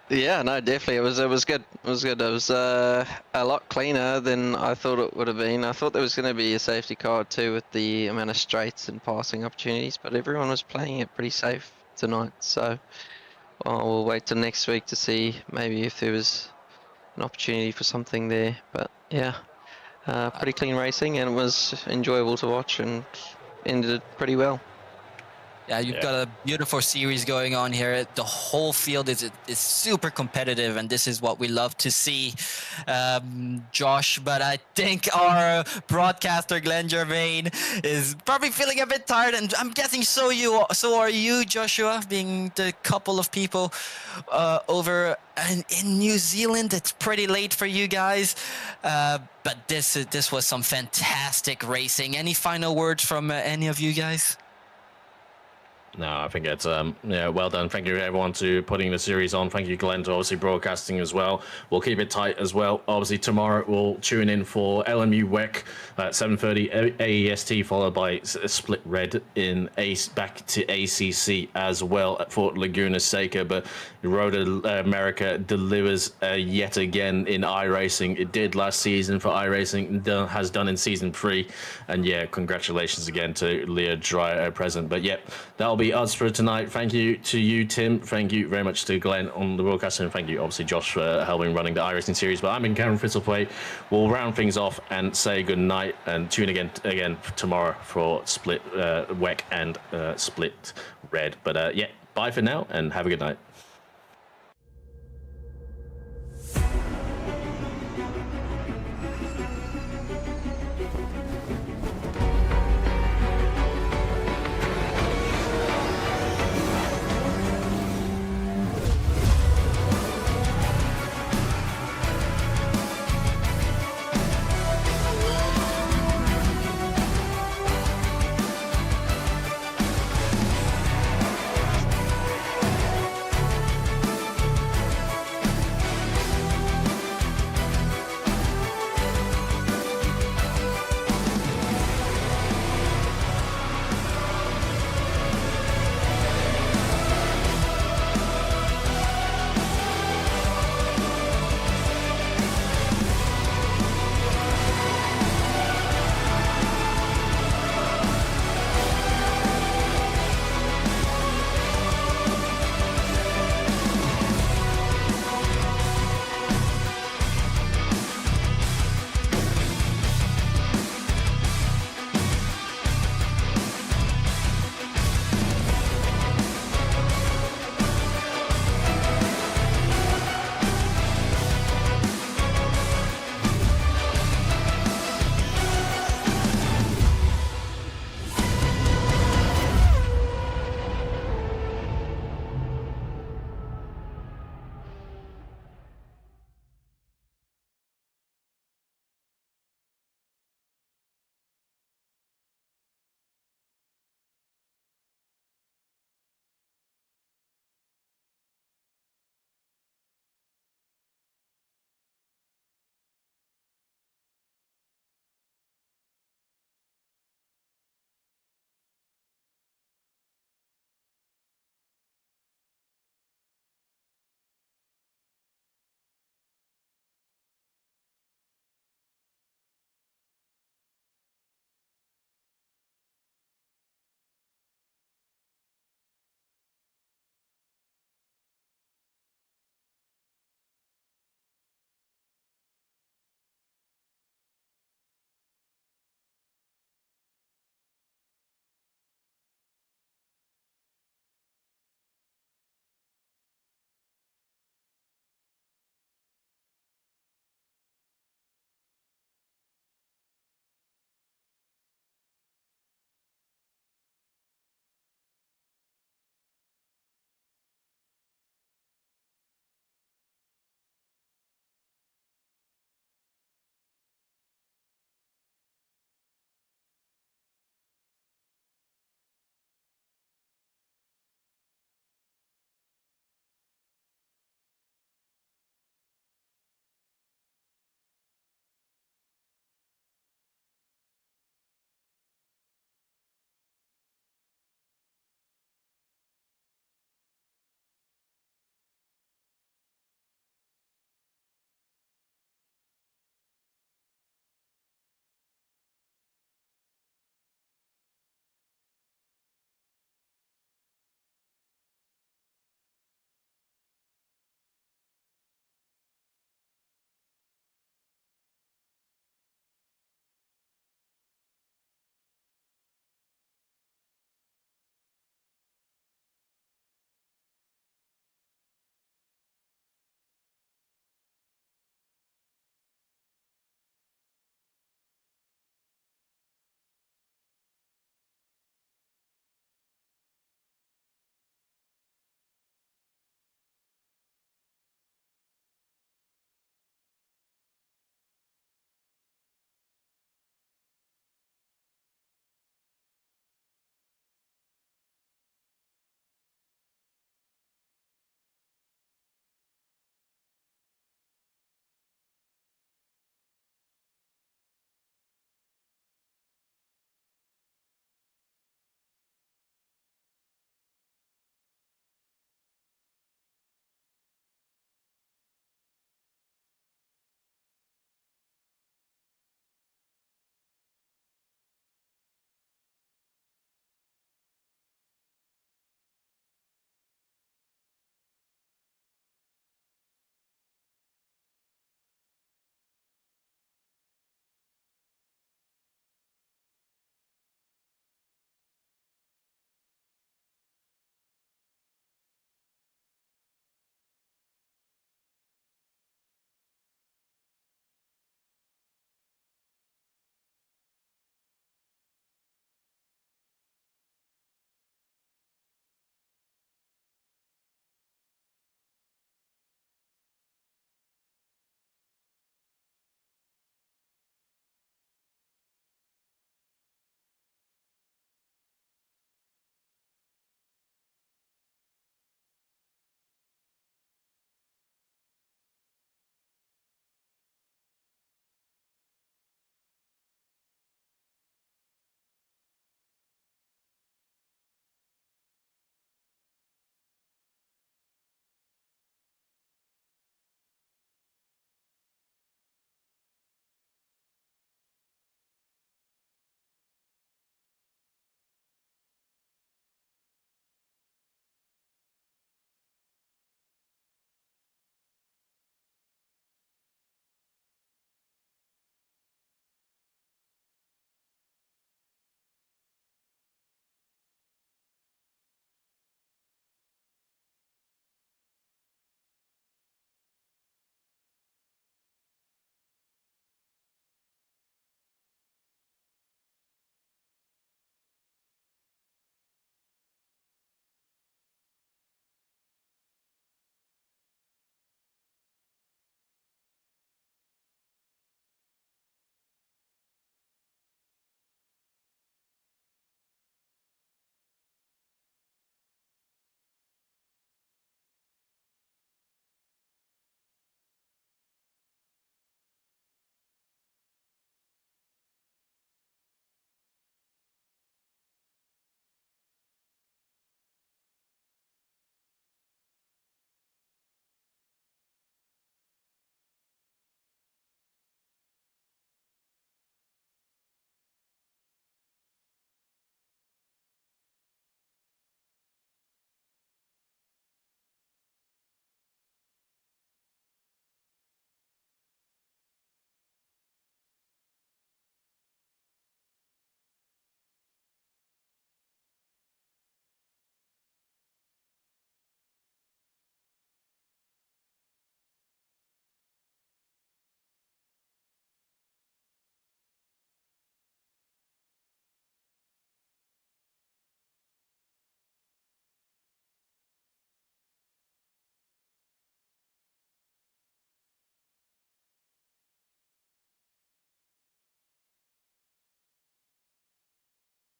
Yeah, no, definitely. It was good. It was a lot cleaner than I thought it would have been. I thought there was going to be a safety car too with the amount of straights and passing opportunities, but everyone was playing it pretty safe tonight. So we'll wait till next week to see maybe if there was an opportunity for something there. But yeah. Pretty clean racing, and it was enjoyable to watch, and ended pretty well. Yeah, you've got a beautiful series going on here. The whole field is super competitive, and this is what we love to see, Josh. But I think our broadcaster, Glenn Germain, is probably feeling a bit tired, and I'm guessing so are you, Joshua, being the couple of people over in New Zealand. It's pretty late for you guys, but this was some fantastic racing. Any final words from any of you guys? No, I think it's well done. Thank you everyone to putting the series on. Thank you, Glenn, to obviously broadcasting as well. We'll keep it tight as well. Obviously tomorrow we'll tune in for LMU WEC at 7:30 AEST, followed by Split Red in back to ACC as well for Laguna SECA. But Road America delivers yet again in iRacing. It did last season for iRacing, has done in season 3, and yeah, congratulations again to Leah Dreyer present. But yeah, that'll be us for tonight. Thank you to you, Tim. Thank you very much to Glenn on the broadcast, and thank you obviously Josh for helping running the iRacing series. But I'm in Cameron Fitzleplay. We'll round things off and say good night, and tune again tomorrow for Split WEC and Split Red. But yeah, bye for now and have a good night.